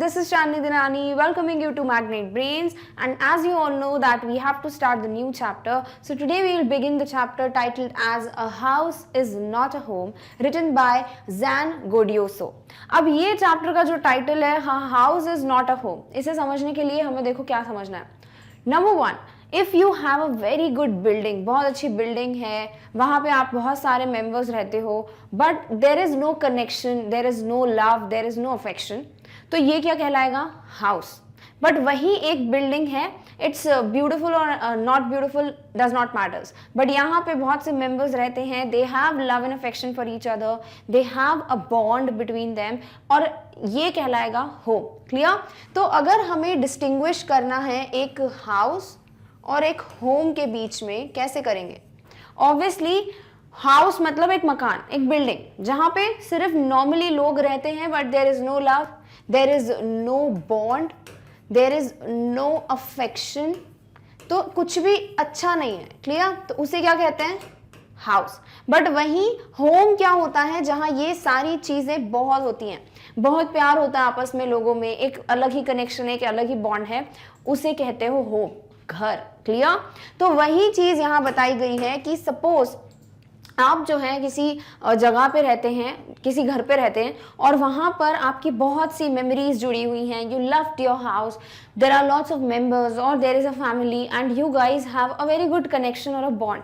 this is Chandni Dinani welcoming you to Magnet Brains, and as you all know that we have to start the new chapter. So today we will begin the chapter titled as A House is Not a Home, written by Zan Godioso. अब ये chapter का जो title है house is not a home, इसे समझने के लिए हमें देखो क्या समझना है. Number one, if you have a very good building, बहुत अच्छी बिल्डिंग है, वहाँ पे आप बहुत सारे मेंबर्स रहते हो, but there is no connection, there is no love, there is no affection, तो ये क्या कहलाएगा? हाउस. बट वही एक बिल्डिंग है, इट्स ब्यूटिफुल और not beautiful does not matters, but यहाँ पे बहुत से मेंबर्स रहते हैं, they have love and affection for each other, they have a bond between them, और ये कहलाएगा होम. क्लियर? तो अगर हमें डिस्टिंग्विश करना है एक हाउस और एक होम के बीच में, कैसे करेंगे? ऑब्वियसली हाउस मतलब एक मकान, एक बिल्डिंग जहां पे सिर्फ नॉर्मली लोग रहते हैं, but there is no love, there is no bond, there is no affection, तो कुछ भी अच्छा नहीं है. क्लियर? तो उसे क्या कहते हैं? हाउस. बट वहीं होम क्या होता है? जहां ये सारी चीजें बहुत होती हैं, बहुत प्यार होता है आपस में लोगों में, एक अलग ही कनेक्शन है, एक अलग ही बॉन्ड है, उसे कहते हो होम, घर. क्लियर? तो वही चीज यहां बताई गई है कि सपोज आप जो है किसी जगह पे रहते हैं, किसी घर पे रहते हैं, और वहां पर आपकी बहुत सी मेमोरीज जुड़ी हुई हैं, you loved your house, there are lots of members और there is a family and you guys have a very good connection और अ बॉन्ड.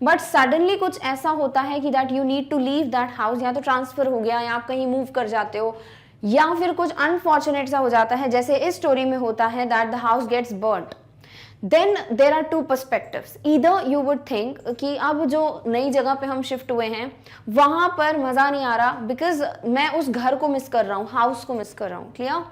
बट सडनली कुछ ऐसा होता है कि that you need to leave that house, या तो transfer हो गया, या आप कहीं मूव कर जाते हो, या फिर कुछ अनफॉर्चुनेट सा हो जाता है, जैसे इस स्टोरी में होता है that the house gets burned. Then there are two perspectives. Either you would think कि अब जो नई जगह पे हम शिफ्ट हुए हैं वहां पर मजा नहीं आ रहा, बिकॉज मैं उस घर को मिस कर रहा हूँ, हाउस को मिस कर रहा हूँ. क्लियर?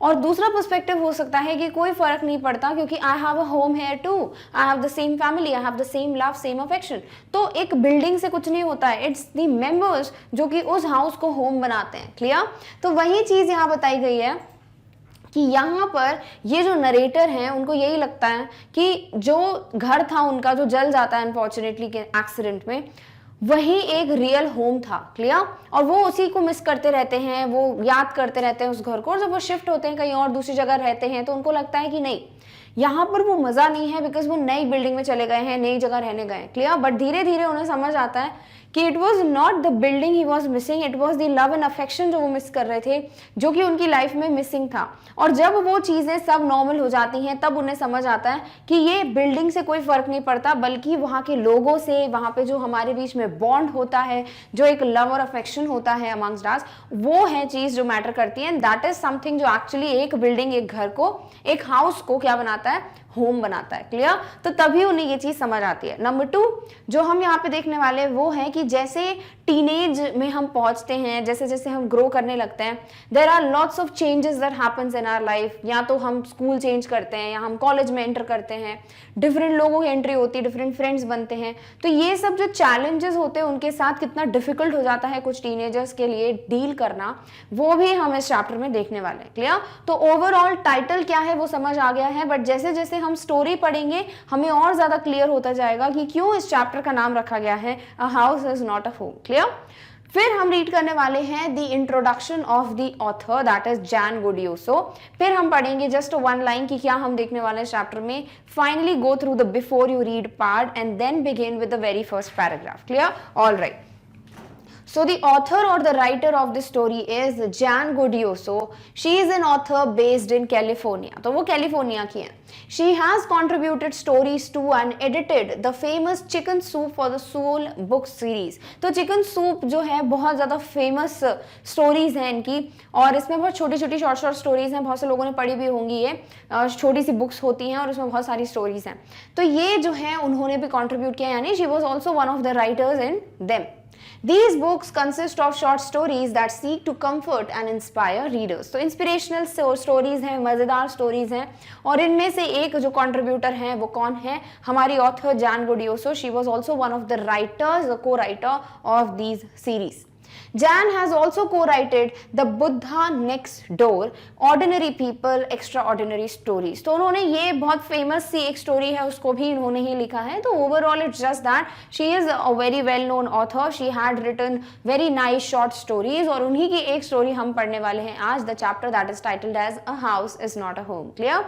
और दूसरा पर्सपेक्टिव हो सकता है कि कोई फर्क नहीं पड़ता, क्योंकि I have a home here too, I have the same family, I have the same love, same affection. तो एक बिल्डिंग से कुछ नहीं होता है, इट्स द मेंबर्स जो कि उस हाउस को होम बनाते हैं. क्लियर? तो वही चीज यहाँ बताई गई है कि यहाँ पर ये जो नरेटर हैं उनको यही लगता है कि जो घर था उनका, जो जल जाता है अनफॉर्चुनेटली के एक्सीडेंट में, वही एक रियल होम था. क्लियर? और वो उसी को मिस करते रहते हैं, वो याद करते रहते हैं उस घर को, और जब वो शिफ्ट होते हैं कहीं और दूसरी जगह रहते हैं तो उनको लगता है कि नहीं, यहाँ पर वो मजा नहीं है, बिकॉज वो नई बिल्डिंग में चले गए हैं, नई जगह रहने गए. क्लियर? बट धीरे धीरे उन्हें समझ आता है कि it was not the building he was missing, it was the love and affection जो वो मिस कर रहे थे, जो कि उनकी लाइफ में मिसिंग था. और जब वो चीजें सब नॉर्मल हो जाती हैं तब उन्हें समझ आता है कि ये बिल्डिंग से कोई फर्क नहीं पड़ता, बल्कि वहाँ के लोगों से, वहाँ पे जो हमारे बीच में बॉन्ड होता है, जो एक लव और अफेक्शन होता है अमंगस्ट अस, वो है चीज जो मैटर करती है. दैट इज समथिंग जो एक्चुअली एक बिल्डिंग, एक घर को, एक हाउस को क्या बनाता है? होम बनाता है. क्लियर? तो तभी उन्हें ये चीज समझ आती है. नंबर टू जो हम यहाँ पे देखने वाले वो है कि जैसे टीनेज में हम पहुंचते हैं, जैसे जैसे हम ग्रो करने लगते हैं, there are lots of changes that happens in our life. या तो हम स्कूल चेंज करते हैं, या हम कॉलेज में एंटर करते हैं, डिफरेंट लोगों की एंट्री होती है, डिफरेंट फ्रेंड्स बनते हैं. तो ये सब जो चैलेंजेस होते हैं उनके साथ कितना डिफिकल्ट हो जाता है कुछ टीनेजर्स के लिए डील करना, वो भी हम इस चैप्टर में देखने वाले हैं. क्लियर? तो ओवरऑल टाइटल क्या है वो समझ आ गया है, बट जैसे जैसे हम स्टोरी पढ़ेंगे हमें और ज्यादा क्लियर होता जाएगा कि क्यों इस चैप्टर का नाम रखा गया है a house is not a home. Clear? फिर हम रीड करने वाले हैं the introduction of the author, that is Zan Gaudioso. फिर हम पढ़ेंगे जस्ट वन लाइन कि क्या हम देखने वाले हैं चैप्टर में. Finally go through the before you read part and then begin with the very first paragraph. Clear? All right. So the author or the writer of the story is Jan Godioso. She is an author based in California. तो वो California की हैं. She has contributed stories to and edited the famous Chicken Soup for the Soul book series. तो chicken soup जो है बहुत ज़्यादा famous stories हैं इनकी, और इसमें बहुत छोटी छोटी शॉर्ट स्टोरीज हैं, बहुत से लोगों ने पढ़ी भी होंगी. ये छोटी सी बुक्स होती हैं और उसमें बहुत सारी स्टोरीज हैं. तो ये जो है उन्होंने भी कॉन्ट्रीब्यूट किया, यानी she was also one of the writers in them. These books consist of short stories that seek to comfort and inspire readers. तो इंस्पिरेशनल स्टोरीज हैं, मजेदार स्टोरीज हैं, और इनमें से एक जो कंट्रीब्यूटर हैं वो कौन है? हमारी author Jan Godioso. She was also one of the writers, the cowriter of these series. Jan has also co-written The Buddha Next Door, Ordinary People, Extraordinary Stories. तो उन्होंने ये बहुत फेमस सी एक स्टोरी है उसको भी इन्होंने ही लिखा है. तो overall it's just that she is a very well known author. She had written very nice short stories और उन्हीं की एक स्टोरी हम पढ़ने वाले हैं आज. The chapter that is titled as a house is not a home. Clear?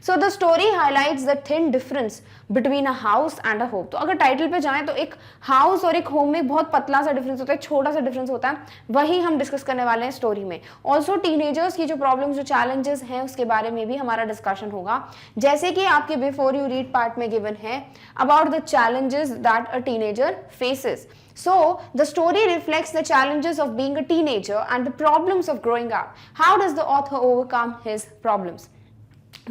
So the story highlights the thin difference between a house and a home. तो अगर टाइटल पे जाएं तो एक हाउस और एक होम में बहुत पतला सा डिफरेंस होता है, छोटा सा डिफरेंस होता है. वही हम डिस्कस करने वाले हैं स्टोरी में. ऑल्सो टीनेजर्स की जो प्रॉब्लम्स जो चैलेंजेस हैं उसके बारे में भी हमारा डिस्कशन होगा. जैसे कि आपके बिफोर यू रीड पार्ट में गिवन है about the challenges that a teenager faces. So the story reflects the challenges of being a teenager and the problems of growing up. How does the author overcome his problems?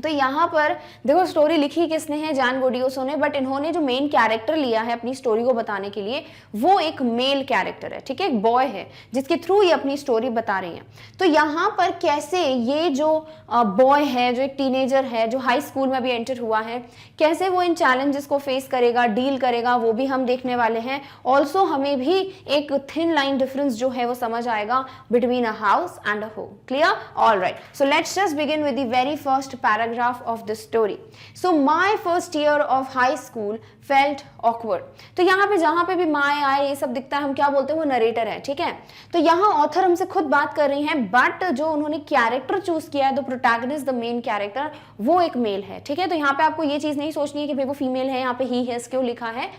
तो यहाँ पर देखो story लिखी किसने है, John गोडियोसो ने, but इन्होंने जो मेन कैरेक्टर लिया है अपनी स्टोरी को बताने के लिए वो एक मेल कैरेक्टर है. ठीक है, एक बॉय है जिसके थ्रू ये अपनी स्टोरी बता रही हैं. तो यहाँ पर कैसे ये जो बॉय है, जो एक टीनेजर है, जो हाई स्कूल में अभी एंटर हुआ है, कैसे वो इन चैलेंजेस को फेस करेगा, डील करेगा, वो भी हम देखने वाले हैं. ऑल्सो हमें भी एक थिन लाइन डिफरेंस जो है वो समझ आएगा between a house and a home. Clear? Alright, so let's just begin with the very first paragraph of this story. So my first year of high school felt awkward. तो यहाँ पे जहाँ पे भी माय आए ये सब दिखता है हम क्या बोलते हैं, वो नरेटर है. ठीक है, तो यहाँ ऑथर हमसे खुद बात कर रही हैं, बट जो उन्होंने कैरेक्टर चूज किया है, the protagonist, the main character, वो एक मेल है. ठीक है, तो यहाँ पे आपको ये चीज नहीं सोचनी है कि भाई वो फीमेल है, यहाँ पे ही है क्यों लिखा है.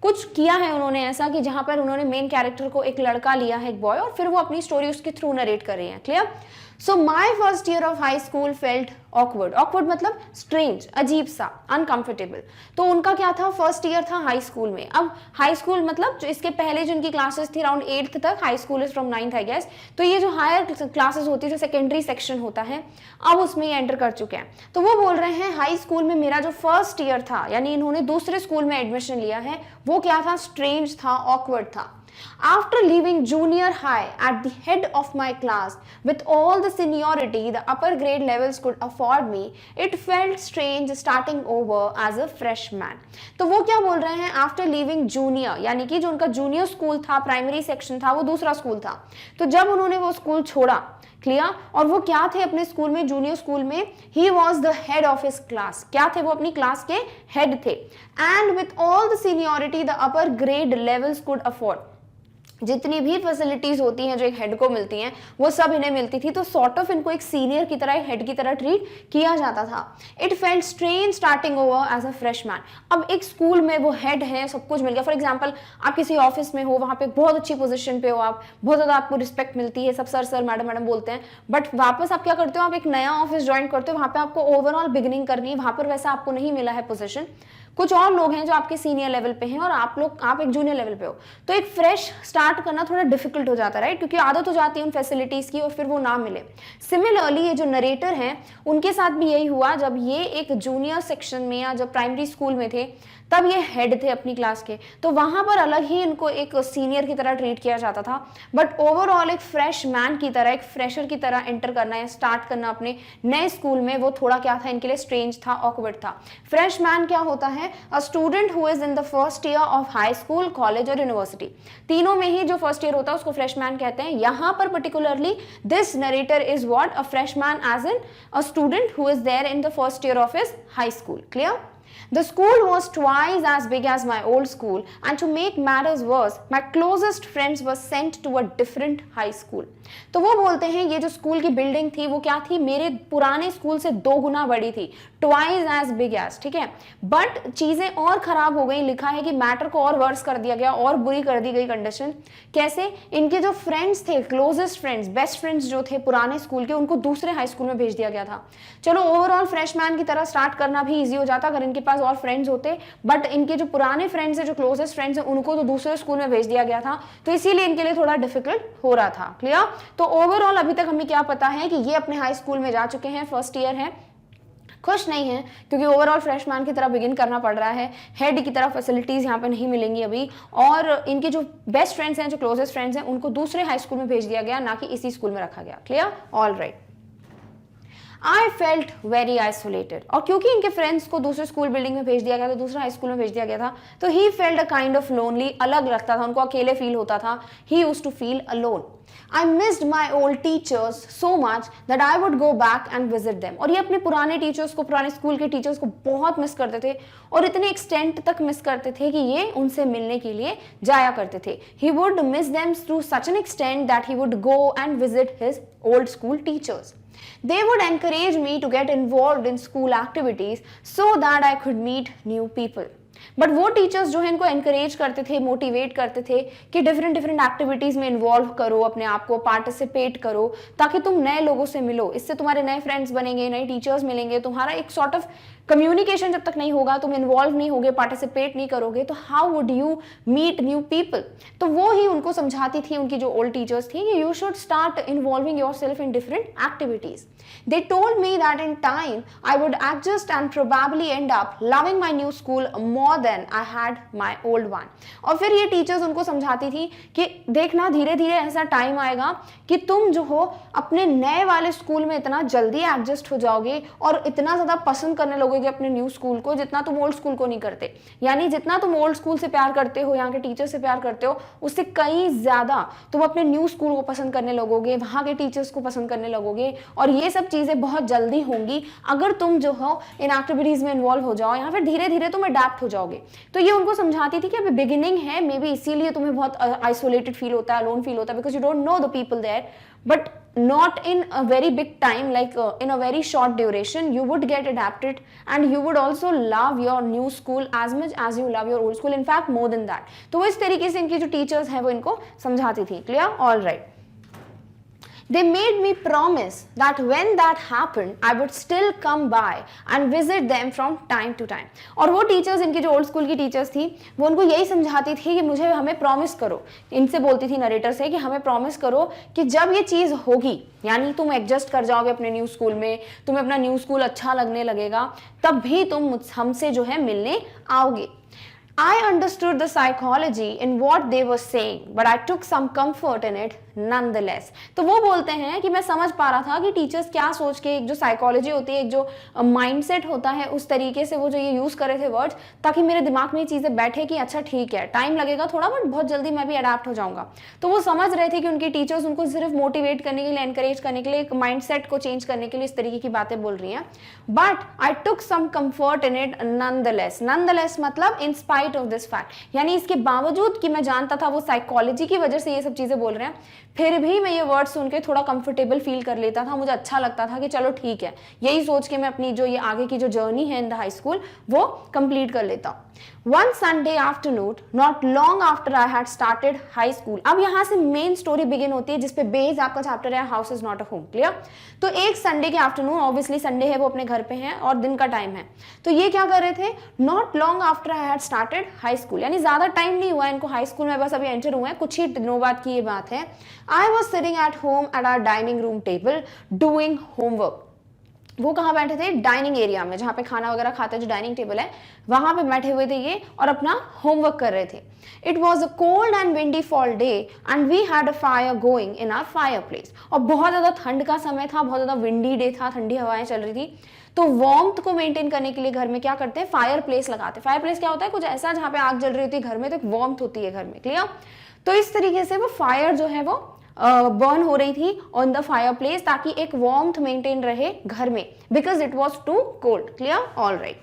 कुछ किया है उन्होंने ऐसा कि जहां पर उन्होंने मेन कैरेक्टर को एक लड़का लिया है, एक बॉय, और फिर वो अपनी स्टोरी उसके थ्रू नरेट कर रही है. Clear? So my first year of high school felt awkward. Awkward मतलब स्ट्रेंज, अजीब सा, अनकंफर्टेबल. तो उनका क्या था, फर्स्ट ईयर था हाई स्कूल में. अब हाई स्कूल मतलब जो इसके पहले जो इनकी क्लासेस थी अराउंड 8th तक, high school is from 9th I guess. तो ये जो हायर क्लासेस होती है, जो सेकेंडरी सेक्शन होता है, अब उसमें ये एंटर कर चुके हैं. तो वो बोल रहे हैं हाई स्कूल में मेरा जो फर्स्ट ईयर था, यानी इन्होंने दूसरे स्कूल में एडमिशन लिया है, वो क्या था, स्ट्रेंज था, ऑकवर्ड था. After leaving junior high at the head of my class with all the seniority the upper grade levels could afford me, it felt strange starting over as a freshman. तो वो क्या बोल रहे हैं, after leaving junior, यानी कि जो उनका जूनियर स्कूल था, प्राइमरी सेक्शन था, वो दूसरा स्कूल था. तो जब उन्होंने वो स्कूल छोड़ा, क्लियर, और वो क्या थे अपने स्कूल में, जूनियर स्कूल में, he was the head of his class. क्या थे वो, अपनी क्लास के हेड थे. And with all the seniority the upper grade levels could afford. जितनी भी फैसिलिटीज होती हैं जो एक हेड को मिलती हैं वो सब इन्हें मिलती थी. तो सॉर्ट ऑफ इनको एक सीनियर की तरह, एक हेड की तरह ट्रीट किया जाता था. It felt strange starting over as a freshman. अब एक स्कूल में वो हेड है, सब कुछ मिल गया. फॉर एग्जांपल आप किसी ऑफिस में हो, वहाँ पे बहुत अच्छी पोजीशन पे हो, आप बहुत ज़्यादा आपको रिस्पेक्ट मिलती है, सब सर सर मैडम मैडम बोलते हैं, बट वापस आप क्या करते हो, आप एक नया ऑफिस ज्वाइन करते हो, वहाँ पे आपको ओवरऑल बिगिनिंग करनी है, वहाँ पर वैसा आपको नहीं मिला है पोजीशन. कुछ और लोग हैं जो आपके सीनियर लेवल पे हैं और आप एक जूनियर लेवल पे हो. तो एक फ्रेश स्टार्ट करना थोड़ा डिफिकल्ट हो जाता है, राइट, क्योंकि आदत हो जाती है उन फैसिलिटीज की और फिर वो ना मिले. सिमिलरली ये जो नरेटर हैं उनके साथ भी यही हुआ. जब ये एक जूनियर सेक्शन में या जब प्राइमरी स्कूल में थे तब ये हेड थे अपनी क्लास के, तो वहां पर अलग ही इनको एक सीनियर की तरह ट्रीट किया जाता था. बट ओवरऑल एक फ्रेश मैन की तरह, एक फ्रेशर की तरह एंटर करना या स्टार्ट करना अपने नए स्कूल में, वो थोड़ा क्या था, इनके लिए स्ट्रेंज था, ऑकवर्ड था. फ्रेश मैन क्या होता है, अ student who is in the first year of high school, college और यूनिवर्सिटी. तीनों में ही जो फर्स्ट ईयर होता है उसको फ्रेश मैन कहते हैं. यहाँ पर particularly this narrator is what, a freshman as in a student who is there in the first year of his high school. Clear? The school was twice as big as my old school, and to make matters worse, my closest friends were sent to a different high school. तो वो बोलते हैं ये जो school की building थी वो क्या थी, मेरे पुराने स्कूल से 2 गुना बड़ी थी, ट्वाइस एज बिग एज. ठीक है, बट चीजें और खराब हो गई. लिखा है कि मैटर को और वर्स कर दिया गया, और बुरी कर दी गई कंडीशन. कैसे, इनके जो फ्रेंड्स थे, क्लोजेस्ट फ्रेंड्स, बेस्ट फ्रेंड्स जो थे पुराने स्कूल के, उनको दूसरे हाई स्कूल में भेज दिया गया था. चलो ओवरऑल फ्रेशमैन की तरह स्टार्ट करना भी ईजी हो जाता अगर इनके पास और फ्रेंड्स होते, बट इनके जो पुराने फ्रेंड्स हैं, जो क्लोजेस्ट फ्रेंड्स हैं, उनको तो दूसरे स्कूल में भेज दिया गया था, तो इसीलिए इनके लिए थोड़ा डिफिकल्ट हो रहा था. क्लियर? तो ओवरऑल अभी तक हमें क्या पता है कि ये अपने हाई स्कूल में जा चुके हैं, फर्स्ट ईयर है, खुश नहीं है क्योंकि ओवरऑल फ्रेशमैन की तरह बिगिन करना पड़ रहा है, हेड की तरह फैसिलिटीज यहाँ पे नहीं मिलेंगी अभी, और इनके जो बेस्ट फ्रेंड्स हैं, जो क्लोजेस्ट फ्रेंड्स हैं, उनको दूसरे हाई स्कूल में भेज दिया गया, ना कि इसी स्कूल में रखा गया. Clear? All right. I felt very isolated, और क्योंकि इनके फ्रेंड्स को दूसरे स्कूल बिल्डिंग में भेज दिया गया था, दूसरा हाई स्कूल में भेज दिया गया था, तो he felt a kind of lonely, अलग लगता था, उनको अकेले फील होता था. He used to feel alone. I missed my old teachers so much that I would go back and visit them. और ये अपने पुराने टीचर्स को, पुराने स्कूल के टीचर्स को बहुत मिस करते थे, और इतने एक्सटेंट तक मिस करते थे कि ये उनसे मिलने के लिए जाया करते थे. He would miss them to such an extent that he would go and visit his old school teachers. They would encourage me to get involved in school activities so that I could meet new people. But वो teachers जो है इनको encourage करते थे, motivate करते थे कि different different activities में इन्वॉल्व करो, अपने आप को पार्टिसिपेट करो, ताकि तुम नए लोगों से मिलो, इससे तुम्हारे नए फ्रेंड्स बनेंगे, नए टीचर्स मिलेंगे, तुम्हारा एक सॉर्ट ऑफ कम्युनिकेशन जब तक नहीं होगा, तुम इन्वॉल्व नहीं होगे, पार्टिसिपेट नहीं करोगे, तो how would you meet new people. तो वो ही उनको समझाती थी, उनकी जो ओल्ड टीचर्स थी, कि you should start involving yourself in different activities. They told me that in time I would adjust and probably end up loving my new school more than I had my old one. और फिर ये teachers उनको समझाती थी कि देखना धीरे धीरे ऐसा टाइम आएगा कि तुम जो हो अपने नए वाले स्कूल में इतना जल्दी एडजस्ट हो जाओगे और इतना ज़्यादा पसंद करने लगोगे अपने न्यू स्कूल को, जितना तुम ओल्ड स्कूल को नहीं करते. यानी जितना तुम ओल्ड स्कूल से प्यार करते हो, यहाँ के टीचर से प्यार करते हो, उससे कई ज़्यादा तुम अपने न्यू स्कूल को पसंद करने लगोगे, वहाँ के टीचर्स को पसंद करने लगोगे. और ये सब चीज़ें बहुत जल्दी होंगी अगर तुम जो हो इन एक्टिविटीज़ में इन्वॉल्व हो जाओ, या फिर धीरे धीरे तुम अडेप्ट हो जाओगे. तो ये उनको समझाती थी कि अभी बिगिनिंग है, मे बी इसीलिए तुम्हें बहुत आइसोलेटेड फील होता है, अलोन फील होता है, because you don't know the people there. But not in a very big time, like in a very short duration, you would get adapted and you would also love your new school as much as you love your old school. In fact, more than that. तो वो इस तरीके से इनकी जो teachers हैं वो इनको समझाती थी. Clear? All right. They made me promise that when that happened, I would still come by and visit them from time to time. और वो टीचर्स, इनकी जो ओल्ड स्कूल की टीचर्स थी, वो उनको यही समझाती थी कि मुझे, हमें प्रॉमिस करो, इनसे बोलती थी नरेटर से कि हमें प्रॉमिस करो कि जब ये चीज़ होगी, यानी तुम एडजस्ट कर जाओगे अपने न्यू स्कूल में, तुम्हें अपना न्यू स्कूल अच्छा लगने लगेगा, तब भी तुम हमसे जो है मिलने आओगे. I understood the psychology in what they were saying, but I took some comfort in it nonetheless. तो वो बोलते हैं कि मैं समझ पा रहा था कि टीचर्स क्या सोच के, एक जो साइकोलॉजी होती है, एक जो माइंडसेट होता है, उस तरीके से वो जो ये यूज़ कर रहे थे वर्ड्स, ताकि मेरे दिमाग में ये चीज़ें बैठे कि अच्छा ठीक है, टाइम लगेगा थोड़ा, बट बहुत जल्दी मैं भी अडेप्ट हो जाऊंगा. तो वो समझ रहे थे कि उनकी टीचर्स उनको सिर्फ मोटिवेट करने के लिए, एनकरेज करने के लिए, एक माइंडसेट को चेंज करने के लिए इस तरीके की बातें बोल रही हैं. But I took some comfort in it nonetheless. Nonetheless मतलब in spite of this fact, यानी इसके बावजूद कि मैं जानता था वो साइकोलॉजी की वजह से ये सब चीज़ें बोल रहे हैं, फिर भी मैं ये वर्ड सुन के थोड़ा कंफर्टेबल फील कर लेता था. मुझे अच्छा लगता था कि चलो ठीक है, यही सोच के मैं अपनी जो ये आगे की जो जर्नी है इन द हाई स्कूल वो कंप्लीट कर लेता हूँ. One Sunday afternoon, not long after I had started high school. अब यहाँ से मेन स्टोरी बिगिन होती है, जिसपे बेस आपका चैप्टर है house is not a home. Clear? तो एक संडे के आफ्टरनून, ऑब्वियसली संडे है, वो अपने घर पे हैं और दिन का टाइम है, तो ये क्या कर रहे थे, not long after I had started high school, यानी ज्यादा टाइम नहीं हुआ इनको हाई स्कूल में, बस अभी एंटर हुए हैं, कुछ ही दिनों बाद की ये बात है. I was sitting at home at our dining room table doing homework. वो कहाँ बैठे थे, डाइनिंग एरिया में, जहाँ पे खाना वगैरह खाते हैं, जो डाइनिंग टेबल है वहां पे बैठे हुए थे ये, और अपना होमवर्क कर रहे थे. It was a cold and windy fall day and we had a fire going in our fireplace. और बहुत ज्यादा ठंड का समय था, बहुत ज्यादा विंडी डे था, ठंडी हवाएं चल रही थी. तो वार्मथ को मेंटेन करने के लिए घर में क्या करते हैं, फायर प्लेस लगाते हैं. फायर प्लेस क्या होता है, कुछ ऐसा जहाँ पे आग जल रही होती है घर में, तो एक वार्मथ होती है घर में. क्लियर? तो इस तरीके से वो फायर जो है वो बर्न हो रही थी ऑन द फायर प्लेस, ताकि एक वार्मथ मेंटेन रहे घर में, because it was too cold. Clear? All right.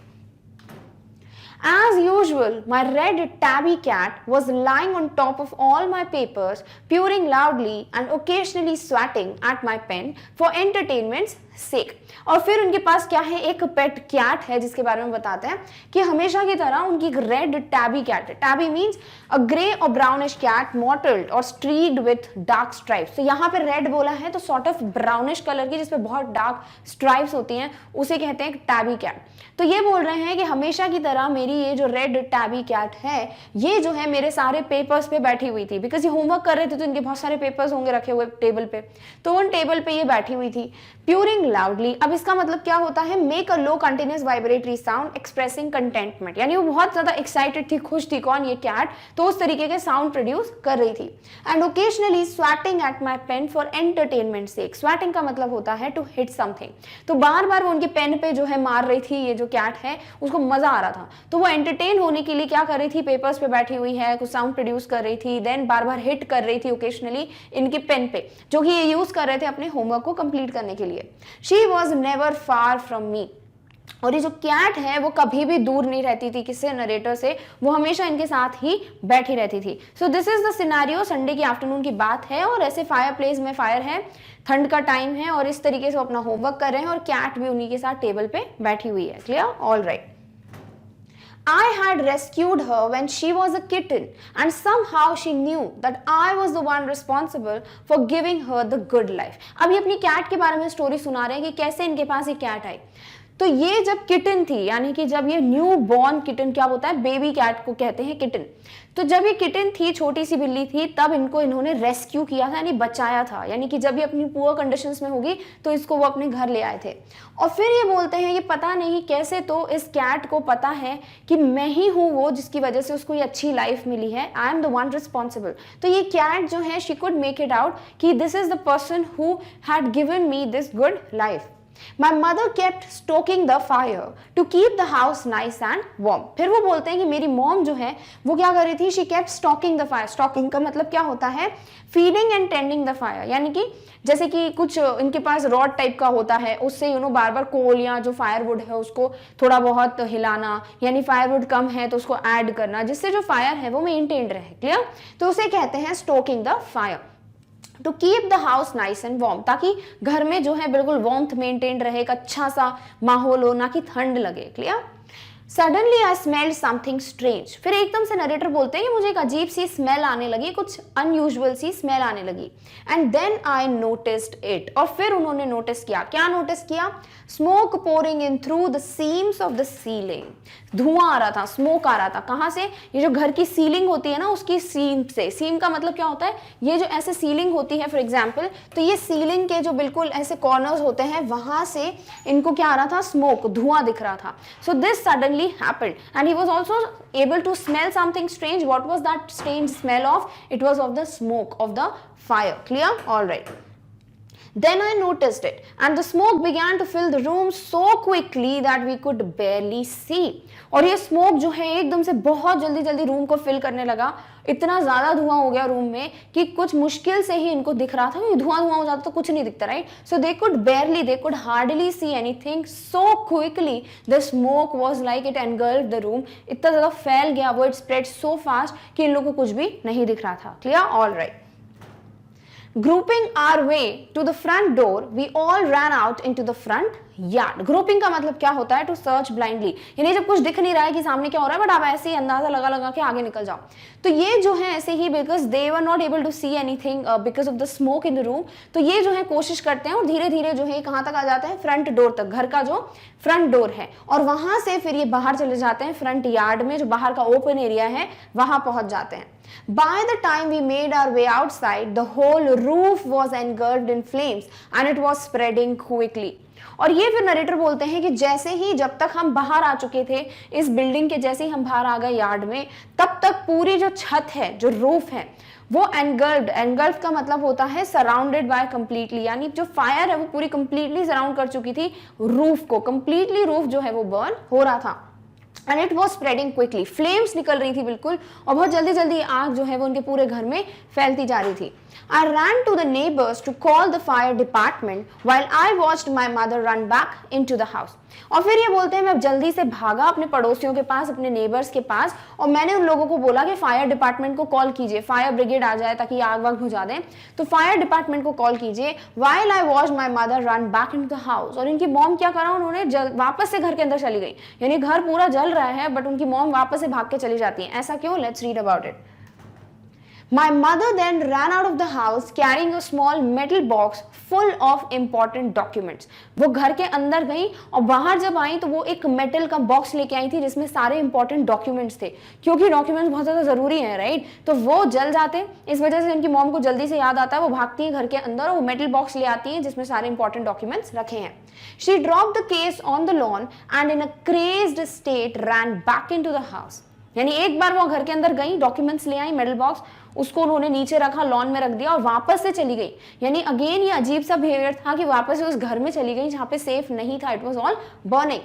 As usual, my red tabby cat was lying on top of all my papers, purring loudly and occasionally swatting at my pen for entertainment's sake. और फिर उनके पास क्या है, एक पेट cat है, जिसके बारे में बताते हैं कि हमेशा की तरह उनकी एक रेड टैबी कैट है. टैबी मीन्स अ ग्रे और ब्राउनिश कैट मॉटल्ड और स्ट्रीक्ड विथ डार्क स्ट्राइप्स. तो यहाँ पे रेड बोला है तो सॉर्ट ऑफ ब्राउनिश कलर की, जिसपे बहुत डार्क स्ट्राइप्स होती हैं, उसे कहते हैं टैबी कैट. तो ये बोल रहे हैं कि हमेशा की तरह मेरी ये जो रेड टैबी कैट है, ये जो है मेरे सारे पेपर्स पे बैठी हुई थी, बिकॉज ये होमवर्क कर रहे थे तो इनके बहुत सारे पेपर्स होंगे रखे हुए टेबल पे, तो उन टेबल पे ये बैठी हुई थी. प्यूरिंग loudly. अब इसका मतलब क्या होता है, make a low continuous vibratory sound expressing contentment, यानी वो बहुत ज्यादा excited थी, खुश थी, कौन, ये कैट, तो उस तरीके के साउंड प्रोड्यूस कर रही थी. And occasionally swatting at my pen for entertainment sake. swatting का मतलब होता है to hit something. तो बार बार वो उनके पेन पे जो है मार रही थी, ये जो कैट है उसको मजा आ रहा था, तो वो एंटरटेन होने के लिए क्या कर रही थी, पेपर्स पे बैठी हुई है, कुछ साउंड प्रोड्यूस कर रही थी, देन बार बार हिट कर रही थी ओकेशनली इनके पेन पे, जो कि ये यूज कर रहे थे अपने होमवर्क को कंप्लीट करने के लिए. She was never far from me. और ये जो कैट है वो कभी भी दूर नहीं रहती थी किससे, नरेटर से, वो हमेशा इनके साथ ही बैठी रहती थी. सो this is the scenario. Sunday की आफ्टरनून की बात है और ऐसे फायर प्लेस में फायर है, ठंड का टाइम है और इस तरीके से वो अपना होमवर्क कर रहे हैं और कैट भी उन्हीं के साथ टेबल पे बैठी हुई है. Clear? All right. I had rescued her when she was a kitten and somehow she knew that I was the one responsible for giving her the good life. अब ये अपनी कैट के बारे में स्टोरी सुना रहे हैं कि कैसे इनके पास ये कैट आई. तो ये जब किटन थी, यानी कि जब ये न्यू बॉर्न किटन, क्या होता है, बेबी कैट को कहते हैं किटन, तो जब ये किटन थी, छोटी सी बिल्ली थी, तब इनको इन्होंने रेस्क्यू किया था, यानी बचाया था, यानी कि जब ये अपनी पुअर कंडीशंस में होगी तो इसको वो अपने घर ले आए थे. और फिर ये बोलते हैं कि पता नहीं कैसे तो इस कैट को पता है कि मैं ही हूँ वो जिसकी वजह से उसको ये अच्छी लाइफ मिली है. I am the one responsible. तो ये कैट जो है, she could make it out कि this is the person who had given me this good life. My mother kept stoking the fire to keep the house nice and warm. फिर वो बोलते हैं कि मेरी मॉम जो है वो क्या कर रही थी, she kept stoking the fire. Stoking का मतलब क्या होता है, feeding and tending the fire, यानी कि जैसे कि कुछ इनके पास रॉड टाइप का होता है, उससे बार बार कोल या जो फायरवुड है उसको थोड़ा बहुत हिलाना, यानी फायरवुड कम है तो उसको ऐड करना, जिससे जो फायर है वो मेंटेन रहे. क्लियर? तो उसे कहते हैं stoking the fire. To keep the house nice and warm, ताकि घर में जो है बिल्कुल वार्मथ मेंटेन रहे, एक अच्छा सा माहौल हो, ना कि ठंड लगे. Clear? Suddenly I smelled something strange. फिर एकदम से नरेटर बोलते हैं कि मुझे एक अजीब सी स्मेल आने लगी, कुछ अनयूजुअल सी स्मेल आने लगी. And then I noticed it. और फिर उन्होंने नोटिस किया. क्या नोटिस किया? Smoke pouring in through the seams of the ceiling. धुआं आ रहा था, स्मोक आ रहा था. कहाँ से? ये जो घर की सीलिंग होती है ना, उसकी सीम से. सीम का मतलब क्या होता है, ये जो ऐसे सीलिंग होती है फॉर एग्जाम्पल, तो ये सीलिंग के जो बिल्कुल ऐसे कॉर्नर्स होते हैं, वहां से इनको क्या आ रहा था, स्मोक, धुआं दिख रहा था. So this suddenly happened and he was also able to smell something strange. What was that strange smell of? It was of the smoke of the fire. Clear? All right. Then I noticed it and the smoke began to fill the room so quickly that we could barely see. और ये smoke जो है एकदम से बहुत जल्दी जल्दी room को फिल करने लगा. इतना ज्यादा धुआं हो गया रूम में कि कुछ मुश्किल से ही इनको दिख रहा था. धुआं धुआं हो जाता तो कुछ नहीं दिखता, right? So they could hardly see anything. So quickly the smoke was like it engulfed the room. इतना ज्यादा फैल गया वो, इट स्प्रेड सो फास्ट कि इन लोगों को कुछ भी नहीं दिख रहा था. Clear? All right. Grouping our way to the front door, we all ran out into the front yard. Grouping का मतलब क्या होता है? To search blindly, यानी जब कुछ दिख नहीं रहा है कि सामने क्या हो रहा है, बट आप ऐसे ही अंदाजा लगा लगा के आगे निकल जाओ. तो ये जो है ऐसे ही, because they were not able to see anything because of the smoke in the room, तो ये जो है कोशिश करते हैं और धीरे धीरे जो है कहाँ तक आ जाते हैं, फ्रंट डोर तक. घर का जो फ्रंट डोर है, और वहां से फिर ये बाहर चले जाते हैं फ्रंट यार्ड में, जो बाहर का ओपन एरिया है, वहां पहुंच जाते हैं. By the time we made our way outside, the whole roof was engulfed in flames and it was spreading quickly. और ये फिर नरेटर बोलते हैं कि जैसे ही, जब तक हम बाहर आ चुके थे इस बिल्डिंग के, जैसे ही हम बाहर आ गए यार्ड में, तब तक पूरी जो छत है, जो रूफ है, वो एनगल्फ्ड. एनगल्फ का मतलब होता है सराउंडेड बाय कंप्लीटली, यानी जो फायर है वो पूरी कंप्लीटली सराउंड कर चुकी थी रूफ को. कंप्लीटली रूफ जो है वो बर्न हो रहा था. And it was spreading quickly. Flames निकल रही थी बिल्कुल, और बहुत जल्दी जल्दी आग जो है वो उनके पूरे घर में फैलती जा रही थी. I ran to the neighbors to call the fire department while I watched my mother run back into the house. और फिर ये बोलते हैं मैं जल्दी से भागा अपने पड़ोसियों के पास, अपने नेबर्स के पास, और मैंने उन लोगों को बोला कि फायर डिपार्टमेंट को कॉल कीजिए, फायर ब्रिगेड आ जाए ताकि आग वाग बुझा दें. तो फायर डिपार्टमेंट को कॉल कीजिए. while I watched my mother run back into the house. और इनकी मॉम क्या करा, उन्होंने वापस से घर के अंदर चली गई, यानी घर पूरा जल रहा है बट उनकी मॉम वापस से भाग के चली जाती है. ऐसा क्यों? Let's read about it. My mother then ran out of the house carrying a small metal box full of important documents. वो घर के अंदर गई और बाहर जब आई तो वो एक मेटल का बॉक्स लेके आई थी जिसमें सारे इंपॉर्टेंट डॉक्यूमेंट्स थे, क्योंकि डॉक्यूमेंट्स बहुत ज़्यादा ज़रूरी हैं, राइट? तो वो जल जाते, इस वजह से उनकी मॉम को जल्दी से याद आता है, वो भागती है घर के अंदर और वो मेटल बॉक्स ले आती है जिसमें सारे इंपॉर्टेंट डॉक्यूमेंट्स रखे हैं. She dropped the case on the lawn and in a crazed state ran back into the house. यानी एक बार वो घर के अंदर गई, डॉक्यूमेंट्स ले आई, मेटल बॉक्स, उसको उन्होंने नीचे रखा, लॉन में रख दिया और वापस से चली गई. यानी अगेन ये अजीब सा बिहेवियर था कि वापस से उस घर में चली गई जहां पे सेफ नहीं था. It was all burning.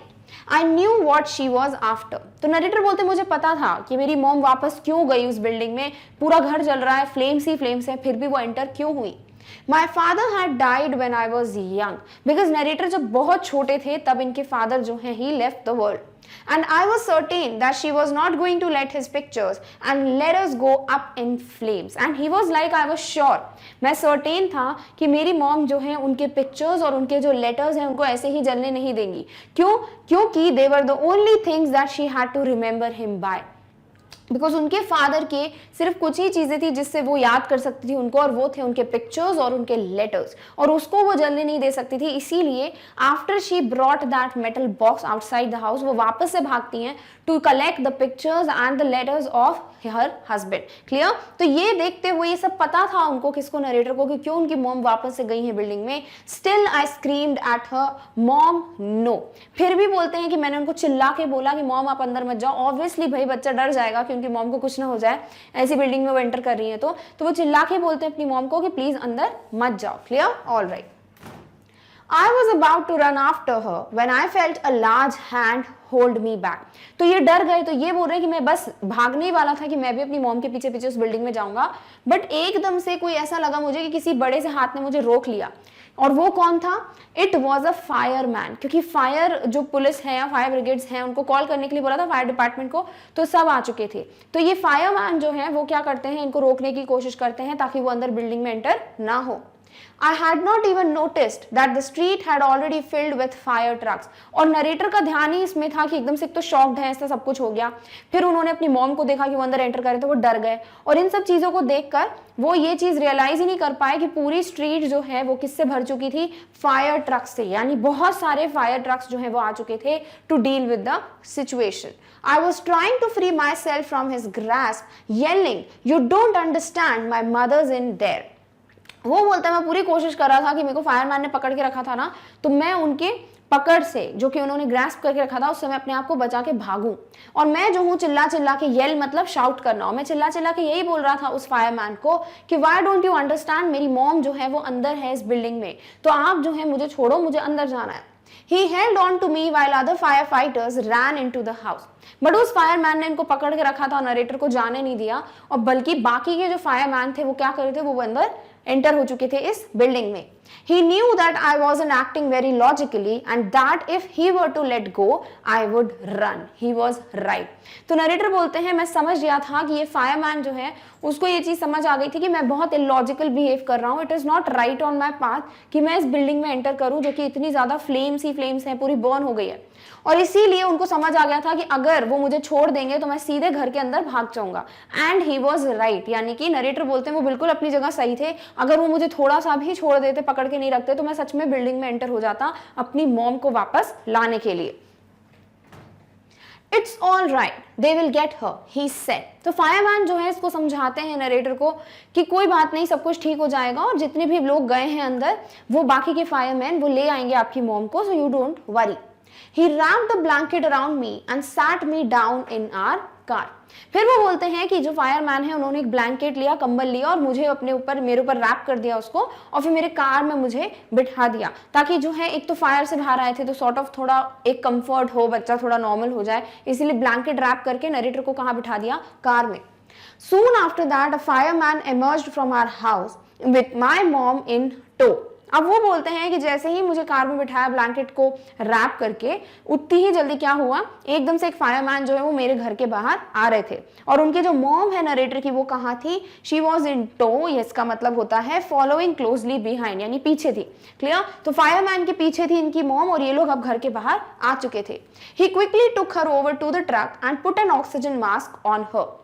I knew what she was after. तो नरेटर बोलते मुझे पता था कि मेरी मॉम वापस क्यों गई उस बिल्डिंग में, पूरा घर जल रहा है, फ्लेम्स ही फ्लेम्स है, फिर भी वो एंटर क्यों हुई. My father had died when I was young. Because narrator जब बहुत छोटे थे तब इनके फादर जो है he left the world. And I was certain that she was not going to let his pictures and letters go up in flames. And he was like, I was sure. मैं certain था कि मेरी mom जो है उनके pictures और उनके जो लेटर्स हैं उनको ऐसे ही जलने नहीं देंगी. क्यों? क्योंकि they were the only things that she had to remember him by. Because उनके फादर के सिर्फ कुछ ही चीजें थी जिससे वो याद कर सकती थी उनको, और वो थे उनके पिक्चर्स और उनके लेटर्स, और उसको वो जलने नहीं दे सकती थी. इसीलिए after she brought that metal box outside the house, वो वापस से भागती हैं to collect the pictures and the letters of her husband. Clear? तो ये देखते हुए ये सब पता था उनको, किसको, नरेटर को, कि क्यों उनकी मॉम वापस से गई है बिल्डिंग में. Still I screamed at her, mom no. फिर भी बोलते हैं कि मैंने उनको चिल्ला के बोला कि मॉम आप अंदर मत जाओ. ऑब्वियसली भाई बच्चा डर जाएगा कि उनकी मॉम को कुछ ना हो जाए, ऐसी बिल्डिंग में वो एंटर कर रही है तो वो चिल्ला के बोलते हैं अपनी मॉम को कि प्लीज अंदर मत जाओ. Clear? All right. I was about to run after her when I felt a large hand hold me back. तो ये डर गए, तो ये बोल रहे हैं कि मैं बस भागने ही वाला था कि मैं भी अपनी मॉम के पीछे पीछे उस बिल्डिंग में जाऊंगा, बट एकदम से कोई ऐसा लगा मुझे कि किसी बड़े से हाथ ने मुझे रोक लिया. और वो कौन था? It was a fireman. क्योंकि फायर जो पुलिस है या फायर ब्रिगेड्स हैं उनको कॉल करने के लिए बोला था फायर डिपार्टमेंट को, तो सब आ चुके थे. तो ये फायरमैन जो है वो क्या करते हैं, इनको रोकने की कोशिश करते हैं ताकि वो अंदर बिल्डिंग में एंटर ना हो. I had not even noticed that the street had already filled with fire trucks. और नरेटर का ध्यान ही इसमें था कि एकदम से एक तो शॉक्ड है, ऐसा सब कुछ हो गया. फिर उन्होंने अपनी मॉम को देखा कि वो अंदर एंटर करे तो वो डर गए, और इन सब चीजों को देखकर वो ये चीज रियलाइज ही नहीं कर पाए कि पूरी स्ट्रीट जो है वो किससे भर चुकी थी, फायर ट्रक से. यानी बहुत सारे फायर ट्रक्स जो है वो आ चुके थे to deal with the situation. I was trying to free myself from his grasp, yelling, "You don't understand, my mother's in there." वो बोलता है मैं पूरी कोशिश कर रहा था कि मेरे को फायरमैन ने पकड़ के रखा था ना, तो मैं उनके पकड़ से जो कि उन्होंने ग्रैस्प करके रखा था उससे मैं अपने आप को बचा के भागूं. और मैं जो हूँ चिल्ला चिल्ला के, येल मतलब शाउट करना, और मैं चिल्ला चिल्ला के यही बोल रहा था उस फायरमैन को कि व्हाई डोंट यू अंडरस्टैंड, मेरी मॉम जो है वो अंदर है इस बिल्डिंग में, तो आप जो है मुझे छोड़ो, मुझे अंदर जाना है. He held on to me while other firefighters ran into the house. But उस फायरमैन ने इनको पकड़ के रखा था, नरेटर को जाने नहीं दिया, और बल्कि बाकी के जो फायरमैन थे वो क्या कर रहे थे, वो अंदर एंटर हो चुके थे इस बिल्डिंग में. He knew that I wasn't acting very logically and that if he were to let go, I would run. He was right. तो नरेटर बोलते हैं मैं समझ गया था कि ये फायरमैन जो है उसको ये चीज समझ आ गई थी कि मैं बहुत इलॉजिकल बिहेव कर रहा हूँ. It is not right on my path कि मैं इस बिल्डिंग में एंटर करूँ जो कि इतनी ज्यादा फ्लेम्स ही फ्लेम्स हैं, पूरी बर्न हो गई है. और इसीलिए उनको समझ आ गया था कि अगर वो मुझे छोड़ देंगे तो मैं सीधे घर के अंदर भाग जाऊंगा. And he was right. यानी कि नरेटर बोलते हैं वो बिल्कुल अपनी जगह सही थे. अगर वो मुझे थोड़ा सा भी छोड़ देते, पकड़ के नहीं रखते, तो मैं सच में बिल्डिंग में एंटर हो जाता अपनी मॉम को वापस लाने के लिए. It's all right, they will get her, he said. तो फायरमैन जो है इसको समझाते हैं नरेटर को कि कोई बात नहीं, सब कुछ ठीक हो जाएगा, और जितने भी लोग गए हैं अंदर वो बाकी के फायरमैन वो ले आएंगे आपकी मॉम को, so you don't worry. He wrapped a blanket around me and sat me down in our car. फिर वो बोलते हैं कि जो फायरमैन है उन्होंने एक ब्लैंकेट लिया, कंबल लिया, और मुझे मेरे ऊपर रैप कर दिया उसको, और फिर मेरे कार में मुझे बिठा दिया ताकि जो है, एक तो फायर से बाहर आए थे तो सॉर्ट ऑफ थोड़ा एक कंफर्ट हो, बच्चा थोड़ा नॉर्मल हो जाए, इसीलिए ब्लैंकेट रैप करके नरेटर को कहाँ बिठा दिया, कार में. Soon after that, a fireman emerged from our house with my mom in tow. अब वो बोलते हैं कि जैसे ही मुझे कार में बिठाया ब्लैंकेट को रैप करके, उतनी ही जल्दी क्या हुआ, एकदम से एक फायरमैन जो है वो मेरे घर के बाहर आ रहे थे. और उनके जो मॉम है नरेटर की वो कहाँ थी, शी वॉज इन टो. इसका मतलब होता है फॉलोइंग क्लोजली बिहाइंड, यानी पीछे थी. क्लियर? तो फायरमैन के पीछे थी इनकी मॉम, और ये लोग अब घर के बाहर आ चुके थे. He quickly took her over to the truck and put an oxygen mask on her.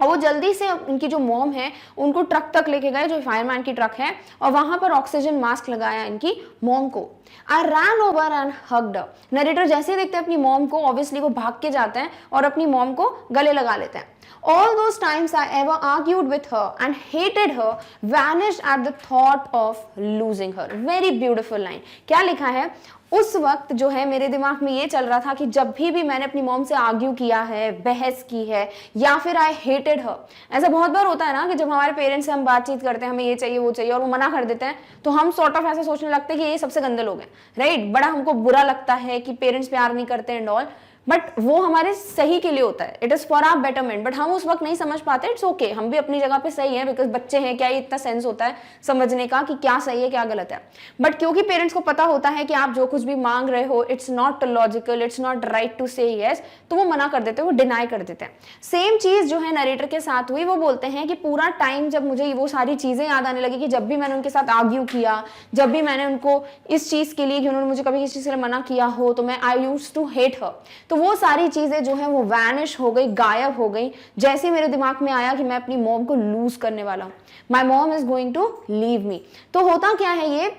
और वो जल्दी से उनकी जो मॉम है उनको ट्रक तक लेके गए, जो फायरमैन की ट्रक है, और वहां पर ऑक्सीजन मास्क लगाया इनकी मॉम को। I ran over and hugged her. Narrator जैसे ही देखते हैं अपनी मॉम को, ऑब्वियसली वो भाग के जाते हैं और अपनी मॉम को गले लगा लेते हैं। All those times I ever argued with her and hated her vanished at the thought of losing her. Very beautiful line. क्या लिखा है, उस वक्त जो है मेरे दिमाग में ये चल रहा था कि जब भी मैंने अपनी मॉम से आर्ग्यू किया है, बहस की है, या फिर आई हेटेड हर। ऐसा बहुत बार होता है ना कि जब हमारे पेरेंट्स से हम बातचीत करते हैं, हमें ये चाहिए वो चाहिए, और वो मना कर देते हैं, तो हम सॉर्ट ऑफ ऐसा सोचने लगते हैं कि ये सबसे गंदे लोग हैं, राइट। बड़ा हमको बुरा लगता है कि पेरेंट्स प्यार नहीं करते एंड ऑल, बट वो हमारे सही के लिए होता है, it is for our betterment. But हम उस वक्त नहीं समझ पाते, इट्स ओके, हम भी अपनी जगह पे सही है, बिकॉज बच्चे हैं, क्या इतना सेंस होता है समझने का कि क्या सही है क्या गलत है। बट क्योंकि पेरेंट्स को पता होता है कि आप जो कुछ भी मांग रहे हो it's not logical, it's not right to say yes, तो वो मना कर देते हैं, वो डिनाई कर देते हैं। सेम चीज जो है नरेटर के साथ हुई। वो बोलते हैं कि पूरा टाइम जब मुझे वो सारी चीजें याद आने लगी कि जब भी मैंने उनके साथ आर्ग्यू किया, जब भी मैंने उनको इस चीज के लिए कि उन्होंने मुझे कभी किसी चीज के लिए मना किया हो, तो मैं I used to hate her. तो वो सारी चीजें जो है वो वैनिश हो गई, गायब हो गई, जैसे मेरे दिमाग में आया कि मैं अपनी मॉम को लूज करने वाला हूं, my mom is going to leave me. तो होता क्या है, ये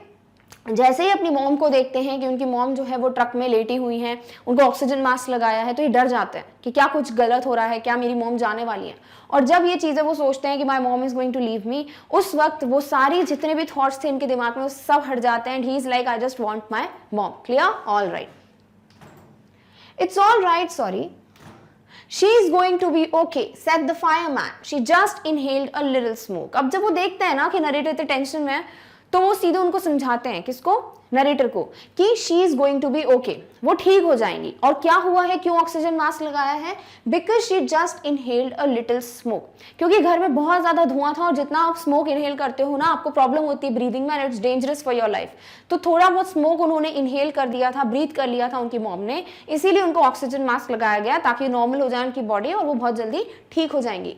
जैसे ही अपनी मॉम को देखते हैं कि उनकी मॉम जो है वो ट्रक में लेटी हुई है, उनको ऑक्सीजन मास्क लगाया है, तो ये डर जाते हैं कि क्या कुछ गलत हो रहा है, क्या मेरी मॉम जाने वाली है। और जब ये चीजें वो सोचते हैं कि my mom is going to leave me, उस वक्त वो सारी जितने भी थॉट्स थे इनके दिमाग में वो सब हट जाते हैं। And he is like, I just want my mom. Clear? All right, it's all right, sorry, she is going to be okay, said the fireman. She just inhaled a little smoke. अब जब वो देखते हैं ना कि narrator इतने tension में है, तो वो सीधे उनको समझाते हैं, किसको, नरेटर को, कि she is going to be okay, वो ठीक हो जाएंगी। और क्या हुआ है, क्यों ऑक्सीजन मास्क लगाया है, because she just inhaled a little smoke, क्योंकि घर में बहुत ज्यादा धुआं था, और जितना आप स्मोक इनहेल करते हो ना, आपको प्रॉब्लम होती है ब्रीदिंग में, and it's dangerous for your life. तो थोड़ा बहुत स्मोक उन्होंने इनहेल कर दिया था, ब्रीथ कर लिया था उनकी मॉम ने, इसीलिए उनको ऑक्सीजन मास्क लगाया गया ताकि नॉर्मल हो जाए उनकी बॉडी और वो बहुत जल्दी ठीक हो जाएंगी।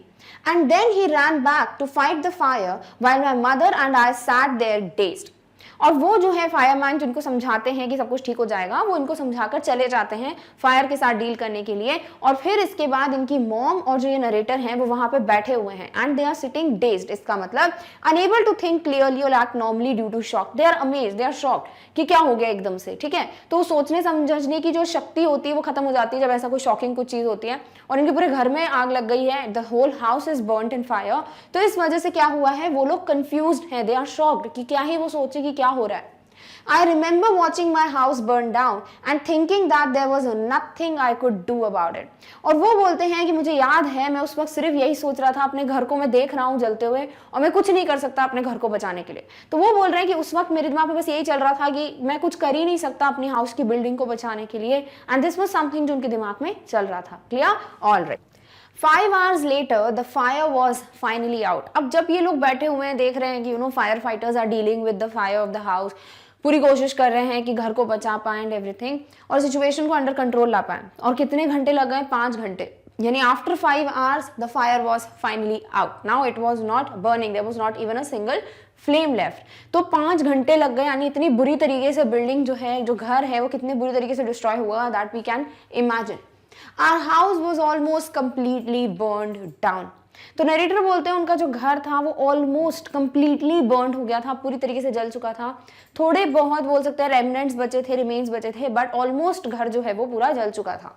And then he ran back to fight the fire while my mother and I sat there dazed. और वो जो है फायरमैन जिनको समझाते हैं कि सब कुछ ठीक हो जाएगा, वो इनको समझाकर चले जाते हैं फायर के साथ डील करने के लिए। और फिर इसके बाद इनकी मॉम और जो ये नरेटर हैं वो वहां पे बैठे हुए हैं, and they are sitting dazed. इसका मतलब अनेबल टू थिंक क्लियरली और act normally due to shock. They are amazed, they are shocked कि क्या हो गया एकदम से, ठीक है। तो सोचने समझने की जो शक्ति होती है वो खत्म हो जाती है जब ऐसा कोई शॉकिंग कुछ चीज होती है। और इनके पूरे घर में आग लग गई है, the whole house is burned in fire. तो इस वजह से क्या हुआ है, वो लोग कंफ्यूज्ड हैं, दे आर शॉक्ड कि क्या ही वो सोचे कि क्या हो रहा है। I remember watching my house burn down and thinking that there was nothing I could do about it. और वो बोलते हैं कि मुझे याद है मैं उस वक्त सिर्फ यही सोच रहा था, अपने घर को मैं देख रहा हूँ जलते हुए, और मैं कुछ नहीं कर सकता अपने घर को बचाने के लिए। तो वो बोल रहे हैं कि उस वक्त मेरे दिमाग में बस यही चल रहा था कि मैं कुछ कर ही नहीं सकता अपनी हाउस की बिल्डिंग को बचाने के लिए, एंड दिस वाज समथिंग जो उनके दिमाग में चल रहा था। Clear? All right. 5 hours later, the fire was finally out. अब जब ये लोग बैठे हुए हैं, देख रहे हैं कि you know fire fighters are dealing with the fire of the house, पूरी कोशिश कर रहे हैं कि घर को बचा पाए एंड एवरीथिंग, और सिचुएशन को अंडर कंट्रोल ला पाए। और कितने घंटे लग गए, 5 घंटे, यानी after 5 hours the fire was finally out. Now it was not burning, there was not even a single flame left. तो 5 घंटे लग गए, यानी इतनी बुरी तरीके से बिल्डिंग जो है, जो घर है, वो कितने बुरी तरीके से डिस्ट्रॉय हुआ, that we can imagine. Our house was almost completely burned down. तो नरेटर बोलते हैं उनका जो घर था वो ऑलमोस्ट कंप्लीटली बर्न हो गया था, पूरी तरीके से जल चुका था। थोड़े बहुत बोल सकते हैं रेमिनेंट्स बचे थे, रिमेन्स बचे थे, बट ऑलमोस्ट घर जो है वो पूरा जल चुका था।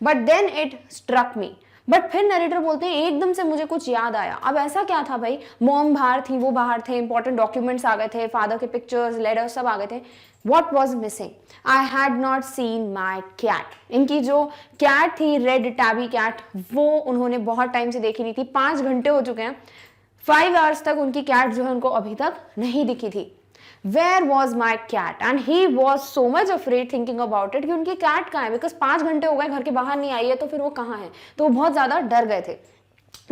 But then it struck me, but फिर नरेटर बोलते हैं एकदम से मुझे कुछ याद आया। अब ऐसा क्या था भाई, मॉम बाहर थी, वो बाहर थे, इंपॉर्टेंट डॉक्यूमेंट्स आ गए थे, फादर के पिक्चर्स, लेटर्स सब आ गए थे। What was missing? I had not seen my cat. इनकी जो कैट थी, रेड टैबी कैट, वो उन्होंने बहुत टाइम से देखी नहीं थी। 5 घंटे हो चुके हैं, 5 hours तक उनकी कैट जो है उनको अभी तक नहीं दिखी थी। Where was my cat? And he was so much afraid thinking about it कि उनकी कैट कहाँ है, बिकॉज 5 घंटे हो गए घर के बाहर नहीं आई है, तो फिर वो कहाँ है। तो वो बहुत ज्यादा डर गए थे।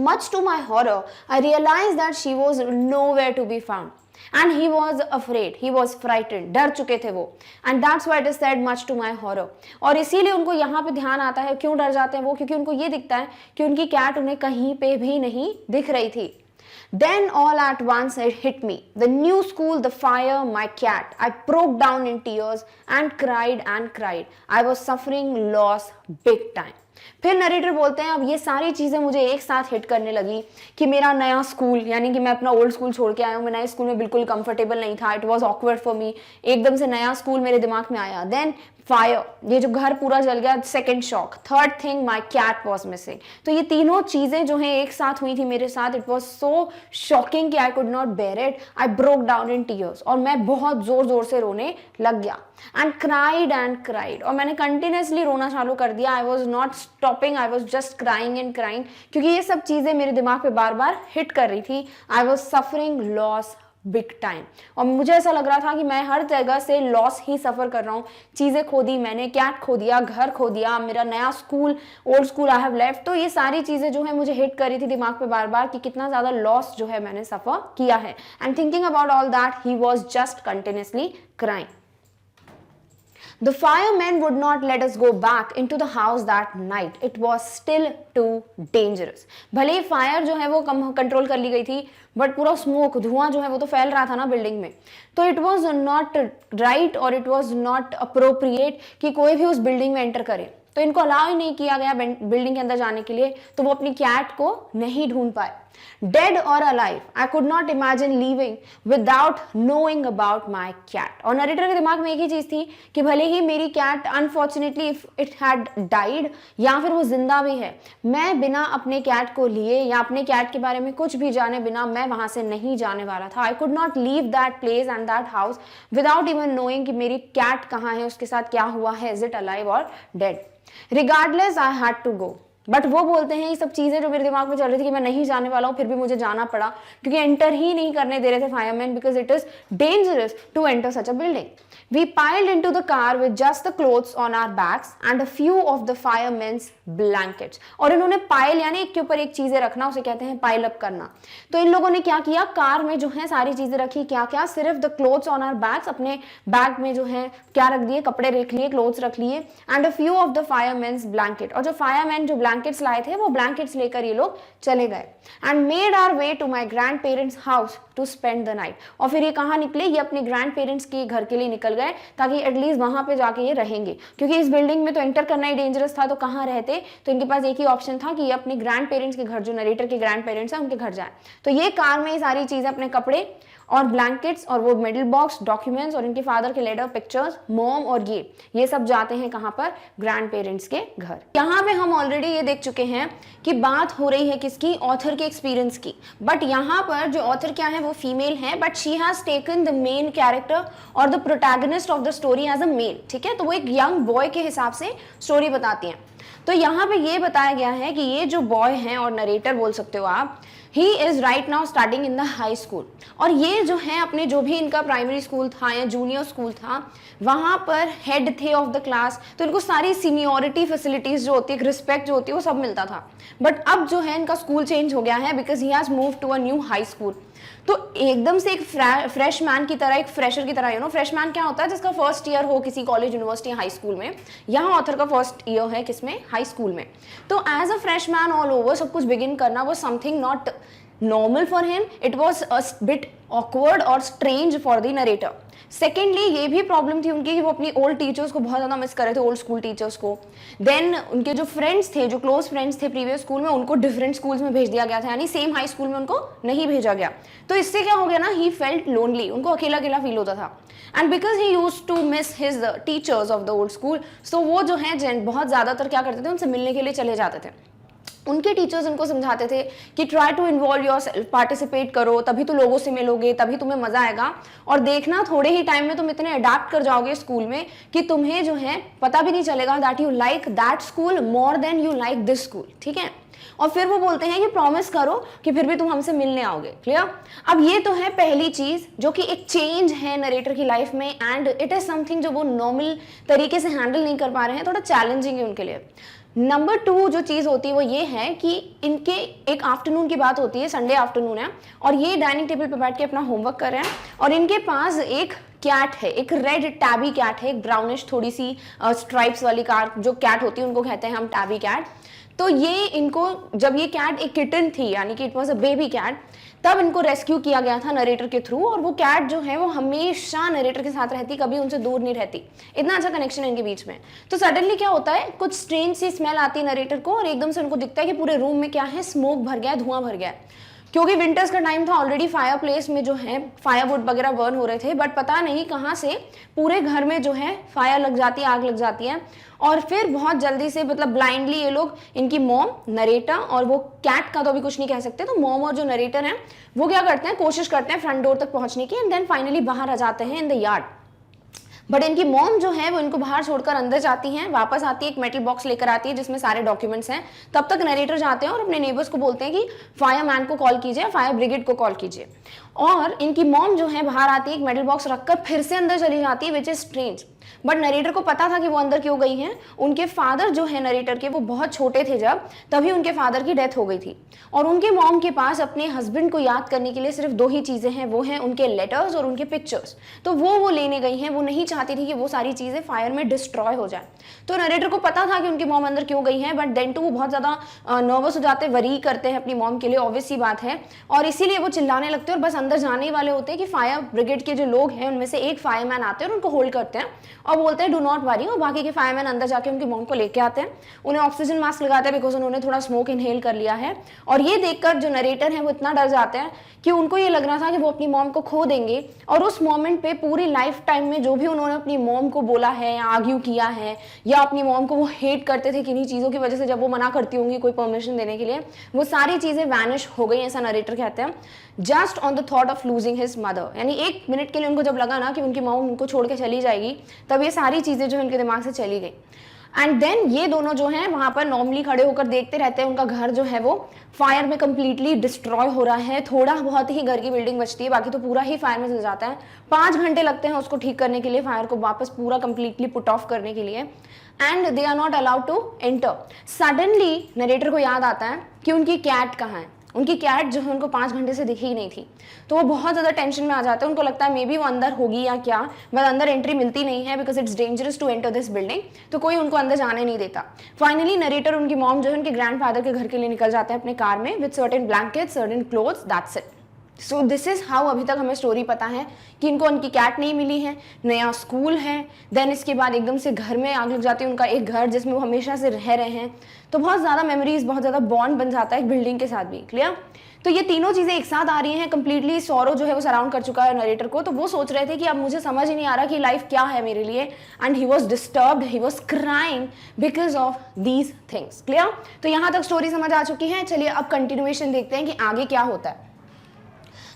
Much to my horror, I realized that she was nowhere to be found. And he was afraid, he was frightened, डर चुके थे वो, and that's why it is said much to my horror. और इसीलिए उनको यहाँ पे ध्यान आता है, क्यों डर जाते हैं वो, क्योंकि उनको ये दिखता है कि उनकी कैट उन्हें कहीं पे भी नहीं दिख रही थी। Then all at once it hit me, the new school, the fire, my cat. I broke down in tears and cried and cried. I was suffering loss big time. फिर नरेटर बोलते हैं अब ये सारी चीज़ें मुझे एक साथ हिट करने लगी कि मेरा नया स्कूल, यानी कि मैं अपना ओल्ड स्कूल छोड़ के आया हूँ, मैं नए स्कूल में बिल्कुल कंफर्टेबल नहीं था, it was awkward for me, एकदम से नया स्कूल मेरे दिमाग में आया। देन फायर, ये जो घर पूरा जल गया, second shock. Third thing, my cat was missing. तो ये तीनों चीजें जो हैं एक साथ हुई थी मेरे साथ। इट वाज सो शॉकिंग कि I could not bear it, I broke down in tears, और मैं बहुत जोर जोर से रोने लग गया। एंड क्राइड, और मैंने कंटिन्यूसली रोना चालू कर दिया। I was not stopping, I was just crying and crying, क्योंकि ये सब चीजें मेरे दिमाग पे बार बार हिट कर रही थी। I was suffering loss big time, और मुझे ऐसा लग रहा था कि मैं हर जगह से लॉस ही सफर कर रहा हूँ। चीजें खो दी मैंने, कैट खो दिया, घर खो दिया, मेरा नया school, old school I have left. तो ये सारी चीजें जो है मुझे हिट कर रही थी दिमाग पे बार बार कि कितना ज्यादा लॉस जो है मैंने सफर किया है। And thinking about all that, he was just continuously crying. The firemen would not let us go back into the house that night. It was still too dangerous. भले ही फायर जो है वो कंट्रोल कर ली गई थी, बट पूरा smoke, धुआं जो है वो तो फैल रहा था ना बिल्डिंग में। तो इट वॉज नॉट राइट और इट वॉज नॉट अप्रोप्रिएट कि कोई भी उस बिल्डिंग में एंटर करे। तो इनको अलाउ ही नहीं किया गया बिल्डिंग के अंदर जाने के लिए, तो वो अपनी कैट को नहीं ढूंढ पाए। डेड और alive, I could not imagine leaving without knowing about my cat. और नरेटर के दिमाग में एक ही चीज थी कि भले ही मेरी cat unfortunately if it had died, या फिर वो जिंदा भी है, मैं बिना अपने कैट को लिए या अपने कैट के बारे में कुछ भी जाने बिना मैं वहां से नहीं जाने वाला था। आई could not leave that place and that house without even knowing कि मेरी कैट कहाँ है, उसके साथ क्या हुआ है, इज इट अलाइव और dead. Regardless I had to go. But वो बोलते हैं ये सब चीजें जो मेरे दिमाग में चल रही थी कि मैं नहीं जाने वाला हूँ, फिर भी मुझे जाना पड़ा, क्योंकि एंटर ही नहीं करने दे रहे थे fireman, because it is dangerous to enter such a building. We piled into the car with just the clothes on our backs and a few of the firemen's blankets. और इन्होंने पाइल यानी एक के ऊपर एक चीजें रखना, उसे कहते हैं पाइल अप करना। तो इन लोगों ने क्या किया, कार में जो है सारी चीजें रखी, क्या क्या, सिर्फ the clothes on our bags, अपने बैग में जो है क्या रख दिए, कपड़े रख लिए, क्लोथ्स रख लिए, and a few of the firemen's blanket. और जो फायरमैन जो ब्लैंकेट्स लाए थे वो ब्लैंकेट्स लेकर ये लोग चले गए। And made our way to my grandparents house to spend the night. और फिर ये कहाँ निकले, ये अपने ग्रैंड पेरेंट्स के घर के लिए निकल गए, ताकि एटलीस्ट वहां पे जाके ये रहेंगे, क्योंकि इस बिल्डिंग में तो एंटर करना ही डेंजरस था, तो कहाँ रहते। तो इनके पास एक ही ऑप्शन था कि ये अपने ग्रैंड पेरेंट्स के घर, जो नरेटर के ग्रैंड पेरेंट्स हैं उनके घर जाए। तो ये कार में ये सारी चीजें, अपने कपड़े और ब्लैंकेट्स और वो मिडिल बॉक्स, डॉक्यूमेंट्स और इनके फादर के लेटर, पिक्चर्स, मॉम और ये सब जाते हैं कहाँ पर, ग्रैंड पेरेंट्स के घर। यहाँ पे हम ऑलरेडी ये देख चुके हैं कि बात हो रही है किसकी, ऑथर के एक्सपीरियंस की। बट यहाँ पर जो ऑथर क्या है वो फीमेल है, but she has taken the main character और the protagonist of the story as a male. ठीक है, तो वो एक यंग बॉय के हिसाब से स्टोरी बताती हैं। तो यहाँ पे ये बताया गया है कि ये जो बॉय हैं, और नरेटर बोल सकते हो आप, he is right now starting in the high school. और ये जो है अपने जो भी इनका प्राइमरी स्कूल था या जूनियर स्कूल था, वहां पर हेड थे ऑफ द क्लास, तो इनको सारी सीनियोरिटी फैसिलिटीज जो होती है, रिस्पेक्ट जो होती है, वो सब मिलता था। बट अब जो है इनका स्कूल चेंज हो गया है, because he has move to a new high school. तो एकदम से एक फ्रेश मैन की तरह, एक फ्रेशर की तरह, फ्रेश मैन क्या होता है, जिसका फर्स्ट ईयर हो किसी कॉलेज, यूनिवर्सिटी, हाई स्कूल में। यहाँ ऑथर का फर्स्ट ईयर है किसमें, हाई स्कूल में। तो as a freshman all over सब कुछ बिगिन करना वो something not normal for him, it was a bit awkward और strange for the narrator. Secondly ये भी प्रॉब्लम थी उनकी कि वो अपनी ओल्ड टीचर्स को बहुत ज्यादा मिस कर रहे थे, ओल्ड स्कूल टीचर्स को। देन उनके जो फ्रेंड्स थे, जो क्लोज फ्रेंड्स थे प्रीवियस स्कूल में, उनको डिफरेंट स्कूल्स में भेज दिया गया था, यानी सेम हाई स्कूल में उनको नहीं भेजा गया। तो इससे क्या हो गया ना, ही फेल्ट लोनली, उनको अकेला अकेला फील होता था। And because he used to miss his teachers of the old school, so वो जो है बहुत ज्यादातर क्या करते थे, उनसे मिलने के लिए चले जाते थे। उनके टीचर्स उनको समझाते थे कि try to involve yourself, participate करो, तभी तो लोगों से मिलोगे, तभी तुम्हें मजा आएगा। और देखना थोड़े ही टाइम में तुम इतने अडेप्ट कर जाओगे स्कूल में कि तुम्हें जो है पता भी नहीं चलेगा that you like that school more then you like this school. ठीक है, और फिर वो बोलते हैं कि प्रॉमिस करो कि फिर भी तुम हमसे मिलने आओगे। क्लियर। अब ये तो है पहली चीज जो कि एक चेंज है नरेटर की लाइफ में, एंड इट इज समथिंग जो वो नॉर्मल तरीके से हैंडल नहीं कर पा रहे हैं, थोड़ा चैलेंजिंग है उनके लिए। नंबर 2 जो चीज होती है वो ये है कि इनके एक आफ्टरनून की बात होती है, संडे आफ्टरनून है, और ये डाइनिंग टेबल पे बैठ के अपना होमवर्क कर रहे हैं, और इनके पास एक कैट है, एक रेड टैबी कैट है, एक ब्राउनिश थोड़ी सी स्ट्राइप्स वाली कार जो कैट होती है उनको कहते हैं हम टैबी कैट। तो ये इनको, जब ये कैट एक किटन थी, यानी कि it was a baby cat, तब इनको रेस्क्यू किया गया था नरेटर के थ्रू, और वो कैट जो है वो हमेशा नरेटर के साथ रहती, कभी उनसे दूर नहीं रहती, इतना अच्छा कनेक्शन है इनके बीच में। तो सडनली क्या होता है, कुछ स्ट्रेंज सी स्मेल आती है नरेटर को, और एकदम से उनको दिखता है कि पूरे रूम में क्या है, स्मोक भर गया है, धुआं भर गया है। क्योंकि विंटर्स का टाइम था, ऑलरेडी फायर प्लेस में जो है फायरवुड वगैरह बर्न हो रहे थे, बट पता नहीं कहाँ से पूरे घर में जो है फायर लग जाती है, आग लग जाती है। और फिर बहुत जल्दी से, मतलब ब्लाइंडली ये लोग, इनकी मॉम, नरेटर और वो कैट का तो अभी कुछ नहीं कह सकते, तो मॉम और जो नरेटर हैं वो क्या करते हैं, कोशिश करते हैं फ्रंट डोर तक पहुंचने की, एंड देन फाइनली बाहर आ जाते हैं इन द यार्ड। बट इनकी मॉम जो है वो इनको बाहर छोड़कर अंदर जाती हैं, वापस आती है, एक मेटल बॉक्स लेकर आती है जिसमें सारे डॉक्यूमेंट्स हैं। तब तक नरेटर जाते हैं और अपने नेबर्स को बोलते हैं कि फायरमैन को कॉल कीजिए, फायर ब्रिगेड को कॉल कीजिए। और इनकी मॉम जो है बाहर आती है, एक मेटल बॉक्स रखकर फिर से अंदर चली जाती है, which is strange. But narrator को पता था कि वो अंदर क्यों गई हैं। उनके फादर जो है नरेटर के, वो बहुत छोटे थे जब, तभी उनके फादर की डेथ हो गई थी, और उनके मॉम के पास अपने हस्बैंड को याद करने के लिए सिर्फ 2 ही चीजें हैं, वो हैं उनके लेटर्स और उनके पिक्चर्स। तो वो लेने गई हैं, वो नहीं चाहती थी कि वो सारी चीजें फायर में डिस्ट्रॉय हो जाए। तो नरेटर को पता था कि उनकी मॉम अंदर क्यों गई है, बट देन टू वो बहुत ज्यादा नर्वस हो जाते, वरी करते हैं अपनी मॉम के लिए, ऑब्वियस सी बात है, और इसीलिए वो चिल्लाने लगते हैं और बस अंदर जाने ही वाले होते हैं कि फायर ब्रिगेड के जो लोग हैं उनमें से एक फायरमैन आते हैं और उनको होल्ड करते हैं और बोलते हैं डू नॉट वरी, और बाकी के फायरमैन अंदर जाके उनकी मॉम को लेके आते हैं, उन्हें ऑक्सीजन मास्क लगाते हैं बिकॉज उन्होंने थोड़ा स्मोक इनहेल कर लिया है। और ये देखकर जो नरेटर है वो इतना डर जाते हैं कि उनको ये लग रहा था कि वो अपनी मॉम को खो देंगे, और उस मोमेंट पे पूरी लाइफ टाइम में जो भी उन्होंने अपनी मॉम को बोला है या आर्ग्यू किया है, या अपनी मॉम को वो हेट करते थे किन्हीं चीज़ों की वजह से, जब वो मना करती होंगी कोई परमिशन देने के लिए, वो सारी चीज़ें वैनिश हो गई, ऐसा नरेटर कहते हैं, just on the thought of losing his mother. यानी 1 मिनट के लिए उनको जब लगा ना कि उनकी मॉम उनको छोड़ के चली जाएगी, तब ये सारी चीज़ें जो उनके दिमाग से चली गई। एंड देन ये दोनों जो हैं वहां पर नॉर्मली खड़े होकर देखते रहते हैं, उनका घर जो है वो फायर में कंप्लीटली डिस्ट्रॉय हो रहा है। थोड़ा बहुत ही घर की बिल्डिंग बचती है, बाकी तो पूरा ही फायर में जल जाता है। 5 घंटे लगते हैं उसको ठीक करने के लिए, फायर को वापस पूरा कंप्लीटली पुट ऑफ करने के लिए, and they are not allowed to enter. Suddenly narrator को याद आता है कि उनकी कैट कहाँ है। उनकी कैट जो है उनको 5 घंटे से दिखी ही नहीं थी, तो वो बहुत ज़्यादा टेंशन में आ जाते हैं। उनको लगता है मे बी वो अंदर होगी या क्या, बट अंदर एंट्री मिलती नहीं है because it's dangerous to enter this building, तो कोई उनको अंदर जाने नहीं देता। फाइनली नरेटर, उनकी मॉम जो है उनके ग्रैंडफादर के घर के लिए निकल जाते हैं अपने कार में with certain blankets, certain clothes, that's it. So this is how अभी तक हमें स्टोरी पता है कि इनको उनकी कैट नहीं मिली है, नया स्कूल है, देन इसके बाद एकदम से घर में आग लग जाती है, उनका एक घर जिसमें वो हमेशा से रह रहे हैं, तो बहुत ज़्यादा मेमोरीज, बहुत ज़्यादा बॉन्ड बन जाता है एक बिल्डिंग के साथ भी। क्लियर? तो ये तीनों चीज़ें एक साथ आ रही हैं, कंप्लीटली सौरव जो है वो सराउंड कर चुका है नरेटर को, तो वो सोच रहे थे कि अब मुझे समझ ही नहीं आ रहा कि लाइफ क्या है मेरे लिए, and he was disturbed, he was crying because of these things. Clear? तो यहाँ तक स्टोरी समझ आ चुकी है। चलिए अब कंटिन्यूएशन देखते हैं कि आगे क्या होता है।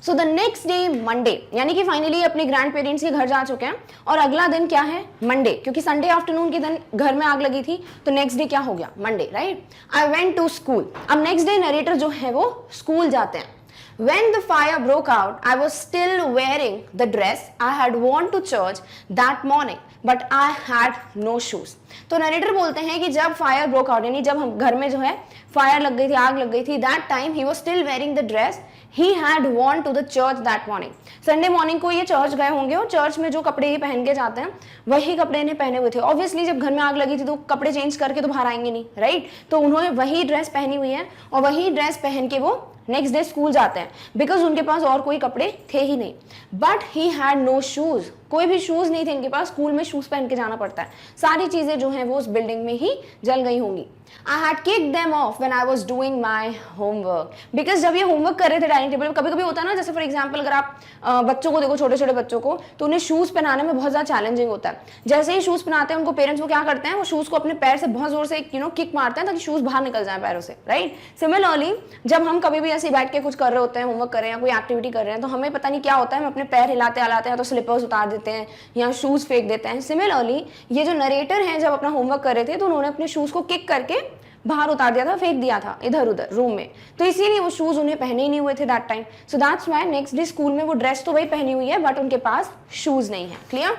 So the next day Monday, यानी कि फाइनली अपने ग्रैंड पेरेंट्स के घर जा चुके हैं, और अगला दिन क्या है? मंडे, क्योंकि संडे आफ्टरनून के दिन घर में आग लगी थी, तो नेक्स्ट डे क्या हो गया? Monday, right? I went to school. अब नेक्स्ट डे नरेटर जो है वो स्कूल जाते हैं। When the fire broke out, I was still wearing the dress I had worn to church that morning, but I had no shoes. तो narrator बोलते हैं कि जब फायर ब्रोक आउट, यानी जब हम घर में जो है फायर लग गई थी, आग लग गई थी, that time he was still wearing the dress he had worn to the church that morning. Sunday morning को ये चर्च गए होंगे, और चर्च में जो कपड़े ये पहन के जाते हैं वही कपड़े इन्हें पहने हुए थे। ऑब्वियसली जब घर में आग लगी थी तो कपड़े चेंज करके तो बाहर आएंगे नहीं, राइट? तो उन्होंने वही ड्रेस पहनी हुई है, और वही ड्रेस पहन के वो नेक्स्ट डे स्कूल जाते हैं, बिकॉज उनके पास और कोई कपड़े थे ही नहीं। But he had no shoes, कोई भी शूज नहीं थे इनके पास, स्कूल में शूज पहन के जाना पड़ता है। सारी चीजें जो हैं वो उस बिल्डिंग में ही जल गई होंगी। I had kicked them off when I was doing my homework, because जब ये होमवर्क कर रहे थे डाइनिंग टेबल, कभी कभी होता है ना, जैसे फॉर एग्जांपल अगर आप बच्चों को देखो, छोटे छोटे बच्चों को, तो उन्हें शूज पहनाने में बहुत ज्यादा चैलेंजिंग होता है। जैसे ही शूज पहनाते हैं उनको पेरेंट्स वो क्या करते हैं, वो शूज को अपने पैर से बहुत जोर से किक मारते हैं ताकि शूज बाहर निकल जाए पैरों से, राइट? सिमिलरली जब हम कभी भी ऐसे बैठ के कुछ कर रहे होते हैं, होमवर्क कर रहे हैं या कोई एक्टिविटी कर रहे हैं, तो हमें पता नहीं क्या होता है, हम अपने पैर हिलाते हिलाते हैं, तो स्लिपर्स उतार देते हैं या शूज फेंक देते हैं। सिमिलरली ये जो नरेटर हैं जब अपना होमवर्क कर रहे थे, तो उन्होंने अपने शूज को किक करके बाहर उतार दिया था, फेंक दिया था इधर उधर रूम में, तो इसीलिए वो शूज उन्हें पहने ही नहीं हुए थे that time. So that's why next day school में वो ड्रेस तो वही पहनी हुई है, बट उनके पास शूज नहीं है। Clear?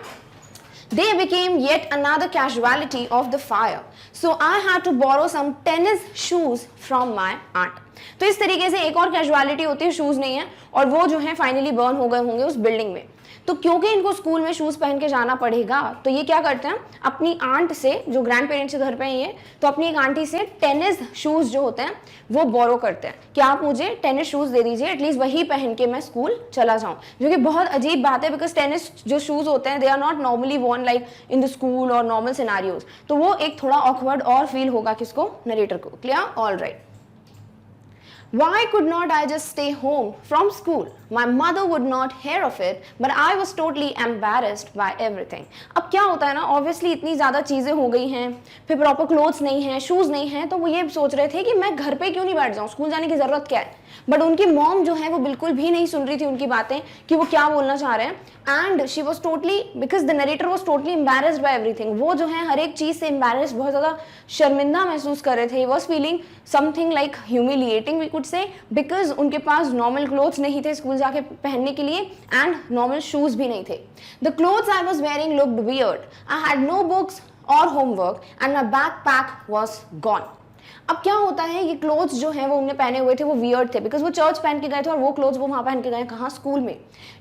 They became yet another casualty of the fire, so I had to borrow some tennis shoes from my aunt. तो इस तरीके से एक और कैजुअलिटी होती है, शूज नहीं है, और वो जो है फाइनली बर्न हो गए होंगे उस बिल्डिंग में। तो क्योंकि इनको स्कूल में शूज़ पहन के जाना पड़ेगा, तो ये क्या करते हैं, अपनी आंट से, जो ग्रैंड पेरेंट्स के घर पे ये, तो अपनी एक आंटी से टेनिस शूज़ जो होते हैं वो बोरो करते हैं कि आप मुझे टेनिस शूज़ दे दीजिए, एटलीस्ट वही पहन के मैं स्कूल चला जाऊँ। जो कि बहुत अजीब बात है, बिकॉज टेनिस जो शूज़ होते हैं they are not normally worn like in the school और नॉर्मल सिनारियोज, तो वो एक थोड़ा ऑकवर्ड और फील होगा किसको, नरेटर को। Clear? All right. Why could not I just stay home from school? My mother would not hear of it, but I was totally embarrassed by everything. अब क्या होता है ना, ऑब्वियसली इतनी ज़्यादा चीज़ें हो गई हैं, फिर प्रॉपर क्लोथ्स नहीं हैं, शूज़ नहीं हैं, तो वो ये सोच रहे थे कि मैं घर पे क्यों नहीं बैठ जाऊँ, स्कूल जाने की ज़रूरत क्या है। बट उनकी मॉम जो है वो बिल्कुल भी नहीं सुन रही थी उनकी बातें कि वो क्या बोलना चाह रहे हैं, and she was totally, because the narrator was totally embarrassed by everything. वो जो है हर एक चीज़ से एम्बेरस्ड, बहुत ज़्यादा शर्मिंदा महसूस कर रहे थे। He was feeling something like humiliating we could say, because उनके पास नॉर्मल क्लोथ्स नहीं थे स्कूल जाके पहनने के लिए, एंड नॉर्मल शूज़ भी नहीं थे। The clothes I was wearing looked weird, I had no books और होमवर्क, and my backpack was gone. अब क्या होता है, ये क्लोथ्स जो हैं वो उन्होंने पहने हुए थे वो वियर्ड थे, बिकॉज वो चर्च पहन के गए थे और वो क्लोथ्स वो वहाँ पहन के गए कहाँ, स्कूल में।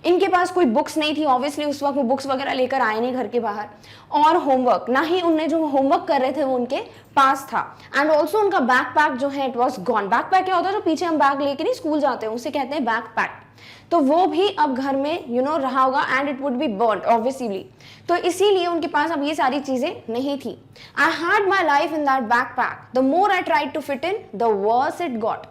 इनके पास कोई बुक्स नहीं थी, ऑब्वियसली उस वक्त वो बुक्स वगैरह लेकर आए नहीं घर के बाहर, और होमवर्क ना ही उनने जो होमवर्क कर रहे थे वो उनके पास था, एंड ऑल्सो उनका बैकपैक जो है इट वॉज गॉन। बैकपैक क्या होता है, जो पीछे हम बैग लेके नहीं स्कूल जाते हैं उसे कहते हैं बैकपैक, तो वो भी अब घर में रहा होगा, and it would be burned obviously, तो इसीलिए उनके पास अब ये सारी चीजें नहीं थी। I had my life in that backpack, the more I tried to fit in the worse it got.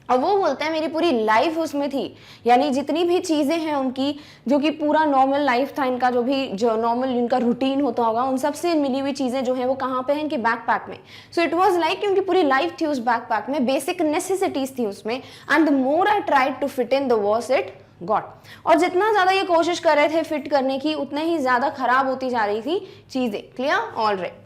और वो बोलते हैं मेरी पूरी लाइफ उसमें थी, यानी जितनी भी चीज़ें हैं उनकी, जो कि पूरा नॉर्मल लाइफ था इनका, जो नॉर्मल इनका रूटीन होता होगा, उन सब से मिली हुई चीज़ें जो हैं वो कहाँ पे हैं, इनके बैकपैक में। सो इट वाज लाइक कि उनकी पूरी लाइफ थी उस बैकपैक में, बेसिक नेसेसिटीज थी उसमें, and the more I tried to fit in the worse it got. और जितना ज़्यादा ये कोशिश कर रहे थे फिट करने की, उतना ही ज़्यादा खराब होती जा रही थी चीज़ें। Clear? All right.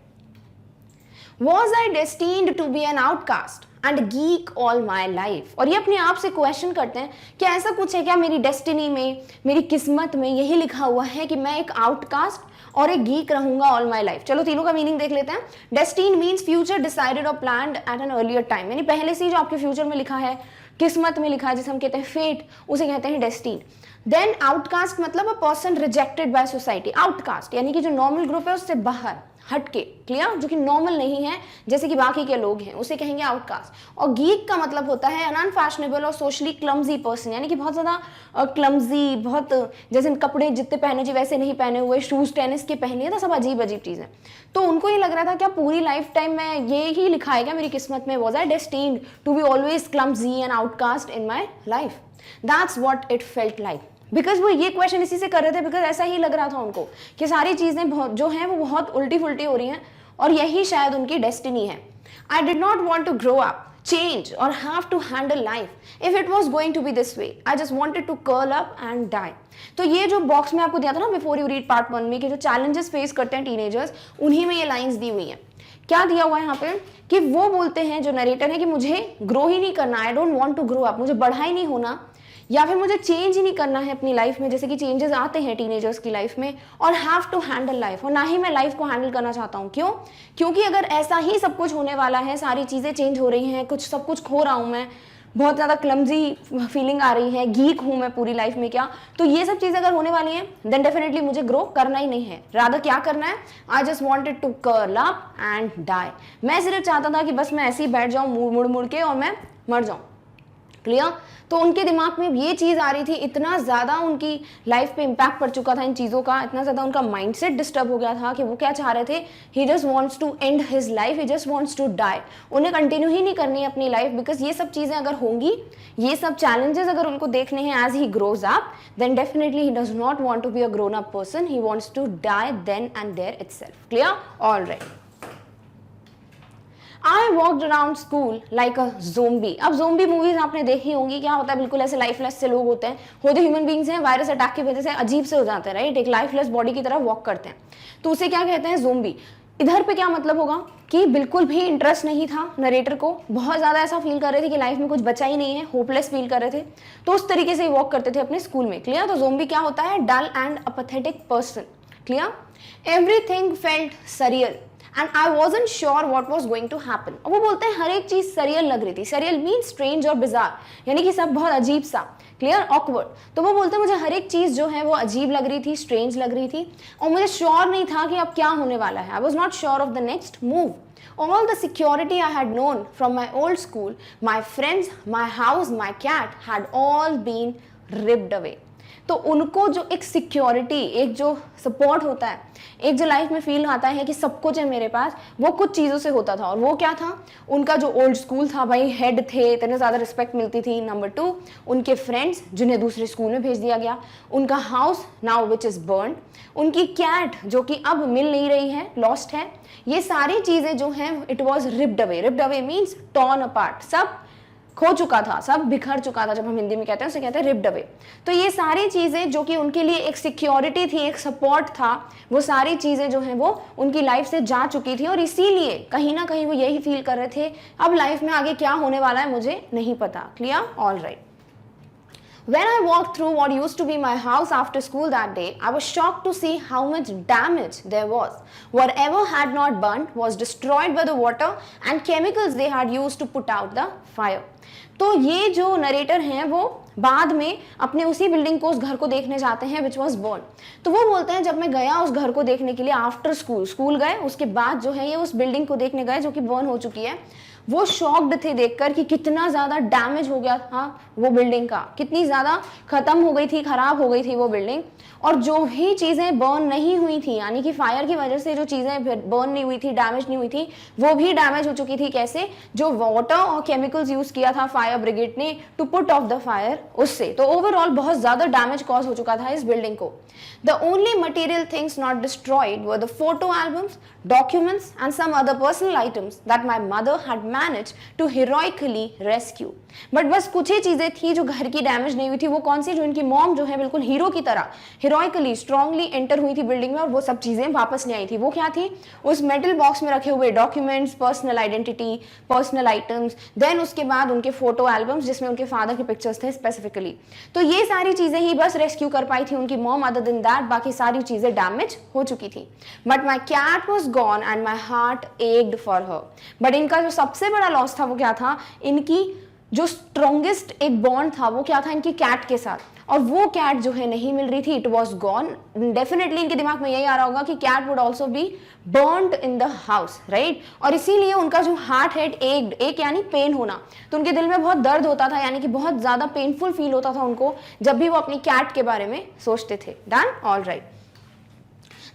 Was I destined to be an outcast and geek all my life? और ये अपने आप से क्वेश्चन करते हैं कि ऐसा कुछ है क्या मेरी डेस्टिनी में, मेरी किस्मत में यही लिखा हुआ है कि मैं एक आउटकास्ट और एक गीक रहूंगा ऑल माई लाइफ। चलो तीनों का मीनिंग देख लेते हैं। डेस्टिन मीन्स फ्यूचर डिसाइडेड और planned at an earlier time, यानी पहले से जो आपके फ्यूचर में लिखा है, किस्मत में लिखा है, जिसे हम कहते हैं फेट, उसे कहते हैं डेस्टिन। देन आउटकास्ट मतलब a person rejected by society. Outcast यानी कि जो नॉर्मल ग्रुप है उससे बाहर हटके, क्लियर, जो कि नॉर्मल नहीं है जैसे कि बाकी के लोग हैं, उसे कहेंगे आउटकास्ट। और गीक का मतलब होता है अनफैशनेबल और सोशली क्लमजी पर्सन, यानी कि बहुत ज़्यादा क्लमजी, बहुत जैसे कपड़े जितने पहने चाहिए वैसे नहीं पहने हुए, शूज़ टेनिस के पहने, तो सब अजीब अजीब चीज़ें। तो उनको ये लग रहा था क्या पूरी लाइफ टाइम में ये ही लिखा है क्या मेरी किस्मत में, was I destined to be always clumsy and outcast in my life. That's what it felt like, because वो ये क्वेश्चन इसी से कर रहे थे, बिकॉज ऐसा ही लग रहा था उनको कि सारी चीज़ें जो हैं वो बहुत उल्टी फुल्टी हो रही हैं, और यही शायद उनकी डेस्टिनी है। I did not want to grow up, change or have to handle life if it was going to be this way. I just wanted to curl up and die. तो ये जो बॉक्स में आपको दिया था ना before you read part 1 में कि जो चैलेंजेस फेस करते हैं टीनेजर्स, उन्हीं में ये लाइंस दी हुई हैं। क्या दिया हुआ है यहाँ पे कि वो बोलते हैं जो नरेटर है कि मुझे ग्रो ही नहीं करना, I don't want to grow up, मुझे बढ़ा ही नहीं होना, या फिर मुझे चेंज ही नहीं करना है अपनी लाइफ में, जैसे कि चेंजेस आते हैं टीनेजर्स की लाइफ में, और हैव टू हैंडल लाइफ, और ना ही मैं लाइफ को हैंडल करना चाहता हूँ। क्यों? क्योंकि अगर ऐसा ही सब कुछ होने वाला है, सारी चीज़ें चेंज हो रही हैं, सब कुछ खो रहा हूँ मैं, बहुत ज़्यादा क्लमजी फीलिंग आ रही है, गीक हूँ मैं पूरी लाइफ में, क्या तो ये सब चीज़ें अगर होने वाली हैं देन डेफिनेटली मुझे ग्रो करना ही नहीं है। रादर क्या करना है, I just wanted to curl up and die. मैं सिर्फ चाहता था कि बस मैं ऐसे ही बैठ जाऊँ मुड़ मुड़ के और मैं मर जाऊँ। क्लियर? तो उनके दिमाग में ये चीज़ आ रही थी, इतना ज़्यादा उनकी लाइफ पे इम्पैक्ट पड़ चुका था इन चीज़ों का, इतना ज़्यादा उनका माइंडसेट डिस्टर्ब हो गया था कि वो क्या चाह रहे थे, he just wants to end his life, he just wants to die. उन्हें कंटिन्यू ही नहीं करनी है अपनी लाइफ, बिकॉज ये सब चीज़ें अगर होंगी, ये सब चैलेंजेस अगर उनको देखने हैं as he grows up, then definitely he does not want to be a grown up person, he wants to die then and there itself. Clear? All right. I walked around school like a zombie. अब zombie movies आपने देखी होंगी, क्या होता है, बिल्कुल ऐसे lifeless से लोग होते हैं, होते ह्यूमन बींग्स हैं, वायरस अटैक की वजह से अजीब से हो जाते हैं, राइट, एक लाइफलेस बॉडी की तरह वॉक करते हैं, तो उसे क्या कहते हैं, जोम्बी। इधर पे क्या मतलब होगा कि बिल्कुल भी इंटरेस्ट नहीं था नरेटर को, बहुत ज़्यादा ऐसा फील कर रहे थे कि लाइफ में कुछ बचा ही नहीं है, होपलेस फील कर रहे थे, तो उस तरीके से वॉक करते थे अपने स्कूल में। क्लियर? तो जोम्बी क्या होता है, dull and apathetic person. Clear? Everything felt surreal and I wasn't sure what was going to happen. और वो बोलते हैं हर एक चीज सरियल लग रही थी। सरियल मीन स्ट्रेंज और बिजार, यानी कि सब बहुत अजीब सा, क्लियर, ऑकवर्ड। तो वो बोलते हैं मुझे हर एक चीज जो है वो अजीब लग रही थी, स्ट्रेंज लग रही थी, और मुझे श्योर नहीं था कि अब क्या होने वाला है। I was not sure of the next move. All the security I had known from my old school, my friends, my house, my cat had all been ripped away. तो उनको जो एक सिक्योरिटी, एक जो सपोर्ट होता है, एक जो लाइफ में फील आता है कि सब कुछ है मेरे पास, वो कुछ चीज़ों से होता था। और वो क्या था? उनका जो ओल्ड स्कूल था, भाई हेड थे, इतने ज़्यादा रिस्पेक्ट मिलती थी। नंबर 2, उनके फ्रेंड्स जिन्हें दूसरे स्कूल में भेज दिया गया, उनका house now which is burn, उनकी कैट जो कि अब मिल नहीं रही है, लॉस्ट है। ये सारी चीज़ें जो हैं it was ripped away. Ripped away means torn apart, सब खो चुका था, सब बिखर चुका था। जब हम हिंदी में कहते हैं उसे कहते हैं रिप्ड अवे। तो ये सारी चीज़ें जो कि उनके लिए एक सिक्योरिटी थी, एक सपोर्ट था, वो सारी चीज़ें जो हैं वो उनकी लाइफ से जा चुकी थी। और इसीलिए कहीं ना कहीं वो यही फील कर रहे थे, अब लाइफ में आगे क्या होने वाला है मुझे नहीं पता। Clear? All right. When I walked through what used to be my house after school that day, I was shocked to see how much damage there was. Whatever had not burnt was destroyed by the water and chemicals they had used to put out the fire. तो ये जो narrator हैं वो बाद में अपने उसी building को, उस घर को देखने जाते हैं विच वॉज बर्न. तो वो बोलते हैं जब मैं गया उस घर को देखने के लिए आफ्टर स्कूल गए, उसके बाद जो है ये उस बिल्डिंग को देखने गए जो कि बर्न हो चुकी है, वो शॉक्ड थे देखकर कि कितना ज़्यादा डैमेज हो गया था वो बिल्डिंग का, कितनी ज़्यादा ख़त्म हो गई थी, ख़राब हो गई थी वो बिल्डिंग. और जो भी चीज़ें बर्न नहीं हुई थी, यानी कि फायर की वजह से जो चीज़ें बर्न नहीं हुई थी, डैमेज नहीं हुई थी, वो भी डैमेज हो चुकी थी. कैसे? जो वाटर और केमिकल्स यूज़ किया था फायर ब्रिगेड ने to put off the fire, उससे. तो ओवरऑल बहुत ज़्यादा डैमेज कॉज हो चुका था इस बिल्डिंग को. The only material things not destroyed were the photo albums, documents and some other personal items that my mother had managed to heroically rescue. But बस कुछ ही चीज़ें थी जो घर की डैमेज नहीं हुई थी. वो कौन सी? जो इनकी मॉम जो है बिल्कुल हीरो की तरह हिरोइकली स्ट्रांगली एंटर हुई थी बिल्डिंग में और वो सब चीज़ें वापस ले आई थी. वो क्या थी? उस मेटल बॉक्स में रखे हुए documents, personal identity, personal items, then उसके बाद उनके फोटो एल्बम्स जिसमें उनके फादर के पिक्चर्स थे स्पेसिफिकली. तो ये सारी चीज़ें ही बस रेस्क्यू कर पाई थी उनकी मॉम. अदर देन दैट बाकी सारी चीज़ें डैमेज हो चुकी थी. But my cat was gone and my heart ached for her. But इनका जो सबसे बड़ा लॉस था वो क्या था? इनकी जो स्ट्रॉन्गेस्ट एक बॉन्ड था वो क्या था? इनकी कैट के साथ. और वो कैट जो है नहीं मिल रही थी, इट वॉज गॉन. डेफिनेटली इनके दिमाग में यही आ रहा होगा कि cat would also be burned in the house, right. और इसीलिए उनका जो हार्ट हेड एक्ड, एक यानी पेन होना, तो उनके दिल में बहुत दर्द होता था, यानी कि बहुत ज़्यादा पेनफुल फील होता था उनको जब भी वो अपनी कैट के बारे में सोचते थे. Done? All right.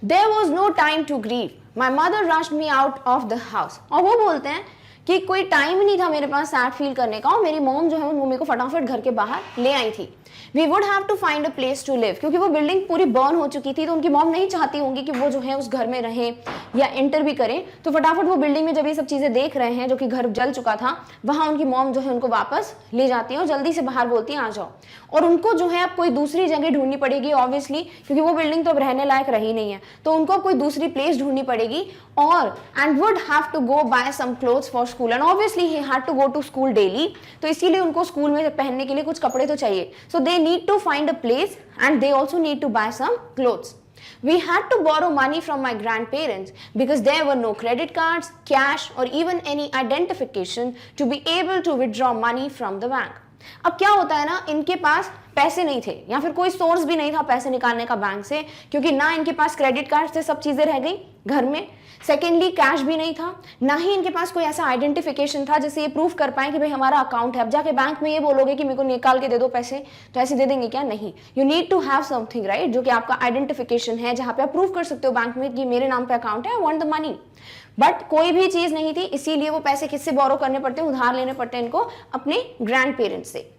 There was no time to grieve. My mother rushed me out of the house. और वो बोलते हैं कि कोई टाइम ही नहीं था मेरे पास सैड फील करने का, और मेरी मॉम जो है वो मेरे को फटाफट घर के बाहर ले आई थी. We would have to find a place to live, क्योंकि वो बिल्डिंग पूरी बर्न हो चुकी थी. तो उनकी मॉम नहीं चाहती होंगी कि वो जो है उस घर में रहें या एंटर भी करें. तो फटाफट वो बिल्डिंग में जब ये सब चीज़ें देख रहे हैं जो कि घर जल चुका था, वहाँ उनकी मॉम जो है उनको वापस ले जाती है और जल्दी से बाहर बोलती है आ जाओ. और उनको जो है अब कोई दूसरी जगह ढूंढनी पड़ेगी ऑब्वियसली, क्योंकि वो बिल्डिंग तो अब रहने लायक रही नहीं है. तो उनको कोई दूसरी प्लेस ढूंढनी पड़ेगी. और and would have to go buy some clothes for school, and obviously he had to go to school daily. तो इसीलिए उनको स्कूल में पहनने के लिए कुछ कपड़े तो चाहिए. So they need to find a place and they also need to buy some clothes. We had to borrow money from my grandparents because there were no credit cards, cash or even any identification to be able to withdraw money from the bank. अब क्या होता है ना, इनके पास पैसे नहीं थे या फिर कोई सोर्स भी नहीं था पैसे निकालने का बैंक से, क्योंकि ना इनके पास क्रेडिट कार्ड से सब चीज़ें रह गई घर में. सेकेंडली कैश भी नहीं था, ना ही इनके पास कोई ऐसा आइडेंटिफिकेशन था जिससे ये प्रूफ कर पाए कि भाई हमारा अकाउंट है. अब जाके बैंक में ये बोलोगे कि मेरे को निकाल के दे दो पैसे, तो ऐसे दे देंगे क्या? नहीं. You need to have something, right, जो कि आपका आइडेंटिफिकेशन है, जहाँ पे आप प्रूफ कर सकते हो बैंक में कि मेरे नाम पे अकाउंट है, I want the money. But कोई भी चीज़ नहीं थी, इसीलिए वो पैसे किससे बोरो करने पड़ते हैं? उधार लेने पड़ते हैं इनको अपने ग्रैंड पेरेंट्स से.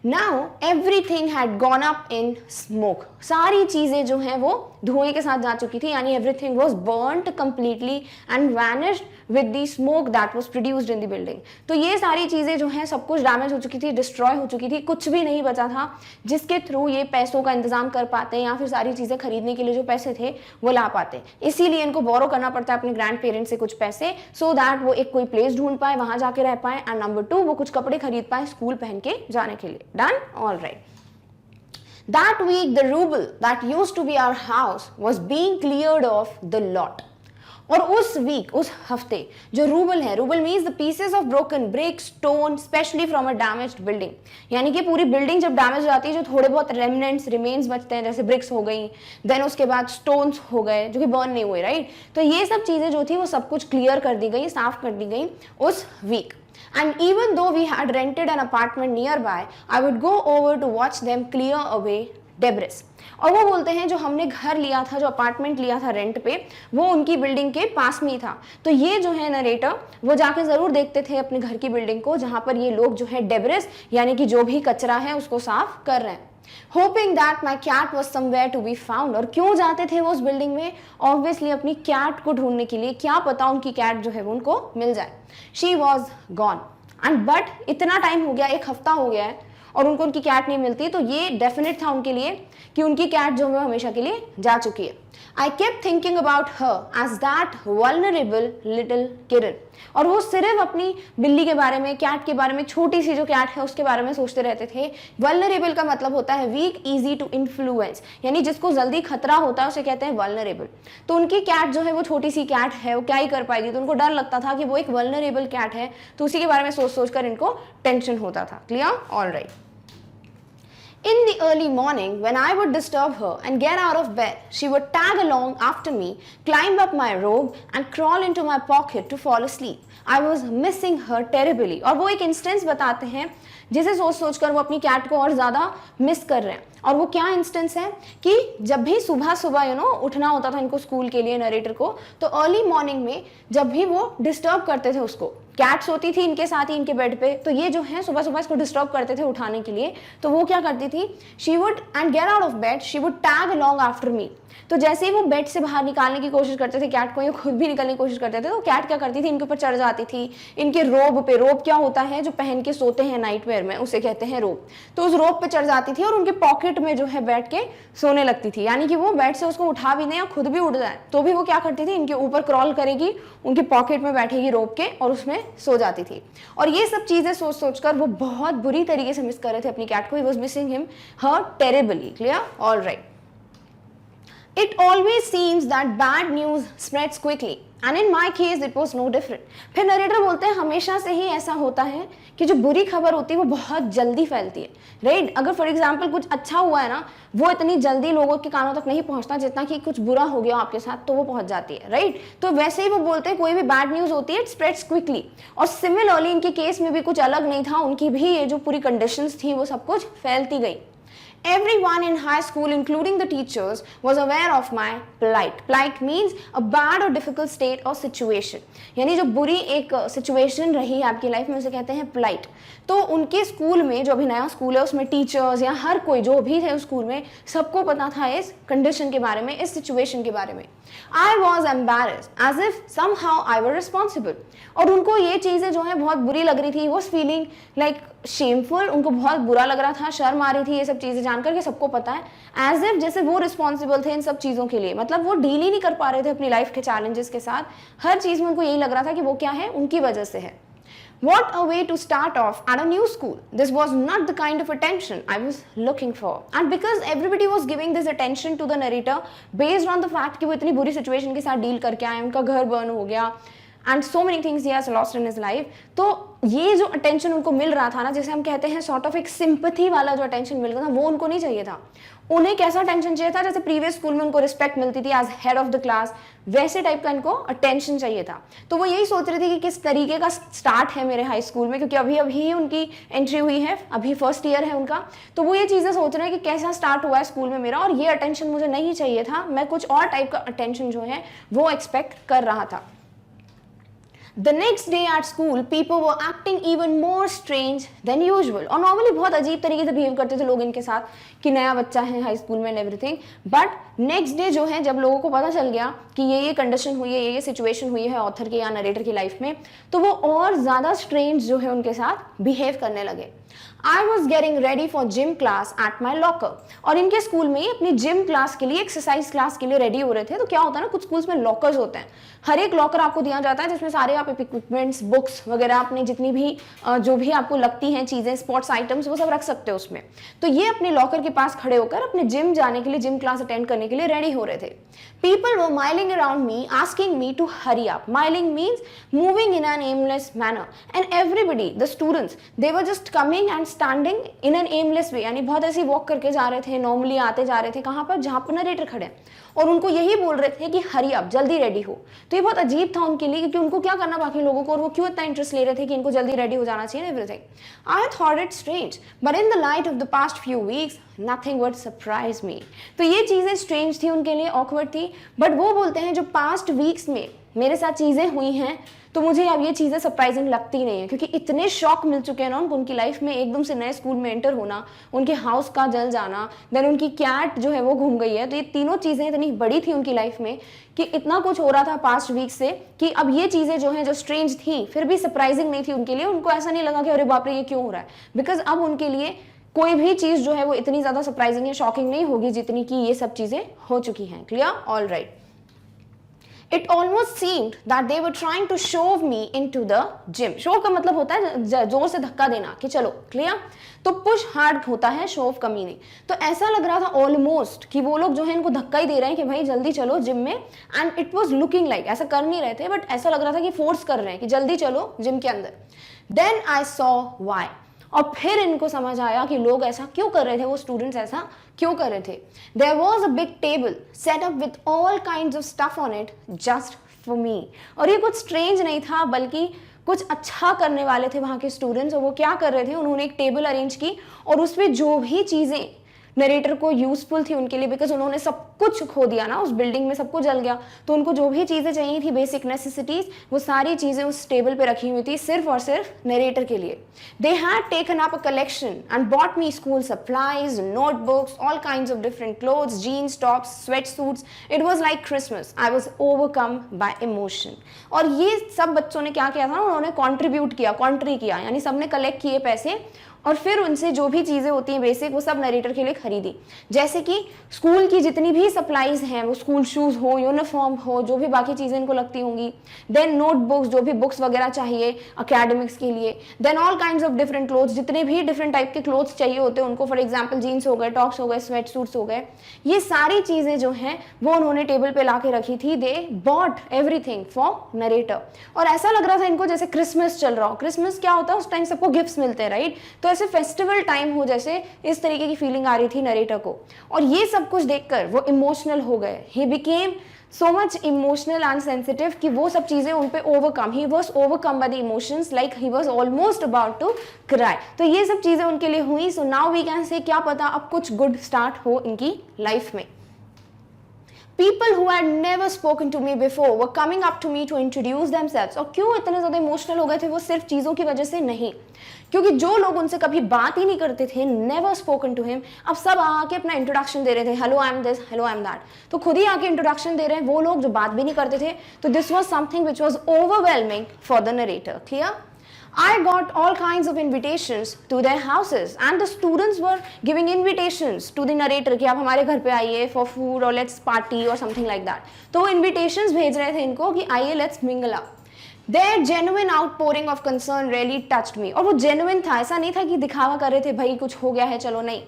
Now everything had gone up in smoke. सारी चीज़ें जो हैं वो धुएं के साथ जा चुकी थी, यानी everything was burnt completely and vanished with the smoke that was produced in the building. तो ये सारी चीज़ें जो हैं सब कुछ डैमेज हो चुकी थी, डिस्ट्रॉय हो चुकी थी, कुछ भी नहीं बचा था जिसके थ्रू ये पैसों का इंतजाम कर पाते या फिर सारी चीज़ें खरीदने के लिए जो पैसे थे वो ला पाते. इसीलिए इनको बोरो करना पड़ता है अपने ग्रैंड पेरेंट्स से कुछ पैसे, सो दैट वो एक कोई प्लेस ढूंढ पाए, वहाँ जाके रह पाए, एंड नंबर 2 वो कुछ कपड़े खरीद पाए स्कूल पहन के जाने के लिए. Done? All right. That week, the rubble that used to be our house was being cleared off the lot. और उस वीक, उस हफ्ते जो रूबल है, rouble means the pieces of broken brick stone specially from a damaged building, यानी कि पूरी building जब डैमेज हो जाती है, जो थोड़े बहुत रेमिनेंट्स रिमेन्स बचते हैं, जैसे ब्रिक्स हो गई, देन उसके बाद स्टोन्स हो गए जो कि बर्न नहीं हुए, राइट। तो ये सब चीजें जो थी वो सब कुछ क्लियर कर दी गई, साफ कर दी गई उस week. And even though we had rented an apartment nearby, I would go over to watch them clear away debris. और वो बोलते हैं जो हमने घर लिया था, जो अपार्टमेंट लिया था रेंट पे, वो उनकी बिल्डिंग के पास में ही था। तो ये जो है नरेटर, वो जाके जरूर देखते थे अपने घर की बिल्डिंग को, जहां पर ये लोग जो है डेब्रिस यानी कि जो भी कचरा है उसको साफ कर रहे हैं। Hoping that my cat was somewhere to be found। और क्यों जाते थे वो उस बिल्डिंग में? ऑब्वियसली अपनी कैट को ढूंढने के लिए, क्या पता उनकी कैट जो है वो उनको मिल जाए। She was gone and but इतना टाइम हो गया, एक हफ्ता हो गया है और उनको उनकी कैट नहीं मिलती, तो ये डेफिनेट था उनके लिए कि उनकी कैट जो है हमेशा के लिए जा चुकी है। I kept thinking about her as that vulnerable little kitten। और वो सिर्फ अपनी बिल्ली के बारे में, कैट के बारे में, छोटी सी जो कैट है उसके बारे में सोचते रहते थे। वल्नरेबल का मतलब होता है वीक, इजी टू इन्फ्लुएंस, यानी जिसको जल्दी खतरा होता है उसे कहते हैं वल्नरेबल। तो उनकी कैट जो है वो छोटी सी कैट है, वो क्या ही कर पाएगी, तो उनको डर लगता था कि वो एक वल्नरेबल कैट है, तो उसी के बारे में सोच सोच कर इनको टेंशन होता था। Clear? All right. In the early morning, when I would disturb her and get out of bed, she would tag along after me, climb up my robe and crawl into my pocket to fall asleep. I was missing her terribly। और वो एक instance बताते हैं जिसे सोच सोच कर वो अपनी कैट को और ज़्यादा मिस कर रहे हैं। और वो क्या इंस्टेंस है कि जब भी सुबह सुबह उठना होता था इनको स्कूल के लिए, नरेटर को, तो अर्ली मॉर्निंग में जब भी वो डिस्टर्ब करते थे उसको, कैट सोती थी इनके साथ ही इनके बेड पे, तो ये जो है सुबह सुबह इसको डिस्टर्ब करते थे उठाने के लिए, तो वो क्या करती थी, she would and get out of bed, she would tag along after me. तो जैसे ही वो बेड से बाहर निकालने की कोशिश करते थे कैट को, ये खुद भी निकलने की कोशिश करते थे, तो कैट क्या करती थी, इनके ऊपर चढ़ जाती थी, इनके रोब पे, रोब क्या होता है जो पहन के सोते हैं नाइट वेयर में, उसे कहते हैं रोब, तो उस रोब पे चढ़ जाती थी और उनके पॉकेट में जो है बैठ के सोने लगती थी। यानी कि वो बेड से उसको उठा भी नहीं या खुद भी उठ जाए तो भी वो क्या करती थी, इनके ऊपर क्रॉल करेगी, उनके पॉकेट में बैठेगी रोब के और उसमें सो जाती थी। और ये सब चीजें सोच सोच कर वो बहुत बुरी तरीके से मिस कर रहे थे अपनी कैट को। He was missing him her terribly. Clear? All right. It always seems that bad news spreads quickly and in my case it was no different। फिर नरेटर बोलते हैं हमेशा से ही ऐसा होता है कि जो बुरी खबर होती है वो बहुत जल्दी फैलती है, राइट। अगर फॉर एग्जाम्पल कुछ अच्छा हुआ है ना, वो इतनी जल्दी लोगों के कानों तक नहीं पहुंचता जितना कि कुछ बुरा हो गया आपके साथ तो वो पहुंच जाती है, राइट। तो वैसे ही वो बोलते हैं कोई भी बैड न्यूज होती है इट स्प्रेड्स क्विकली। और सिमिलरली इनके केस में भी कुछ अलग नहीं था, उनकी भी ये जो पूरी कंडीशंस थी वो सब कुछ फैलती गई। Everyone in high school, including the teachers, was aware of my plight। Plight means a bad or difficult state or situation। यानी जो बुरी एक situation रही है आपकी लाइफ में उसे कहते हैं plight। तो उनके स्कूल में, जो अभी नया स्कूल है उसमें टीचर्स या हर कोई जो भी थे उस स्कूल में, सबको पता था इस कंडीशन के बारे में, इस सिचुएशन के बारे में। I was embarrassed as if somehow I were responsible। और उनको ये चीज़ें जो है बहुत बुरी लग रही थी, was feeling like shameful। उनको बहुत बुरा लग रहा था, शर्म आ रही थी ये सब चीज़ें जानकर के सबको पता है, एज इफ जैसे वो रिस्पॉन्सिबल थे इन सब चीज़ों के लिए। मतलब वो डील ही नहीं कर पा रहे थे अपनी लाइफ के चैलेंजेस के साथ, हर चीज़ में उनको यही लग रहा था कि वो क्या है, उनकी वजह से है। What a way to start off at a new school। This was not the kind of attention I was looking for। And because everybody was giving this attention to the narrator based on the fact कि वो इतनी बुरी situation के साथ deal करके आए, उनका घर बर्न हो गया and so many things he has lost in his life। तो ये जो अटेंशन उनको मिल रहा था ना, जैसे हम कहते हैं सॉर्ट ऑफ एक सिंपैथी वाला जो अटेंशन मिल रहा था, वो उनको नहीं चाहिए था। उन्हें कैसा अटेंशन चाहिए था, जैसे प्रीवियस स्कूल में उनको रिस्पेक्ट मिलती थी as head of the class, वैसे टाइप का इनको अटेंशन चाहिए था। तो वो यही सोच रही थी कि किस तरीके का स्टार्ट है मेरे हाई स्कूल में, क्योंकि अभी अभी उनकी एंट्री हुई है, अभी फर्स्ट ईयर है उनका, तो वो ये चीज़ें सोच रहे हैं कि कैसा स्टार्ट हुआ है स्कूल में मेरा, और ये अटेंशन मुझे नहीं चाहिए था, मैं कुछ और टाइप का अटेंशन जो है वो एक्सपेक्ट कर रहा था। The next day at school, people were acting even more strange than usual। और नॉर्मली बहुत अजीब तरीके से बिहेव करते थे लोग इनके साथ कि नया बच्चा है हाई स्कूल में and everything. But next day जो है, जब लोगों को पता चल गया कि ये कंडीशन हुई है, ये सिचुएशन हुई है ऑथर के या नरेटर की लाइफ में, तो वो और ज़्यादा स्ट्रेंज जो है उनके साथ बिहेव करने लगे। I was getting ready for gym class at my locker। और इनके स्कूल में ही अपनी जिम क्लास के लिए, एक्सरसाइज क्लास के लिए रेडी हो रहे थे। तो क्या होता है ना, कुछ स्कूल्स में लॉकर्स होते हैं, हर एक लॉकर आपको दिया जाता है जिसमें सारे आप इक्विपमेंट्स, बुक्स वगैरह, अपनी जितनी भी जो भी आपको लगती हैं चीज़ें, स्पोर्ट्स आइटम्स, वो सब रख सकते हो उसमें। तो ये अपने लॉकर के पास खड़े होकर अपने जिम जाने के लिए, जिम क्लास अटेंड करने करने के लिए रेडी हो रहे थे. People were miling around me, asking me to hurry up. Miling means moving in an aimless manner. And everybody, the students, they were just coming and standing in an aimless way. यानी बहुत ऐसी walk करके जा रहे थे, normally आते जा रहे थे, कहाँ पर, जहाँ पर नरेटर खड़े हैं, और उनको यही बोल रहे थे कि हरी अप, जल्दी रेडी हो. तो ये बहुत अजीब था उनके लिए, क्योंकि उनको क्या करना बाकी लोगों को, और वो क्यों इतना इंटरेस्ट ले रहे थे कि इनको जल्दी रेडी हो जाना चाहिए, everything. I thought it strange, but in the light of the past few weeks nothing would surprise me. तो ये चीज़ें स्ट्रेंज थी उनके लिए, ऑकवर्ड थी, बट वो बोलते हैं जो पास्ट वीक्स में मेरे साथ चीज़ें हुई हैं तो मुझे अब ये चीज़ें सरप्राइजिंग लगती नहीं है, क्योंकि इतने शॉक मिल चुके हैं ना उनको उनकी लाइफ में. एकदम से नए स्कूल में एंटर होना, उनके हाउस का जल जाना, देन उनकी कैट जो है वो घूम गई है. तो ये तीनों चीज़ें इतनी बड़ी थी उनकी लाइफ में कि इतना कुछ हो रहा था पास्ट वीक से कि अब ये चीज़ें जो हैं जो स्ट्रेंज थी फिर भी सरप्राइजिंग नहीं थी उनके लिए. उनको ऐसा नहीं लगा कि अरे बाप रे ये क्यों हो रहा है, बिकॉज अब उनके लिए कोई भी चीज़ जो है वो इतनी ज़्यादा सरप्राइजिंग या शॉकिंग नहीं होगी जितनी कि ये सब चीज़ें हो चुकी हैं. Clear? All right. It almost seemed that they were trying to shove me into the gym. Shove का मतलब होता है जोर से धक्का देना कि चलो. क्लियर? तो पुश हार्ड होता है, शोव कमी नहीं. तो ऐसा लग रहा था ऑलमोस्ट कि वो लोग जो है इनको धक्का ही दे रहे हैं कि भाई जल्दी चलो जिम में. And it was looking like, ऐसा कर नहीं रहे थे बट ऐसा लग रहा था कि फोर्स कर रहे हैं कि जल्दी चलो जिम के अंदर. Then I saw why. और फिर इनको समझ आया कि लोग ऐसा क्यों कर रहे थे, वो स्टूडेंट्स ऐसा क्यों कर रहे थे. There was a big table set up with all kinds of stuff on it just for me. और ये कुछ स्ट्रेंज नहीं था बल्कि कुछ अच्छा करने वाले थे वहाँ के स्टूडेंट्स. और वो क्या कर रहे थे, उन्होंने एक टेबल अरेंज की और उसमें जो भी चीज़ें नरेटर को यूजफुल थी उनके लिए, बिकॉज उन्होंने सब कुछ खो दिया ना, उस बिल्डिंग में सब कुछ जल गया, तो उनको जो भी चीज़ें चाहिए थी बेसिक नेसेसिटीज, वो सारी चीज़ें उस टेबल पे रखी हुई थी सिर्फ और सिर्फ नरेटर के लिए. They had taken up a collection and bought me school supplies, notebooks, all kinds of different clothes, jeans, tops, sweat suits. It was like Christmas. I was overcome by emotion. और ये सब बच्चों ने क्या किया था, उन्होंने कॉन्ट्रीब्यूट किया, कॉन्ट्री किया, यानी सबने कलेक्ट किए पैसे और फिर उनसे जो भी चीज़ें होती हैं बेसिक वो सब नरेटर के लिए खरीदी. जैसे कि स्कूल की जितनी भी सप्लाईज हैं, वो स्कूल शूज़ हो, यूनिफॉर्म हो, जो भी बाकी चीज़ें इनको लगती होंगी. देन नोटबुक्स, जो भी बुक्स वगैरह चाहिए अकेडमिक्स के लिए. Then all kinds of different clothes, जितने भी डिफरेंट टाइप के क्लोथ्स चाहिए होते हैं उनको, फॉर एग्जाम्पल जीन्स हो गए, टॉप्स हो गए, स्वेट सूट्स हो गए, ये सारी चीज़ें जो हैं वो उन्होंने टेबल पर ला के रखी थी. They bought everything for narrator. और ऐसा लग रहा था इनको जैसे क्रिसमस चल रहा हो. क्रिसमस क्या होता है, उस टाइम सबको गिफ्ट्स मिलते हैं, राइट? तो ऐसे फेस्टिवल टाइम हो, जैसे इस तरीके की फीलिंग आ रही थी नरेटर को. और ये सब कुछ देखकर वो इमोशनल हो गए. He became so much emotional and sensitive कि वो सब चीजें उन पे overcome, he was overcome by the emotions, like he was almost about to cry. तो ये सब चीजें उनके लिए हुई. So now we can say, क्या पता अब कुछ गुड स्टार्ट हो इनकी लाइफ में. People who had never spoken to me before were coming up to me to introduce themselves. और क्यों इतने ज़्यादा इमोशनल हो गए थे वो, सिर्फ चीज़ों की वजह से नहीं, क्योंकि जो लोग उनसे कभी बात ही नहीं करते थे, never spoken to him, अब सब आके अपना इंट्रोडक्शन दे रहे थे. Hello I am this, hello I am that. तो खुद ही आके इंट्रोडक्शन दे रहे हैं वो लोग जो बात भी नहीं करते थे. तो this was something which was overwhelming for the narrator. Clear? I got all kinds of invitations to their houses and the students were giving invitations to the narrator कि आप हमारे घर पे आइए for food or let's party or something like that. तो वो invitations भेज रहे थे इनको कि आइए let's mingle up. Their genuine outpouring of concern really touched me. और वो genuine था, ऐसा नहीं था कि दिखावा कर रहे थे भाई कुछ हो गया है चलो, नहीं.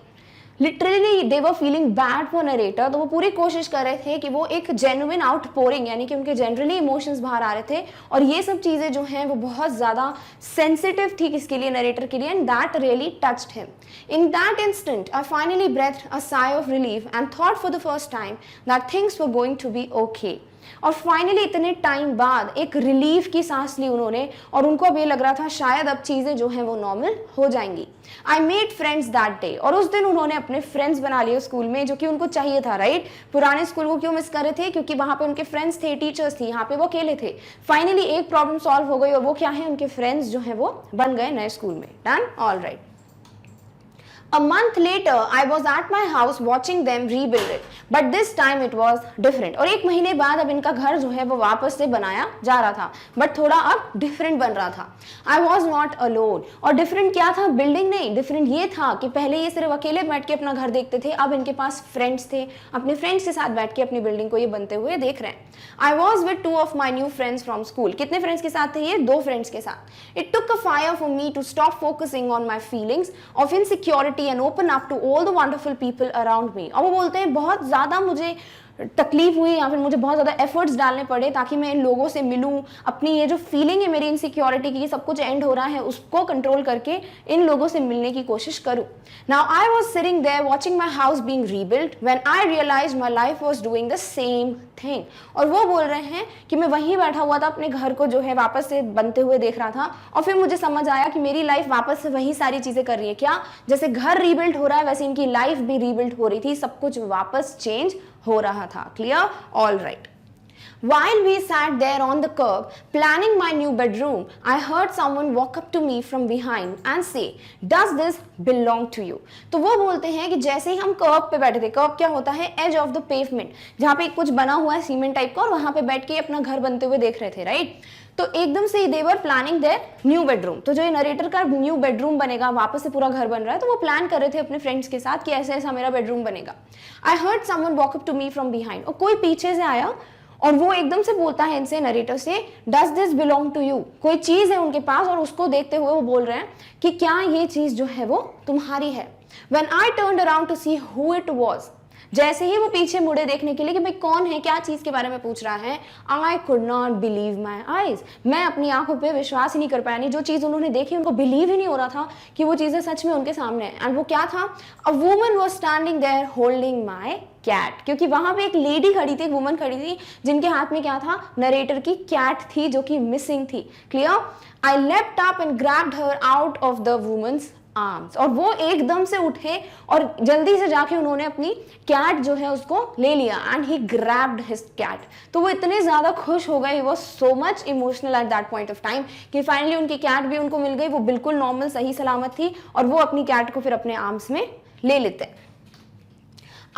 Literally they were feeling bad for narrator. तो वो पूरी कोशिश कर रहे थे कि वो एक जेन्युइन आउटपोरिंग, यानी कि उनके जनरली इमोशंस बाहर आ रहे थे. और ये सब चीज़ें जो हैं वो बहुत ज़्यादा सेंसिटिव थी किसके लिए, नरेटर के लिए. And that really touched him. In that instant I finally breathed a sigh of relief and thought for the first time that things were going to be okay. और फाइनली इतने time बाद एक relief की सांस ली उन्होंने और उनको अब ये लग रहा था शायद अब चीज़ें जो हैं वो नॉर्मल हो जाएंगी. I made friends that day. और उस दिन उन्होंने अपने फ्रेंड्स बना लिए स्कूल में, जो कि उनको चाहिए था, राइट? पुराने स्कूल को क्यों मिस कर रहे थे, क्योंकि वहाँ पे उनके फ्रेंड्स थे, टीचर्स थी, यहाँ पे वो अकेले थे. फाइनली एक प्रॉब्लम सॉल्व हो गई और वो क्या है, उनके फ्रेंड्स जो हैं वो बन गए नए स्कूल में. Done? All right. A month later, I was at my house watching them rebuild it, but this time it was different. और एक महीने बाद अब इनका घर जो है वो वापस से बनाया जा रहा था, बट थोड़ा अब डिफरेंट बन रहा था. I was not alone. और डिफरेंट क्या था, बिल्डिंग नहीं, डिफरेंट ये था कि पहले ये सिर्फ अकेले बैठ के अपना घर देखते थे, अब इनके पास फ्रेंड्स थे, अपने फ्रेंड्स के साथ बैठ के अपनी बिल्डिंग को ये बनते हुए देख रहे हैं. I was with 2 of my new friends from school. कितने फ्रेंड्स के साथ थे ये? 2 फ्रेंड्स के साथ. It took a fire for me to stop focusing on my feelings of insecurity sincerity and open up to all the wonderful people around me. और वो बोलते हैं बहुत ज़्यादा मुझे तकलीफ हुई या फिर मुझे बहुत ज़्यादा एफर्ट्स डालने पड़े ताकि मैं इन लोगों से मिलूं, अपनी ये जो फीलिंग है मेरी इनसिक्योरिटी की, सब कुछ एंड हो रहा है, उसको कंट्रोल करके इन लोगों से मिलने की कोशिश करूं. Now I was sitting there watching my house being rebuilt when I realize my life was doing the same thing. और वो बोल रहे हैं कि मैं वहीं बैठा हुआ था, अपने घर को जो है वापस से बनते हुए देख रहा था, और फिर मुझे समझ आया कि मेरी लाइफ वापस से वही सारी चीज़ें कर रही है. क्या? जैसे घर रीबिल्ड हो रहा है वैसे इनकी लाइफ भी रीबिल्ड हो रही थी, सब कुछ वापस चेंज हो रहा था. Clear? All right. While we sat there on the curb planning my new bedroom, I heard someone walk up to me from behind and say, "Does this belong to you?" तो वो बोलते हैं कि जैसे ही हम कर्ब पे बैठे थे, कर्ब क्या होता है? एज ऑफ द पेवमेंट, जहाँ पे कुछ बना हुआ है सीमेंट टाइप का, और वहां पे बैठ के अपना घर बनते हुए देख रहे थे, राइट? तो एकदम से they were planning their new bedroom. तो जो ये नरेटर का न्यू बेडरूम बनेगा, वापस से पूरा घर बन रहा है, तो वो प्लान कर रहे थे अपने फ्रेंड्स के साथ कि ऐसे ऐसा मेरा बेडरूम बनेगा. I heard someone walk up to me from behind, और कोई पीछे से आया और वो एकदम से बोलता है इनसे, नरेटर से, does this belong to you. कोई चीज है उनके पास और उसको देखते हुए वो बोल रहे हैं कि क्या ये चीज जो है वो तुम्हारी है. When I turned around two see who it was, जैसे ही वो पीछे मुड़े देखने के लिए कि भाई कौन है, क्या चीज के बारे में पूछ रहा है, आई could not believe my eyes. मैं अपनी आंखों पे विश्वास ही नहीं कर पाया. नहीं, जो चीज उन्होंने देखी उनको बिलीव ही नहीं हो रहा था कि वो चीजें सच में उनके सामने है. एंड वो क्या था? A woman was standing there holding my cat. क्योंकि वहां पे एक लेडी खड़ी थी, एक वुमन खड़ी थी, जिनके हाथ में क्या था? नरेटर की कैट थी जो कि मिसिंग थी. Clear? I left up and grabbed her out of the woman's arms. और वो एकदम से उठे और जल्दी से जाके उन्होंने अपनी कैट जो है उसको ले लिया. And he grabbed his cat. तो वो इतने ज्यादा खुश हो गए, he was so much emotional at that point of time, कि फाइनली उनकी कैट भी उनको मिल गई. वो बिल्कुल नॉर्मल सही सलामत थी और वो अपनी कैट को फिर अपने आर्म्स में ले लेते.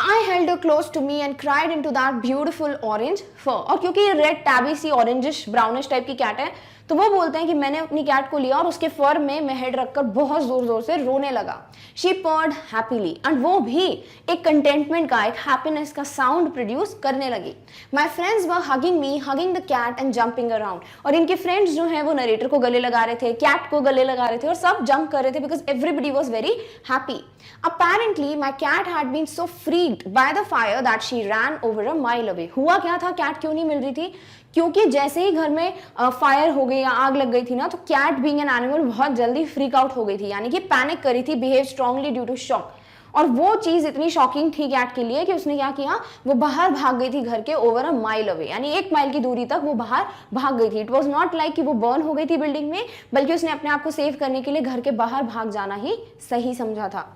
I held her close to me and cried into that beautiful orange fur. और क्योंकि ये रेड टैबी सी ऑरेंजिश ब्राउनिश टाइप की कैट है, तो वो बोलते हैं कि मैंने अपनी कैट को लिया और उसके फर में मैं हेड रखकर बहुत जोर जोर से रोने लगा. शी पर्ड हैप्पीली, एंड वो भी एक कंटेंटमेंट का, एक हैप्पीनेस का साउंड प्रोड्यूस करने लगी. My friends were hugging me, hugging the cat and jumping around. और इनके फ्रेंड्स जो है वो नरेटर को गले लगा रहे थे, कैट को गले लगा रहे थे, और सब जंप कर रहे थे because everybody was very happy. Apparently, my cat had been so freaked by the fire that she ran over a mile away. हुआ क्या था? कैट क्यों नहीं मिल रही थी? क्योंकि जैसे ही घर में फायर हो गई या आग लग गई थी ना, तो कैट बीइंग एन एनिमल बहुत जल्दी फ्रीक आउट हो गई थी, यानी कि पैनिक करी थी, behave strongly due to shock. और वो चीज इतनी शॉकिंग थी कैट के लिए कि उसने क्या किया? वो बाहर भाग गई थी घर के, ओवर अ माइल अवे, यानी 1 माइल की दूरी तक वो बाहर भाग गई थी. इट वॉज नॉट लाइक कि वो बर्न हो गई थी बिल्डिंग में, बल्कि उसने अपने आप को सेव करने के लिए घर के बाहर भाग जाना ही सही समझा था.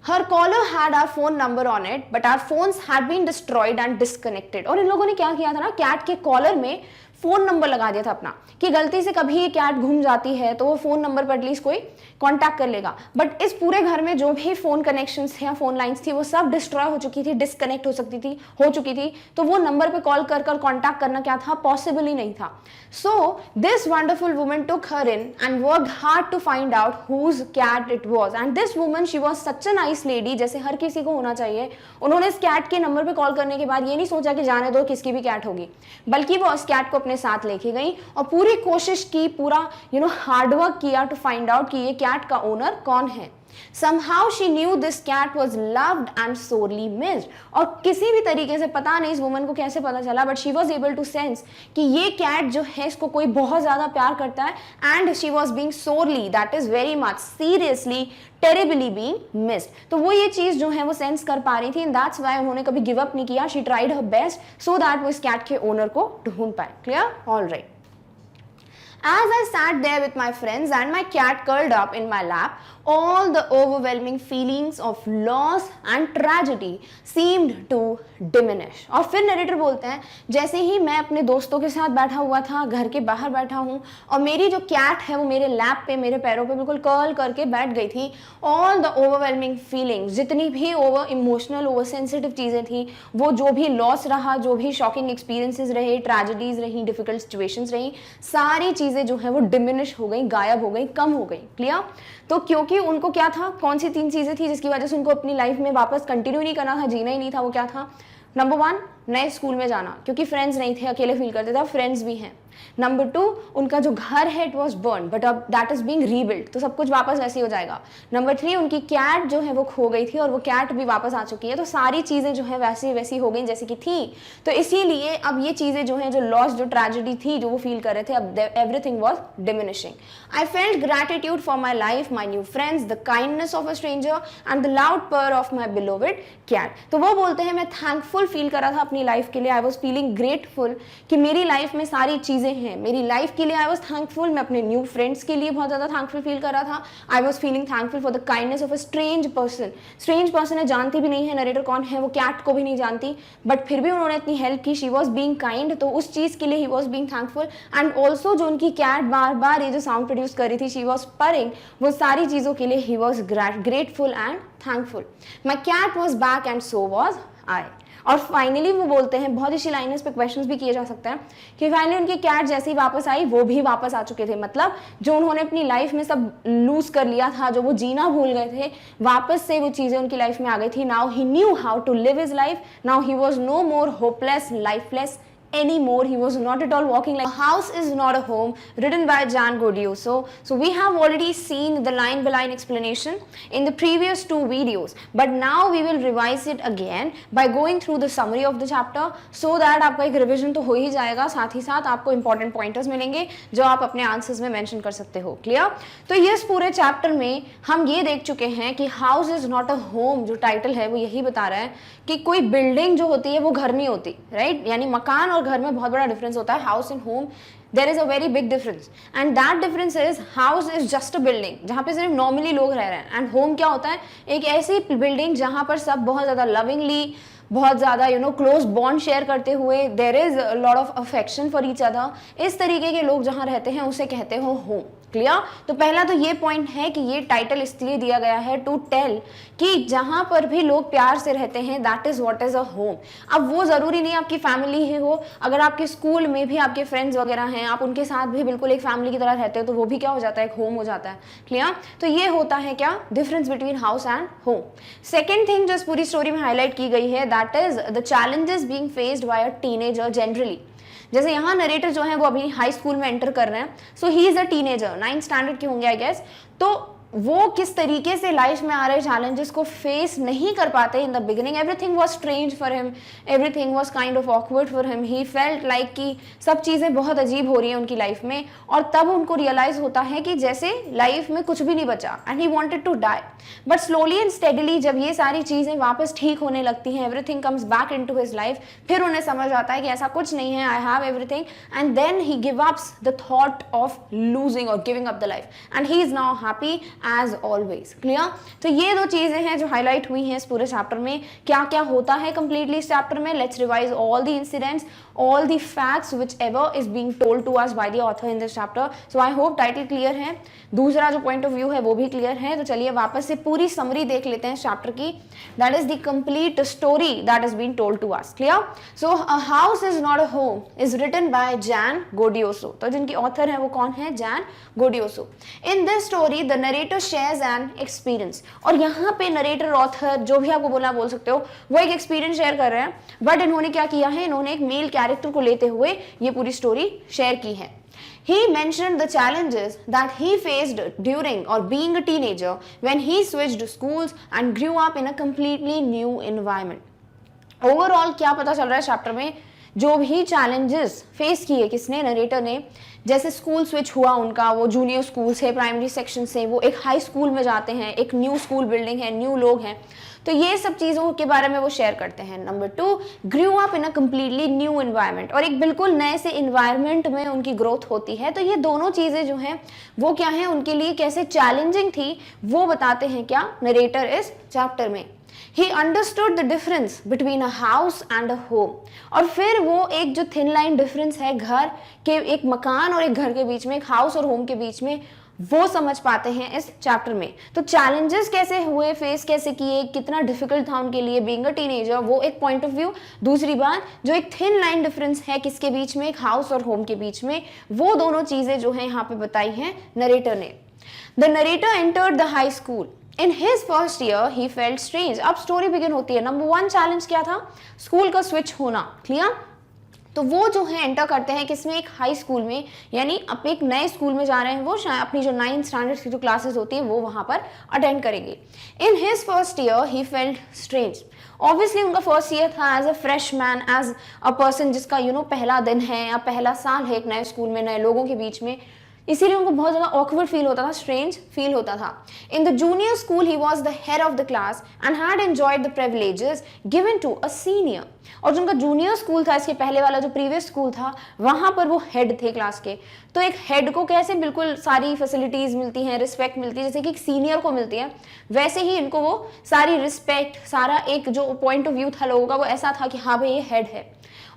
Her collar had our phone number on it, but our phones had been destroyed and disconnected. और इन लोगों ने क्या किया था ना, कैट के कॉलर में फोन नंबर लगा दिया था अपना, कि गलती से कभी ये कैट घूम जाती है तो वो फोन नंबर पर एटलीस्ट कोई कांटेक्ट कर लेगा. बट इस पूरे घर में जो भी फोन कनेक्शंस थे या फोन लाइंस थी वो सब डिस्ट्रॉय हो चुकी थी, डिस्कनेक्ट हो चुकी थी. तो वो नंबर पे कॉल कर कांटेक्ट करना क्या था? पॉसिबल ही नहीं था. So this wonderful woman took her in and worked hard to find out whose cat it was. And this woman, she was such a nice lady, जैसे हर किसी को होना चाहिए. उन्होंने इस कैट के नंबर पे कॉल करने के बाद ये नहीं सोचा कि जाने दो किसकी भी कैट होगी, बल्कि वो उस कैट को अपने साथ लेके गई और पूरी कोशिश की, पूरा हार्डवर्क किया टू फाइंड आउट कि ये कैट का ओनर कौन है. Somehow she knew this cat was loved and sorely missed. और किसी भी तरीके से, पता नहीं इस वुमन को कैसे पता चला, but she was able to sense कि ये कैट जो है इसको कोई बहुत ज्यादा प्यार करता है. and she was being sorely, that is very much, seriously, terribly being missed. तो वो ये चीज जो है वो सेंस कर पा रही थी, and that's why उन्होंने कभी गिव अप नहीं किया. she tried her best so that वो इस कैट के ओनर को ढूंढ पाए. Clear? All right. As I sat there with my friends and my cat curled up in my lap, all the overwhelming feelings of loss and tragedy seemed to diminish. और फिर narrator बोलते हैं, जैसे ही मैं अपने दोस्तों के साथ बैठा हुआ था, घर के बाहर बैठा हूँ, और मेरी जो कैट है वो मेरे लैप पे, मेरे पैरों पे बिल्कुल कर्ल करके बैठ गई थी. ऑल द ओवरवेलमिंग फीलिंग्स, जितनी भी ओवर इमोशनल, ओवर सेंसिटिव चीज़ें थी, वो जो भी लॉस रहा, जो भी शॉकिंग एक्सपीरियंसेस रहे, ट्रेजेडीज रही, डिफिकल्ट सिचुएशंस रही, सारी चीज़ें जो है वो डिमिनिश हो गई, गायब हो गई, कम हो गई. क्लियर? तो क्योंकि उनको क्या था, कौन सी 3 चीजें थी जिसकी वजह से उनको अपनी लाइफ में वापस कंटिन्यू नहीं करना था, जीना ही नहीं था? वो क्या था? नंबर 1, नए स्कूल में जाना, क्योंकि फ्रेंड्स नहीं थे, अकेले फील करते थे. फ्रेंड्स भी हैं. नंबर 2, उनका जो घर है इट वॉज बर्न बट अब दैट इज बीइंग रीबिल्ड, तो सब कुछ वापस वैसे ही हो जाएगा। नंबर 3, उनकी कैट जो है वो खो गई थी और वो कैट भी वापस आ चुकी है, तो सारी चीज़ें जो है वैसी वैसी हो गई जैसी कि थी। तो इसीलिए अब ये चीज़ें जो हैं, जो लॉस, जो ट्रेजेडी थी जो वो फील कर रहे थे, अब everything was diminishing. I felt gratitude for my life, my new friends, the kindness of a stranger and the loud पर ऑफ माई बिलोवेड कैट। तो वो बोलते हैं मैं थैंकफुल फील कर रहा था अपनी लाइफ के लिए, आई वॉज फीलिंग ग्रेटफुल कि मेरी लाइफ में सारी चीज़ें हैं, मेरी लाइफ के लिए आई वॉज थैंकफुल, मैं अपने न्यू फ्रेंड्स के लिए बहुत ज़्यादा थैंकफुल फील कर रहा था। I was feeling thankful for the kindness of a strange person. Strange person है, जानती भी नहीं है नरेटर कौन है, वो कैट को भी नहीं जानती, बट फिर भी उन्होंने इतनी हेल्प की, शी वॉज बीइंग काइंड, तो उस चीज़ के लिए he was being thankful. And also जो उनकी कैट बार बार ये जो साउंड प्रोड्यूस कर रही थी, शी वॉज परिंग, वो सारी चीज़ों के लिए he was grateful and thankful. My cat was back and so was I. और फाइनली वो बोलते हैं, बहुत अच्छी लाइन है, इस पे क्वेश्चंस भी किए जा सकते हैं, कि फाइनली उनकी कैट जैसे ही वापस आई वो भी वापस आ चुके थे। मतलब जो उन्होंने अपनी लाइफ में सब लूज कर लिया था, जो वो जीना भूल गए थे, वापस से वो चीज़ें उनकी लाइफ में आ गई थी। Now he knew how to live his life, now he was no more hopeless, lifeless anymore. He was not at all walking like a house is not a home, written by Jan Godioso. So we have already seen the line by line explanation in the previous 2 videos, but now we will revise it again by going through the summary of the chapter, so that आपका एक revision तो हो ही जाएगा, साथ ही साथ आपको important pointers मिलेंगे जो आप अपने आंसर्स में मेंशन कर सकते हो। क्लियर? तो इस पूरे चैप्टर में हम ये देख चुके हैं कि house is not a home, जो टाइटल है वो यही बता रहा है कि कोई बिल्डिंग जो होती है वो घर नहीं होती, राइट? यानी मकान और घर में बहुत बड़ा डिफरेंस होता है। House and home, there is a very big difference, and that difference is house is just a building जहाँ पे सिर्फ नॉर्मली लोग रह रहे हैं, एंड होम क्या होता है? एक ऐसी बिल्डिंग जहाँ पर सब बहुत ज़्यादा लविंगली, बहुत ज़्यादा क्लोज बॉन्ड शेयर करते हुए, there is lot of affection for each other, इस तरीके के लोग जहाँ रहते हैं उसे कहते हो होम। क्लियर? तो पहला तो ये पॉइंट है कि ये टाइटल इसलिए दिया गया है टू टेल कि जहाँ पर भी लोग प्यार से रहते हैं, that is what is a home. अब वो ज़रूरी नहीं आपकी फैमिली ही हो, अगर आपके स्कूल में भी आपके फ्रेंड्स वगैरह हैं, आप उनके साथ भी बिल्कुल एक फैमिली की तरह रहते हो, तो वो भी क्या हो जाता है? एक होम हो जाता है। क्लियर? तो ये होता है क्या? Difference between house and home. Second thing जो इस पूरी स्टोरी में हाईलाइट की गई है, that is the challenges being faced by a teenager generally. जैसे यहाँ नरेटर जो है वो अभी हाई स्कूल में एंटर कर रहे हैं, so he is a teenager, 9th standard के होंगे आई गेस, तो वो किस तरीके से लाइफ में आ रहे चैलेंजेस को फेस नहीं कर पाते। In the beginning everything was strange for him, everything was kind of awkward for him, he felt like कि सब चीज़ें बहुत अजीब हो रही हैं उनकी लाइफ में, और तब उनको रियलाइज होता है कि जैसे लाइफ में कुछ भी नहीं बचा, and he wanted to die. But slowly and steadily जब ये सारी चीज़ें वापस ठीक होने लगती हैं, everything comes back into his life, फिर उन्हें समझ आता है कि ऐसा कुछ नहीं है, I have everything, and then he give ups the thought of losing और giving up the life, and he is now happy as always. Clear? तो ये 2 चीजें हैं जो हाईलाइट हुई हैं इस पूरे चैप्टर में। क्या क्या होता है कंप्लीटली इस चैप्टर में? Let's revise all the incidents, all the facts whichever is being told to us by the author in this chapter. So I hope title clear है, दूसरा जो point of view है वो भी clear है। तो चलिए वापस से पूरी summary देख लेते हैं इस chapter की, that is the complete story that is being told to us. Clear? So A House is Not a Home is written by Jan Godioso. तो जिनकी author है वो कौन है? Jan Godioso. In this story the narrator shares an experience, और यहाँ पे narrator author जो भी आपको बोलना बोल सकते हो, वो एक experience share कर रहे हैं, बट इन्होंने क्या किया है? इन्होंने एक मेल कैरेक्टर को लेते हुए ये पूरी स्टोरी शेयर की है। He mentioned the challenges that he faced during or being a teenager when he switched schools and grew up in a completely new environment. Overall क्या पता चल रहा है चैप्टर में? जो भी चैलेंजेस फेस किए किसने? नरेटर ने। जैसे स्कूल स्विच हुआ उनका, वो जूनियर स्कूल से, प्राइमरी सेक्शन से वो एक हाई स्कूल में जाते हैं, एक न्यू स्कूल बिल्डिंग है, न्यू लोग हैं, तो ये सब चीज़ों के बारे में वो शेयर करते हैं। Number 2, grew up in a completely new environment, और एक बिल्कुल नए से इन्वायरमेंट में उनकी ग्रोथ होती है। तो ये दोनों चीज़ें जो हैं वो क्या हैं, उनके लिए कैसे चैलेंजिंग थी वो बताते हैं क्या नरेटर इस चैप्टर में। He understood the difference between a house and a home, और फिर वो एक जो थिन लाइन डिफरेंस है घर के, एक मकान और एक घर के बीच में, एक हाउस और होम के बीच में, वो समझ पाते हैं इस चैप्टर में। तो चैलेंजेस कैसे हुए, फेस कैसे किए, कितना डिफिकल्ट था उनके लिए बीइंग अ टीनेजर, वो एक पॉइंट ऑफ व्यू। दूसरी बात, जो एक थिन लाइन डिफरेंस है किसके बीच में, एक हाउस और होम के बीच में, वो दोनों चीजें जो है यहाँ पे बताई हैं नरेटर ने। The narrator entered the high school. In his first year, he felt strange. अब स्टोरी बिगिन होती है। नंबर 1 चैलेंज क्या था? स्कूल का स्विच होना। क्लियर? तो वो जो है एंटर करते हैं किसमें, एक हाई स्कूल में, यानी अब एक नए स्कूल में जा रहे हैं वो, अपनी जो 9th स्टैंडर्ड की जो क्लासेस होती हैं वो वहां पर अटेंड करेंगे। In his first year he felt strange. Obviously उनका फर्स्ट ईयर था as a freshman, as a person जिसका पहला दिन है या पहला साल है एक नए स्कूल में नए लोगों के बीच में, इसीलिए उनको बहुत ज़्यादा ऑकवर्ड फील होता था, स्ट्रेंज फील होता था। In the junior school he was the head of the class and had enjoyed the privileges given to a senior. और जो उनका जूनियर स्कूल था, इसके पहले वाला जो प्रीवियस स्कूल था, वहां पर वो हेड थे क्लास के। तो एक हेड को कैसे बिल्कुल सारी फैसिलिटीज मिलती हैं, रिस्पेक्ट मिलती है, जैसे कि एक सीनियर को मिलती है, वैसे ही इनको वो सारी रिस्पेक्ट, सारा एक जो पॉइंट ऑफ व्यू था लोगों का वो ऐसा था कि हाँ भाई ये हेड है।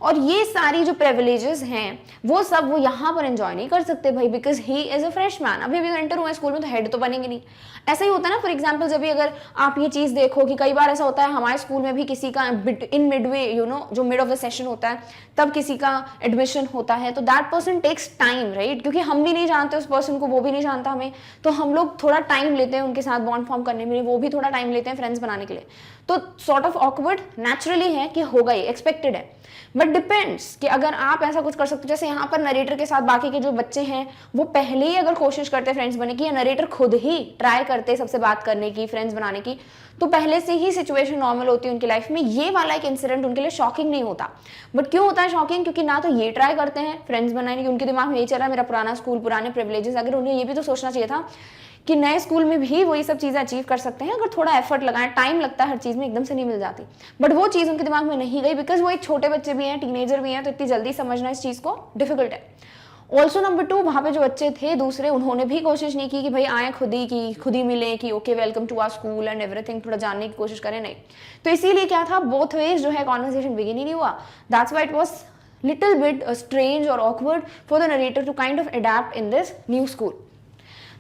और ये सारी जो प्रिविलेजेस हैं वो सब वो यहाँ पर एंजॉय नहीं कर सकते भाई, because he is a fresh man, अभी एंटर हुआ स्कूल में तो हेड तो बनेंगे नहीं। ऐसा ही होता है ना, फॉर एग्जाम्पल जब भी अगर आप ये चीज़ देखो कि कई बार ऐसा होता है हमारे स्कूल में भी किसी का इन मिडवे जो मिड ऑफ द सेशन होता है तब किसी का एडमिशन होता है, तो that person takes time, right, क्योंकि हम भी नहीं जानते उस पर्सन को, वो भी नहीं जानता हमें, तो हम लोग थोड़ा टाइम लेते हैं उनके साथ बॉन्ड फॉर्म करने में, वो भी थोड़ा टाइम लेते हैं फ्रेंड्स बनाने के लिए। तो सॉर्ट ऑफ ऑकवर्ड नेचुरली है कि होगा, ये एक्सपेक्टेड है। बट डिपेंड्स कि अगर आप ऐसा कुछ कर सकते हो, जैसे यहाँ पर नरेटर के साथ बाकी के जो बच्चे हैं वो पहले ही अगर कोशिश करते फ्रेंड्स बनने की, या नरेटर खुद ही ट्राई करते सबसे बात करने की, फ्रेंड्स बनाने की, तो पहले से ही सिचुएशन नॉर्मल होती है उनकी लाइफ में। ये वाला एक इंसिडेंट उनके लिए शॉकिंग नहीं होता। बट क्यों होता है शॉकिंग, क्योंकि ना तो ये ट्राई करते हैं फ्रेंड्स बनाने की, उनके दिमाग में यही चला मेरा पुराना स्कूल, पुराने प्रिविलेजेस, अगर उन्हें ये भी तो सोचना चाहिए था कि नए स्कूल में भी वही सब चीज़ें अचीव कर सकते हैं अगर थोड़ा एफर्ट लगाएं। टाइम लगता है हर चीज़ में, एकदम से नहीं मिल जाती, बट वो चीज़ उनके दिमाग में नहीं गई, बिकॉज वो एक छोटे बच्चे भी हैं, टीनेजर भी हैं, तो इतनी जल्दी समझना इस चीज़ को डिफिकल्ट है। ऑल्सो नंबर 2, वहाँ पे जो बच्चे थे दूसरे, उन्होंने भी कोशिश नहीं की कि भाई आए खुद ही मिले कि okay welcome to our school and everything, थोड़ा जानने की कोशिश करें, नहीं। तो इसीलिए क्या था, बोथ वेज जो है कॉन्वर्सेशन बिगिन ही नहीं हुआ। That's why it was little bit strange or awkward for the narrator to kind of adapt in this new school.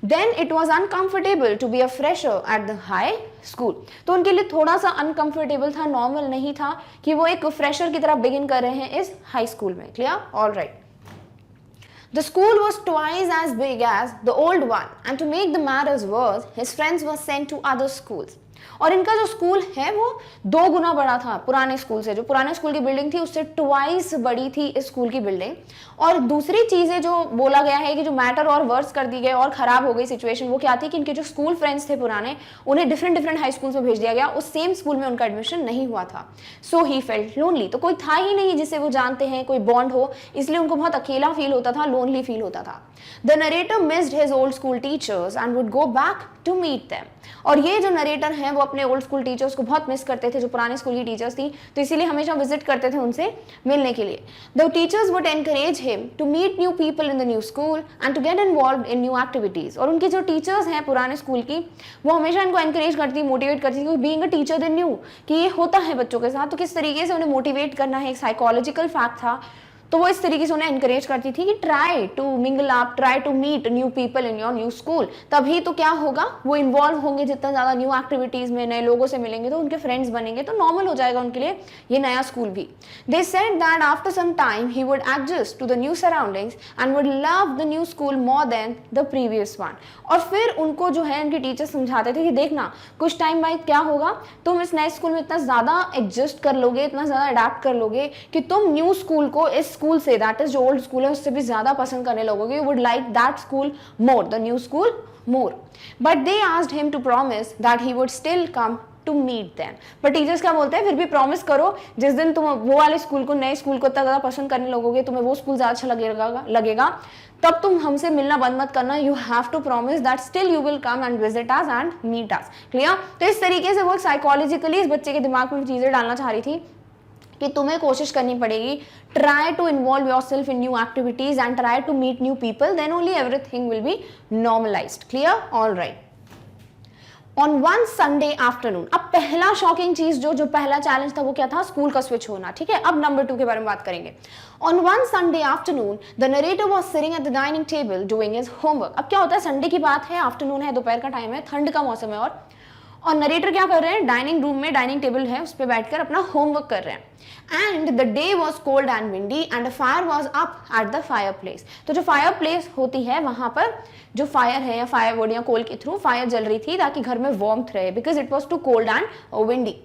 Then it was uncomfortable to be a fresher at the high school. तो उनके लिए थोड़ा सा uncomfortable था, normal नहीं था कि वो एक फ्रेशर की तरह बिगिन कर रहे हैं इस हाई स्कूल में। Clear? All right. The school was twice as big as the old one, and to make the matters worse, his friends were sent to other schools. और इनका जो स्कूल है वो 2 गुना बड़ा था पुराने स्कूल से, जो पुराने स्कूल की बिल्डिंग थी उससे ट्वाइस बड़ी थी इस स्कूल की बिल्डिंग। और दूसरी चीजें जो बोला गया है कि जो मैटर और वर्स कर दी गई और खराब हो गई सिचुएशन, वो क्या थी कि इनके जो स्कूल फ्रेंड्स थे पुराने, उन्हें डिफरेंट हाई स्कूल्स में भेज दिया गया, उस सेम स्कूल में उनका एडमिशन नहीं हुआ था। सो ही फेल्ट लोनली, तो कोई था ही नहीं जिसे वो जानते हैं, कोई बॉन्ड हो, इसलिए उनको बहुत अकेला फील होता था, लोनली फील होता था। The narrator missed his old school teachers and would go back to meet them. और ये जो नरेटर हैं वो अपने ओल्ड स्कूल टीचर्स को बहुत मिस करते थे, जो पुराने स्कूल की टीचर्स थी, तो इसीलिए हमेशा विजिट करते थे उनसे मिलने के लिए। The teachers would encourage him to meet new people in the new school and to get involve in new activities. और उनकी जो टीचर्स हैं पुराने स्कूल की, वो हमेशा इनको एनकरेज करती, मोटिवेट करती थी, being a teacher they knew कि ये होता है बच्चों के साथ, तो किस तरीके से उन्हें मोटिवेट करना है, एक साइकोलॉजिकल फैक्ट था। तो वो इस तरीके से उन्हें एनकरेज करती थी कि try to mingle up, try to meet new people in your new school. तभी तो क्या होगा, वो इन्वॉल्व होंगे जितना ज़्यादा न्यू एक्टिविटीज़ में, नए लोगों से मिलेंगे तो उनके फ्रेंड्स बनेंगे, तो नॉर्मल हो जाएगा उनके लिए ये नया स्कूल भी। They said that after some time he would adjust to the new surroundings and would love the new school more than the previous one. और फिर उनको जो है उनके टीचर समझाते थे कि देखना कुछ टाइम बाद क्या होगा, तुम इस नए स्कूल में इतना ज़्यादा एडजस्ट कर लोगे, इतना ज़्यादा अडेप्ट कर लोगे कि तुम न्यू स्कूल को इस स्कूल से, दैट इज ओल्ड स्कूल है, उससे भी ज्यादा पसंद करने लगोगे। You would like that school more, the new school more. But they asked him to promise that he would still come to meet them. But teachers क्या बोलते हैं, फिर भी प्रॉमिस करो जिस दिन तुम वो वाले स्कूल को, नए स्कूल को इतना ज्यादा पसंद करने लगोगे, तुम्हें वो स्कूल ज्यादा अच्छा लगेगा तब तुम हमसे मिलना बंद मत करना। You have to promise that still you will come and visit us and meet us. Clear? तो इस तरीके से वो साइकोलॉजिकली इस बच्चे के दिमाग में चीजें डालना चाह रही थी कि तुम्हें कोशिश करनी पड़ेगी, try to involve yourself in new activities and try to meet new people, then only everything will be normalized. Clear? All right. On one Sunday afternoon, अब पहला शॉकिंग चीज जो पहला चैलेंज था वो क्या था, स्कूल का स्विच होना। ठीक है, अब नंबर 2 के बारे में बात करेंगे। On one Sunday afternoon the narrator was sitting at the dining table doing his homework. अब क्या होता है, संडे की बात है, आफ्टरनून है, दोपहर का टाइम है, ठंड का मौसम है, और नरेटर क्या कर रहे हैं, डाइनिंग रूम में डाइनिंग टेबल है उस पर बैठकर अपना होमवर्क कर रहे हैं. And the day was cold and windy and fire was up at the fire place. तो जो फायर प्लेस होती है वहां पर जो फायर है या फायर वुड या कोल के थ्रू फायर जल रही थी ताकि घर में वार्मथ रहे, because it was too cold and windy.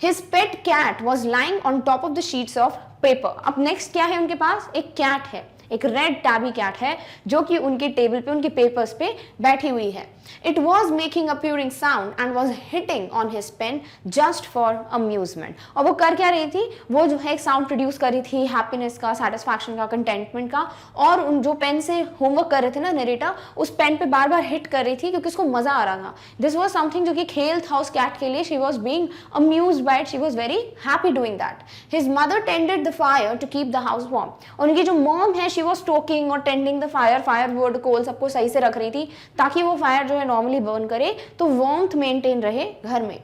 His pet cat was lying on top of the sheets of paper. अब नेक्स्ट क्या है उनके पास, एक कैट है, एक रेड टैबी कैट है जो कि उनके टेबल पे उनके पेपर्स पे बैठी हुई है. It was making a purring sound and was hitting on his pen just for amusement. और वो कर क्या रही थी, वो जो है एक साउंड प्रोड्यूस कर रही थी हैप्पीनेस का, सेटिस्फैक्शन का, कंटेंटमेंट का, और उन जो पेन से होमवर्क कर रहे थे ना नरेटर, उस पेन पे बार बार हिट कर रही थी क्योंकि उसको मजा आ रहा था. दिस वॉज समथिंग जो कि खेल था उस कैट के लिए. She was being amused by it, she was very happy doing that. His mother tended the fire to keep the house warm. उनकी जो मॉम है शी वॉज स्टोकिंग और tending the fire, firewood coal सबको सही से रख रही थी ताकि वो फायर जो है नॉर्मली बर्न करे तो वार्मथ मेंटेन रहे घर में.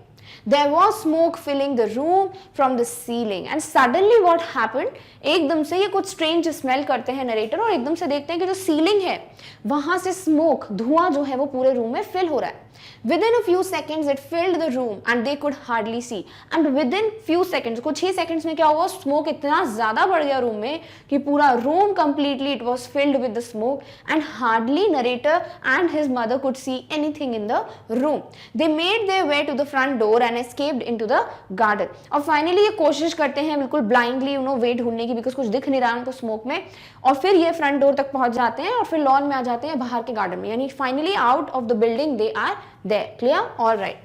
There was smoke filling the room from the ceiling and suddenly what happened, एकदम से ये कुछ स्ट्रेंज स्मेल करते हैं नरेटर और एकदम से देखते हैं कि जो सीलिंग है वहां से स्मोक, धुआं जो है वो पूरे रूम में फिल हो रहा है. Within a few seconds it filled the room and they could hardly see. And within few seconds, कुछ ही seconds में क्या हुआ, स्मोक इतना ज्यादा बढ़ गया रूम में कि पूरा room completely it was filled with the smoke and hardly narrator and his mother could see anything in the room. They made their way to the front door and escaped into the garden. और finally ये कोशिश करते हैं बिल्कुल blindly वे ढूंढने की, because कुछ दिख नहीं रहा उनको स्मोक में, और फिर ये फ्रंट डोर तक पहुंच जाते हैं और फिर लॉन में आ जाते हैं बाहर के गार्डन में, यानी finally out of the building they are there. Clear? All right.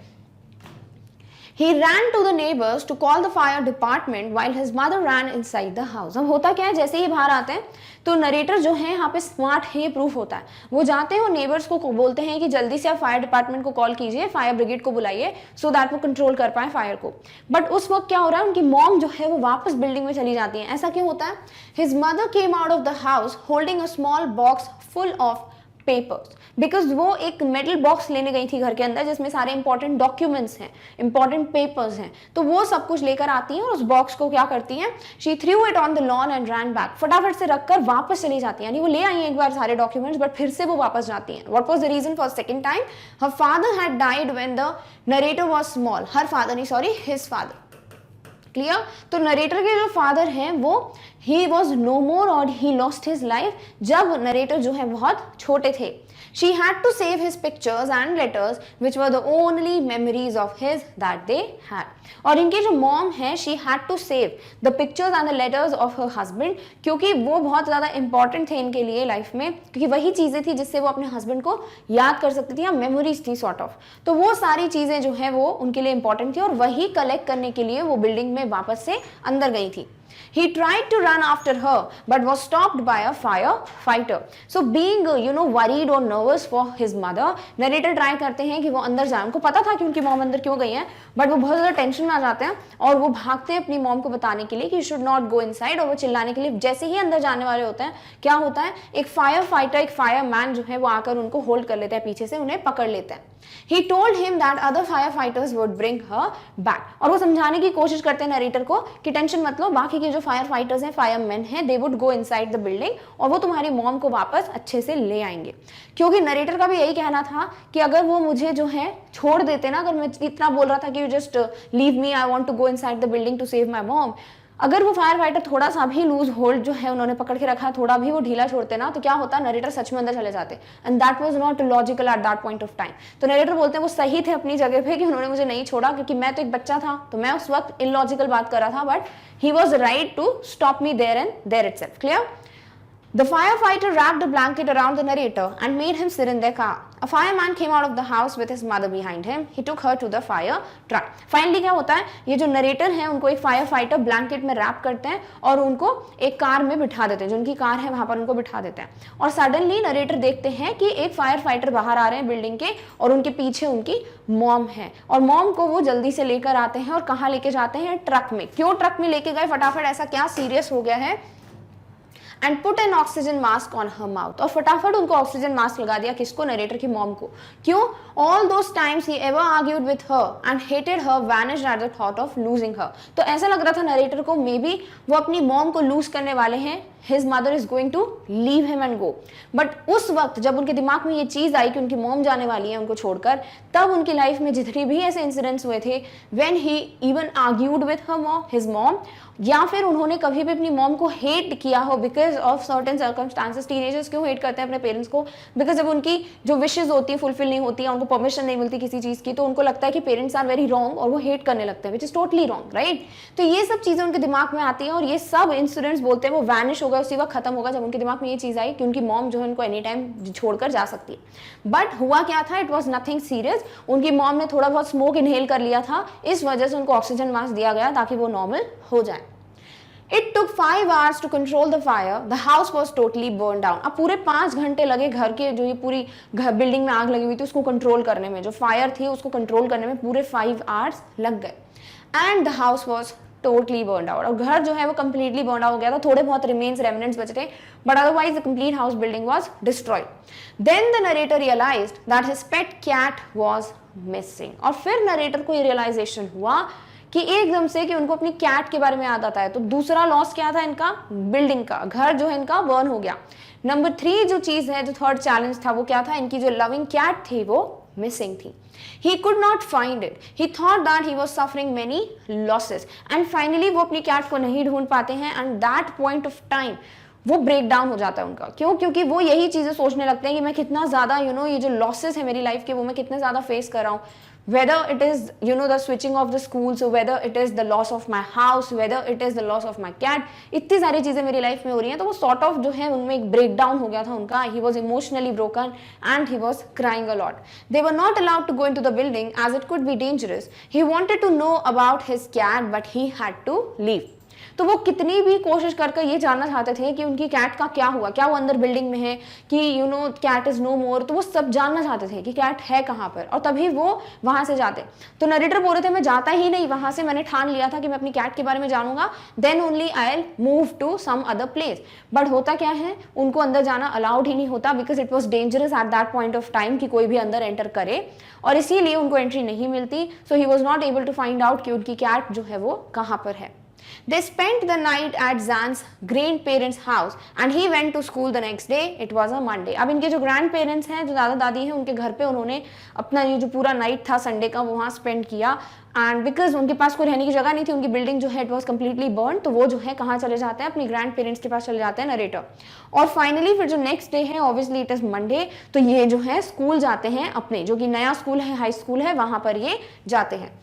He ran to the neighbors to call the fire department while his mother ran inside the house. अब होता क्या है, जैसे ही बाहर आते हैं तो नरेटर जो है यहाँ पे स्मार्ट है, ये प्रूफ होता है. वो जाते हैं और नेबर्स को बोलते हैं कि जल्दी से आप फायर डिपार्टमेंट को कॉल कीजिए, फायर ब्रिगेड को बुलाइए, सो दैट वो कंट्रोल कर पाए फायर को. बट उस वक्त क्या हो रहा है, उनकी मॉम जो है वो वापस बिल्डिंग में चली जाती है. ऐसा क्यों होता है? His mother came out of the house holding a small box full of papers, because वो एक मेटल बॉक्स लेने गई थी घर के अंदर जिसमें सारे इंपॉर्टेंट डॉक्यूमेंट्स हैं, इंपॉर्टेंट पेपर्स हैं. तो वो सब कुछ लेकर आती हैं और उस बॉक्स को क्या करती हैं, she threw it on the lawn and ran back. फटाफट से रखकर वापस चली जाती हैं, यानी वो ले आई हैं एक बार सारे डॉक्यूमेंट्स बट फिर से वो वापस जाती हैं. What was the reason for second time? Her father had died when the narrator was small. Her father नहीं, सॉरी, हिज फादर. क्लियर? तो नरेटर के जो फादर हैं वो ही वॉज नो मोर और ही लॉस्ट हिज लाइफ जब नरेटर जो है बहुत छोटे थे. She had to save his pictures and letters which were the only memories of his that they had. और इनकी जो मॉम है she had to save the pictures and the letters of her husband, क्योंकि वो बहुत ज़्यादा important थे इनके लिए लाइफ में, क्योंकि वही चीज़ें थी जिससे वो अपने हस्बैंड को याद कर सकती थी या मेमोरीज थी सॉर्ट ऑफ. तो वो सारी चीज़ें जो है वो उनके लिए इंपॉर्टेंट थी और वही कलेक्ट करने के लिए वो बिल्डिंग में वापस से अंदर गई थी. He tried to run after her but was stopped by a firefighter. So being worried or nervous for his mother, narrator try करते हैं कि वो अंदर जाए. उनको पता था कि उनकी मॉम अंदर क्यों गई है, बट वो बहुत ज़्यादा टेंशन में आ जाते हैं और वो भागते हैं अपनी मॉम को बताने के लिए कि शुड नॉट गो इनसाइड, और वो चिल्लाने के लिए जैसे ही अंदर जाने वाले होते हैं क्या होता है, एक फायर फाइटर, एक फायर मैन जो है वो आकर उनको होल्ड कर लेता है, पीछे से उन्हें पकड़ लेते हैं. He told him that other firefighters would bring her back. और वो समझाने की कोशिश करते हैं नरेटर को कि टेंशन मत लो, बाकी के जो फायर फाइटर्स हैं, फायरमैन हैं, they would go inside the building और वो तुम्हारी मॉम को वापस अच्छे से ले आएंगे. क्योंकि नरेटर का भी यही कहना था कि अगर वो मुझे जो है छोड़ देते ना, अगर मैं इतना बोल रहा था कि you just leave me, I want to go inside the building to save my mom, अगर वो फायर फाइटर थोड़ा सा भी लूज होल्ड जो है उन्होंने पकड़ के रखा, थोड़ा भी वो ढीला छोड़ते ना, तो क्या होता, नरेटर सच में अंदर चले जाते. And that was not logical eight that point of time. तो नरेटर बोलते हैं वो सही थे अपनी जगह पे कि उन्होंने मुझे नहीं छोड़ा, क्योंकि मैं तो एक बच्चा था, तो मैं उस वक्त इलॉजिकल बात कर रहा था, but he was right to stop me there and there itself. Clear? The firefighter wrapped a blanket around the narrator and made him sit in their car. A fireman came out of the house with his mother behind him. He took her to the fire truck. Finally क्या होता है, ये जो narrator हैं उनको एक fire fighter blanket में rap करते हैं और उनको एक कार में बिठा देते हैं, जो उनकी कार है वहां पर उनको बिठा देते हैं. और सडनली नरेटर देखते हैं कि एक फायर फाइटर बाहर आ रहे हैं बिल्डिंग के और उनके पीछे उनकी मॉम है. और मॉम को वो जल्दी से लेकर आते हैं और कहाँ लेके जाते हैं, ट्रक में. क्यों ट्रक में लेके गए फटाफट, ऐसा क्या सीरियस हो गया है? And put an oxygen mask on her mouth, और फटाफट उनको ऑक्सीजन मास्क लगा दिया। किसको? नरेटर की मॉम को। क्यों? All those times he ever argued with her and hated her vanished at the thought of losing her. तो ऐसा लग रहा था नरेटर को मे बी वो अपनी मॉम को लूज करने वाले हैं, his mother is going to leave him and go। But उस वक्त जब उनके दिमाग में ये चीज आई कि उनकी मॉम जाने वाली है उनको छोड़कर, तब उनकी लाइफ में जितने भी ऐसे इंसिडेंट्स हुए थे when he even argued with her mom, his mom, या फिर उन्होंने कभी भी अपनी मॉम को हेट किया हो because of certain circumstances. Teenagers क्यों हेट करते हैं अपने पेरेंट्स को? बिकॉज जब उनकी जो विशेज होती है फुलफिल नहीं होती है, उनको परमिशन नहीं मिलती किसी चीज की, तो उनको लगता है कि पेरेंट्स आर वेरी रॉन्ग और वो हेट करने लगते हैं, which is totally wrong, right? तो ये सब चीजें उनके दिमाग में आती हैं और ये सब इंसिडेंट्स बोलते हैं वो वैनिश होगा, उसी वक्त खत्म होगा जब उनके दिमाग में ये चीज आई कि उनकी मॉम जो है उनको एनी टाइम छोड़कर जा सकती है। बट हुआ क्या था? It was nothing serious. उनकी मॉम ने थोड़ा बहुत स्मोक इनहेल कर लिया था, इस वजह से उनको ऑक्सीजन मास्क दिया गया ताकि वो नॉर्मल हो जाए। It took 5 hours to control the fire. The house was totally burned down. अब पूरे 5 घंटे लगे घर के, जो ये पूरी बिल्डिंग में आग लगी हुई थी उसको कंट्रोल करने में, जो फायर थी उसको कंट्रोल करने में पूरे 5 hours लग गए। And the house was totally burn out. और घर जो है वो कंप्लीटली बर्न आउट हो गया था, थोड़े बहुत रिमेन्स रेमिनेंट्स बचे थे, but otherwise the complete house building was destroyed. Then the narrator realized that his pet cat was missing. और फिर नरेटर को ये रियलाइजेशन हुआ कि एकदम से कि उनको अपनी कैट के बारे में याद आता है। तो दूसरा लॉस क्या था इनका? बिल्डिंग का, घर जो है इनका बर्न हो गया। नंबर 3 जो चीज है, जो थर्ड चैलेंज था वो क्या था? इनकी जो लविंग कैट थी वो मिसिंग थी। He could not find it. He thought that he was suffering many losses. And finally वो अपनी कैट को नहीं ढूंढ पाते हैं and that point of time वो ब्रेक डाउन हो जाता है उनका। क्यों? क्योंकि वो यही चीजें सोचने लगते हैं कि मैं कितना ज्यादा ये जो लॉसेस है मेरी लाइफ के वो मैं कितने ज्यादा फेस कर रहा हूँ। whether it is the switching of the schools, so whether it is the loss of my house, whether it is the loss of my cat, इतनी सारी चीजें मेरी लाइफ में हो रही हैं। तो वो सॉर्ट ऑफ जो है उनमें एक ब्रेक डाउन हो गया था उनका। he was emotionally broken and he was crying a lot. They were not allowed to go into the building as it could be dangerous. He wanted to know about his cat but he had to leave. तो वो कितनी भी कोशिश करके ये जानना चाहते थे कि उनकी कैट का क्या हुआ, क्या वो अंदर बिल्डिंग में है, कि कैट इज नो मोर। तो वो सब जानना चाहते थे कि कैट है कहाँ पर, और तभी वो वहां से जाते। तो नरेटर बोल रहे थे मैं जाता ही नहीं वहां से, मैंने ठान लिया था कि मैं अपनी कैट के बारे में जानूंगा, then only I will move to some other place. But होता क्या है, उनको अंदर जाना अलाउड ही नहीं होता because it was dangerous eight that point of time कि कोई भी अंदर एंटर करे, और इसीलिए उनको एंट्री नहीं मिलती। So he was not able to find out कि उनकी कैट जो है वो कहाँ पर है। They spent the night at Zan's grandparents' house and he went to school the next day. It was a Monday. अब इनके जो ग्रैंड पेरेंट्स हैं, जो दादा दादी हैं, उनके घर पे उन्होंने अपना ये जो पूरा नाइट था संडे का वो वहाँ स्पेंड किया। एंड बिकॉज उनके पास कोई रहने की जगह नहीं थी, उनकी बिल्डिंग जो है इट वॉज कम्प्लीटली बर्न, तो वो जो है कहाँ चले जाते हैं? अपनी ग्रैंड पेरेंट्स के पास चले जाते हैं नरेटर। और फाइनली फिर जो नेक्स्ट डे है, ऑब्वियसली इट इज मंडे, तो ये जो है स्कूल जाते हैं अपने, जो कि नया स्कूल है, हाई स्कूल है, वहां पर ये जाते हैं।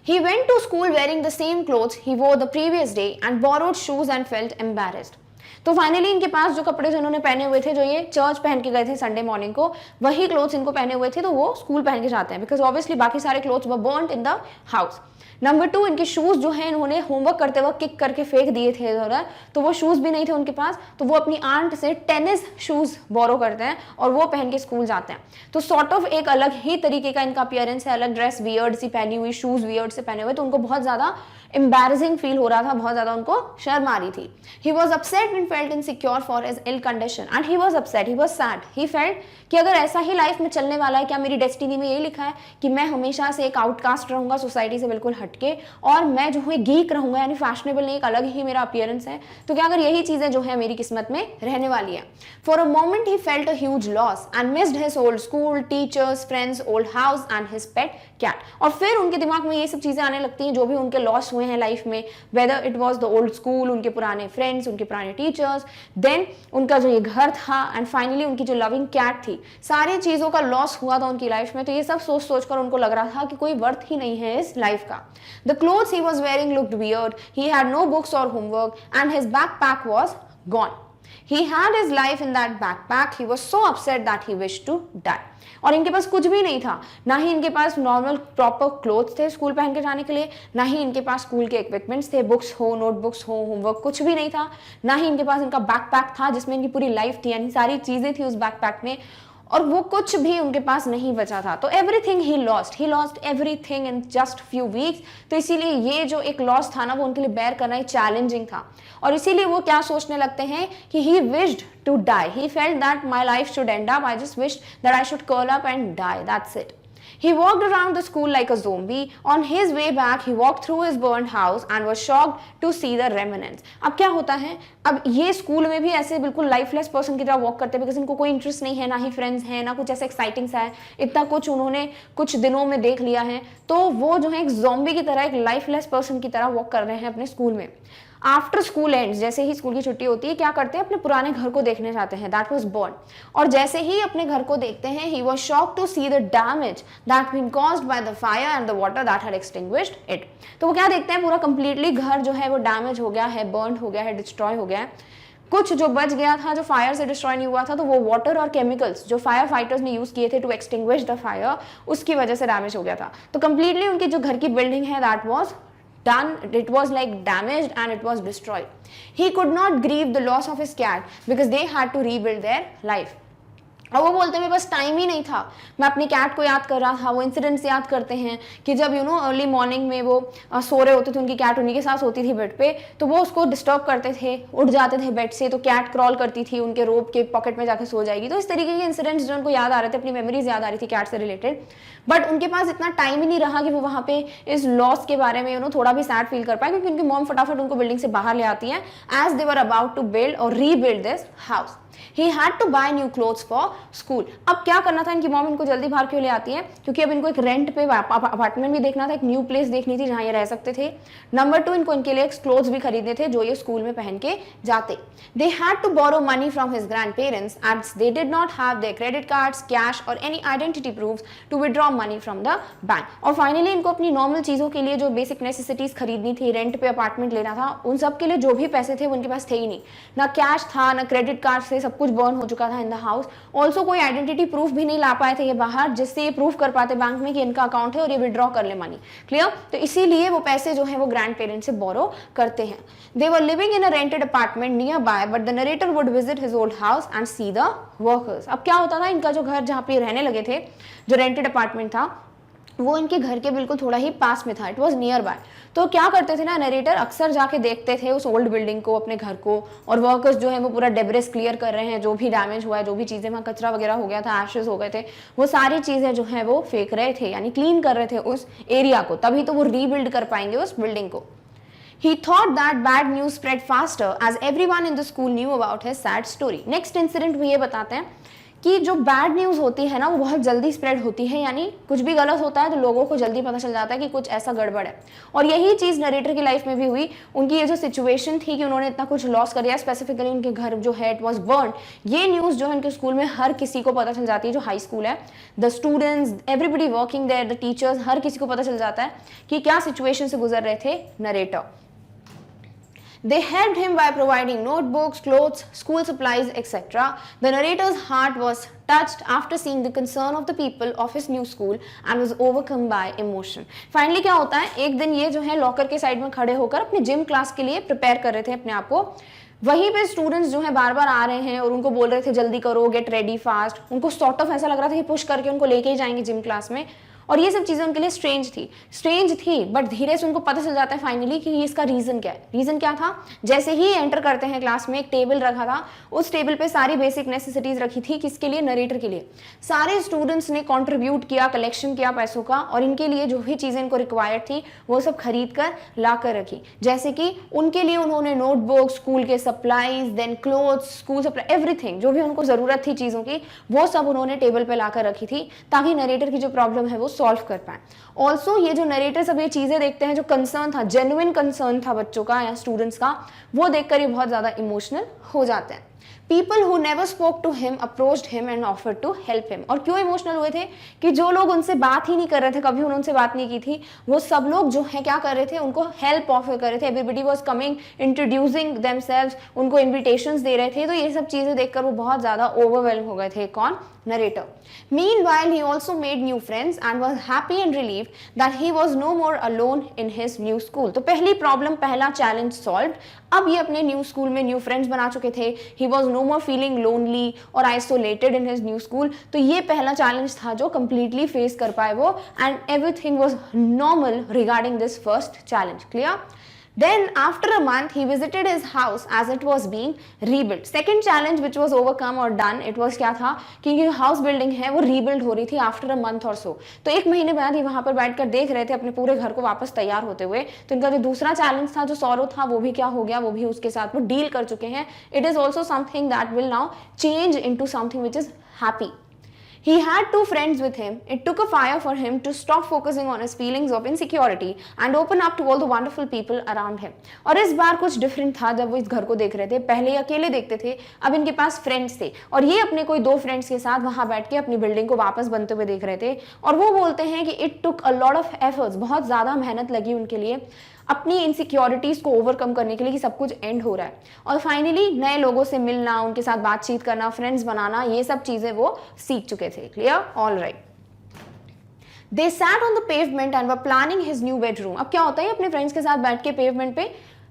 He went to school wearing the same clothes he wore the previous day and borrowed shoes and felt embarrassed. तो फाइनली इनके पास जो कपड़े जो इन्होंने पहने हुए थे, जो ये चर्च पहन के गए थे संडे मॉर्निंग को, वही क्लोथ्स इनको पहने हुए थे, तो वो स्कूल पहन के जाते हैं बिकॉज ऑब्वियसली बाकी सारे clothes were burned in the house. Number 2, इनके शूज जो है इन्होंने होमवर्क करते वक्त किक करके फेंक दिए थे इधर, तो वो शूज भी नहीं थे उनके पास, तो वो अपनी आंट से टेनिस शूज बोरो करते हैं और वो पहन के स्कूल जाते हैं। तो सॉर्ट ऑफ एक अलग ही तरीके का इनका अपीयरेंस है, अलग ड्रेस वियर्ड सी पहनी हुई, शूज वियर्ड से पहने हुए, तो उनको बहुत ज्यादा एम्बैरेसिंग फील हो रहा था, बहुत ज्यादा उनको शर्म आ रही थी। He was upset and felt insecure for his ill condition and he was upset, he was sad. He felt कि अगर ऐसा ही लाइफ में चलने वाला है, क्या मेरी डेस्टिनी में यही लिखा है कि मैं हमेशा से एक आउटकास्ट रहूंगा सोसाइटी से बिल्कुल हटके, और मैं जो है गीक रहूंगा, यानी फैशनेबल नहीं, एक अलग ही मेरा अपीयरेंस है, तो क्या अगर यही चीजें जो है मेरी किस्मत में रहने वाली है। For a moment he felt a huge loss and missed his old school, teachers, friends, old house and his pet cat. और फिर उनके दिमाग में ये सब चीजें आने लगती हैं जो भी उनके लॉस हुए हैं लाइफ में, whether it was the old school, उनके पुराने फ्रेंड्स, उनके पुराने टीचर्स, देन उनका जो ये घर था, एंड फाइनली उनकी जो लविंग कैट थी, सारी चीजों का लॉस हुआ था उनकी लाइफ में। तो ये सब सोच सोच कर उनको लग रहा था कि कोई वर्थ ही नहीं है इस लाइफ का। The clothes he was wearing looked weird. He had no books or homework and his backpack was gone. He had his life in that backpack. He was so upset that he wished to die. और इनके पास कुछ भी नहीं था, ना ही इनके पास normal proper clothes थे school पहन के जाने के लिए, ना ही इनके पास स्कूल के इक्विपमेंट्स थे, बुक्स हो, नोटबुक्स हो, होमवर्क, कुछ भी नहीं था, ना ही इनके पास इनका बैकपैक था जिसमें इनकी पूरी लाइफ थी, यानी सारी चीजें थी उस बैकपैक में। और वो कुछ भी उनके पास नहीं बचा था। तो everything he lost everything in just few weeks. तो इसीलिए ये जो एक लॉस था ना, वो उनके लिए बेयर करना चैलेंजिंग था, और इसीलिए वो क्या सोचने लगते हैं कि he wished to die, he felt that my life should end up, I just wished that I should curl up and die, that's it. He walked around the school like a zombie. On his way back, he walked through his burned house and was shocked to see the remnants. अब क्या होता है, अब ये school में भी ऐसे बिल्कुल लाइफलेस पर्सन की तरह वॉक करते हैं, बिकॉज इनको कोई इंटरेस्ट नहीं है, ना ही फ्रेंड्स हैं, ना कुछ ऐसा एक्साइटिंग सा है, इतना कुछ उन्होंने कुछ दिनों में देख लिया है। तो वो जो है एक ज़ॉम्बी की तरह, एक लाइफलेस पर्सन की तरह वॉक कर रहे हैं अपने स्कूल में। आफ्टर स्कूल एंड्स, जैसे ही स्कूल की छुट्टी होती है, क्या करते हैं, अपने पुराने घर को देखने जाते हैं, दैट वाज बर्न। और जैसे ही अपने घर को देखते हैं, he was shocked to see the damage that been caused by the fire and the water that had extinguished it. तो वो क्या देखते हैं, पूरा कंप्लीटली घर जो है वो डैमेज हो गया है, बर्न हो गया है, डिस्ट्रॉय हो गया है। कुछ जो बच गया था, जो फायर से डिस्ट्रॉय नहीं हुआ था, तो वो वाटर और केमिकल्स जो फायर फाइटर्स ने यूज किए थे टू एक्सटिंग्विश द फायर, उसकी वजह से डैमेज हो गया था। तो कंप्लीटली उनकी जो घर की बिल्डिंग है, that was done, it was like damaged and it was destroyed. He could not grieve the loss of his cat because they had to rebuild their life. और वो बोलते हैं बस टाइम ही नहीं था, मैं अपनी कैट को याद कर रहा था। वो इंसिडेंट्स याद करते हैं कि जब अर्ली मॉर्निंग में वो सो रहे होते थे, उनकी कैट उन्हीं के साथ सोती थी बेड पे, तो वो उसको डिस्टर्ब करते थे, उठ जाते थे बेड से, तो कैट क्रॉल करती थी उनके रोब के पॉकेट में जाकर सो जाएगी। तो इस तरीके के इंसिडेंट्स जो उनको याद आ रहे थे, अपनी मेमोरीज याद आ रही थी कैट से रिलेटेड, बट उनके पास इतना टाइम ही नहीं रहा कि वो वहाँ पे इस लॉस के बारे में थोड़ा भी सैड फील कर पाए, क्योंकि उनकी मॉम फटाफट उनको बिल्डिंग से बाहर ले आती है as they were about to build और rebuild this house. He had to buy new clothes for school. अब क्या करना था, इनकी मॉम इनको जल्दी बाहर क्यों ले आती है, क्योंकि अब इनको एक रेंट पे अपार्टमेंट भी देखना था, एक न्यू प्लेस देखनी थी जहाँ ये रह सकते थे। नंबर 2, इनको इनके लिए क्लोथ्स भी खरीदने थे जो ये स्कूल में पहन के जाते। They had to borrow money from his grandparents as they did not have their credit cards, cash or any identity proofs to withdraw money from the bank. और फाइनली इनको अपनी नॉर्मल चीज़ों के लिए जो बेसिक नेसेसिटीज खरीदनी थी, rent पे अपार्टमेंट लेना था, उन सब के लिए जो भी पैसे थे वो उनके पास थे ही नहीं, ना कैश था, ना क्रेडिट कार्ड से, सब कुछ बर्न हो चुका था इन द हाउस। ऑल्सो कोई आइडेंटिटी प्रूफ भी नहीं ला पाए थे ये बाहर, जिससे ये प्रूफ कर पाते बैंक में कि इनका अकाउंट है और ये विड्रॉ कर ले मनी। क्लियर? तो इसीलिए वो पैसे जो है वो ग्रैंड पेरेंट्स से बोरो करते हैं। They were living in a rented apartment nearby, but the narrator would visit his old house and see the workers. अब क्या होता था, इनका जो घर जहाँ पे रहने लगे थे, जो रेंटेड अपार्टमेंट था, वो इनके घर के बिल्कुल थोड़ा ही पास में था, इट वॉज नियर बाय। तो क्या करते थे ना, नरेटर अक्सर जाके देखते थे उस ओल्ड बिल्डिंग को, अपने घर को, और वर्कर्स जो है वो पूरा डेब्रिस क्लियर कर रहे हैं, जो भी डैमेज हुआ है, जो भी चीज़ें वहाँ कचरा वगैरह हो गया था, एशेज हो गए थे, वो सारी चीज़ें जो है वो फेंक रहे थे, यानी क्लीन कर रहे थे उस एरिया को, तभी तो वो रीबिल्ड कर पाएंगे उस बिल्डिंग को। He thought that bad news spread faster as everyone in the school knew about his sad story. Next incident में ये बताते हैं कि जो बैड न्यूज़ होती है ना, वो बहुत जल्दी स्प्रेड होती है, यानी कुछ भी गलत होता है तो लोगों को जल्दी पता चल जाता है कि कुछ ऐसा गड़बड़ है। और यही चीज़ नरेटर की लाइफ में भी हुई। उनकी ये जो सिचुएशन थी कि उन्होंने इतना कुछ लॉस कर दिया, स्पेसिफिकली उनके घर जो है इट वॉज बर्न, ये न्यूज़ जो है उनके स्कूल में हर किसी को पता चल जाती है, जो हाई स्कूल है, the students, everybody working there, the teachers, हर किसी को पता चल जाता है कि क्या सिचुएशन से गुजर रहे थे narrator. They helped him by providing notebooks, clothes, school supplies, etc. The narrator's heart was touched after seeing the concern of the people of his new school and was overcome by emotion. Finally क्या होता है, एक दिन ये जो है locker के side में खड़े होकर अपने जिम क्लास के लिए प्रिपेयर कर रहे थे अपने आप को। वहीं पे स्टूडेंट्स जो है बार बार आ रहे हैं और उनको बोल रहे थे जल्दी करो, गेट रेडी फास्ट। उनको सॉर्ट ऑफ ऐसा लग रहा था कि पुश करके उनको लेके ही जाएंगे जिम क्लास में, और ये सब चीज़ें उनके लिए स्ट्रेंज थी, बट धीरे से उनको पता चल जाता है फाइनली कि इसका रीज़न क्या है। रीज़न क्या था, जैसे ही एंटर करते हैं क्लास में, एक टेबल रखा था, उस टेबल पे सारी बेसिक नेसेसिटीज़ रखी थी, किसके लिए, नरेटर के लिए। सारे स्टूडेंट्स ने कॉन्ट्रीब्यूट किया, कलेक्शन किया पैसों का, और इनके लिए जो भी चीज़ें इनको रिक्वायर्ड थी वो सब खरीद कर ला कर रखी। जैसे कि उनके लिए उन्होंने नोटबुक, स्कूल के supplies, then clothes, school supply, everything जो भी उनको ज़रूरत थी चीज़ों की, वो सब उन्होंने टेबल पर ला कर रखी थी, ताकि नरेटर की जो प्रॉब्लम है वो सॉल्व कर पाए। ऑल्सो ये जो नरेटर सब ये चीजें देखते हैं, जो कंसर्न था, जेन्युइन कंसर्न था बच्चों का या स्टूडेंट्स का, वो देखकर ये बहुत ज्यादा इमोशनल हो जाते हैं। People who never spoke to him approached him and offered to help him. और क्यों इमोशनल हुए थे कि जो लोग उनसे बात ही नहीं कर रहे थे, कभी उन्होंने बात नहीं की थी, वो सब लोग जो है क्या कर रहे थे, उनको हेल्प ऑफर कर रहे थे। Everybody was coming, introducing themselves, उनको इन्विटेशंस दे रहे थे। तो ये सब चीजें देखकर वो बहुत ज्यादा ओवरवेल्म हो गए थे। कौन? Narrator. Meanwhile, he also made new friends and was happy and relieved that he was no more alone in his new school. तो पहली प्रॉब्लम, पहला चैलेंज सॉल्व। अब ये अपने न्यू स्कूल में न्यू फ्रेंड्स बना चुके थे. He was no more feeling lonely और isolated in his new school. तो ये पहला चैलेंज था जो कंप्लीटली फेस कर पाए वो, and everything was normal regarding this first challenge. Clear? Then after a month he visited his house as it was being rebuilt. Second challenge which was overcome or done, it was क्या था कि house building है वो rebuild हो रही थी after a month और सो. तो एक महीने बाद ही वहां पर बैठकर देख रहे थे अपने पूरे घर को वापस तैयार होते हुए. तो इनका जो दूसरा चैलेंज था, जो सॉरो था, वो भी क्या हो गया, वो भी उसके साथ वो डील कर चुके हैं. It is also something that will now change into something which is happy. He had two friends with him. It took a fire for him to stop focusing on his feelings of insecurity and open up to all the wonderful people around him. और इस बार कुछ different था जब वो इस घर को देख रहे थे. पहले अकेले देखते थे, अब इनके पास फ्रेंड्स थे और ये अपने कोई दो फ्रेंड्स के साथ वहां बैठ के अपनी बिल्डिंग को वापस बनते हुए देख रहे थे. और वो बोलते हैं कि it took a lot of efforts, बहुत ज़्यादा मेहनत लगी उनके लिए अपनी इनसिक्योरिटीज़ को ओवरकम करने के लिए कि सब कुछ एंड हो रहा है. और फाइनली नए लोगों से मिलना, उनके साथ बातचीत करना, फ्रेंड्स बनाना, ये सब चीज़ें वो सीख चुके थे. Clear? All right. They sat on the pavement and were planning his new bedroom. अब क्या होता है, अपने फ्रेंड्स के साथ बैठ के पेवमेंट पे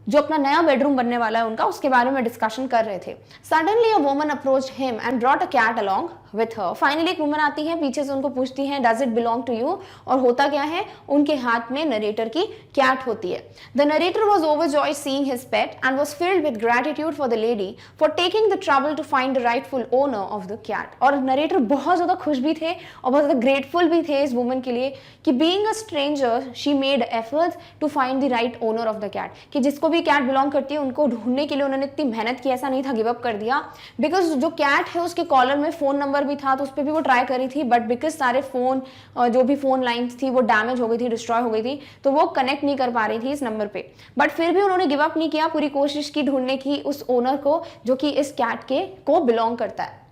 जो अपना नया बेडरूम बनने वाला है उनका, उसके बारे में डिस्कशन कर रहे थे. Suddenly a woman approached him and brought a cat along with her. Finally एक वुमन आती है, पीछे से उनको पूछती है does it belong to you. और होता क्या है, उनके हाथ में नरेटर की कैट होती है. The narrator was overjoyed seeing his pet and was filled with gratitude for the lady for taking the trouble to find the rightful owner of the cat. और नरेटर बहुत ज्यादा खुश भी थे और बहुत ज्यादा ग्रेटफुल भी थे इस वुमन के लिए कि being a stranger she made efforts to find the right owner of the cat. कि जिसको भी कैट बिलोंग करती है उनको ढूंढने के लिए उन्होंने इतनी मेहनत की, ऐसा नहीं था गिव अप कर दिया. बिकॉज जो कैट है उसके कॉलर में फोन नंबर भी था, तो उस पर भी वो ट्राई करी थी, बट बिकॉज सारे फोन जो भी फोन लाइन्स थी वो डैमेज हो गई थी, डिस्ट्रॉय हो गई थी, तो वो कनेक्ट नहीं कर पा रही थी इस नंबर पे. बट फिर भी उन्होंने गिव अप नहीं किया, पूरी कोशिश की ढूंढने की उस ओनर को जो कि इस कैट के को बिलोंग करता है.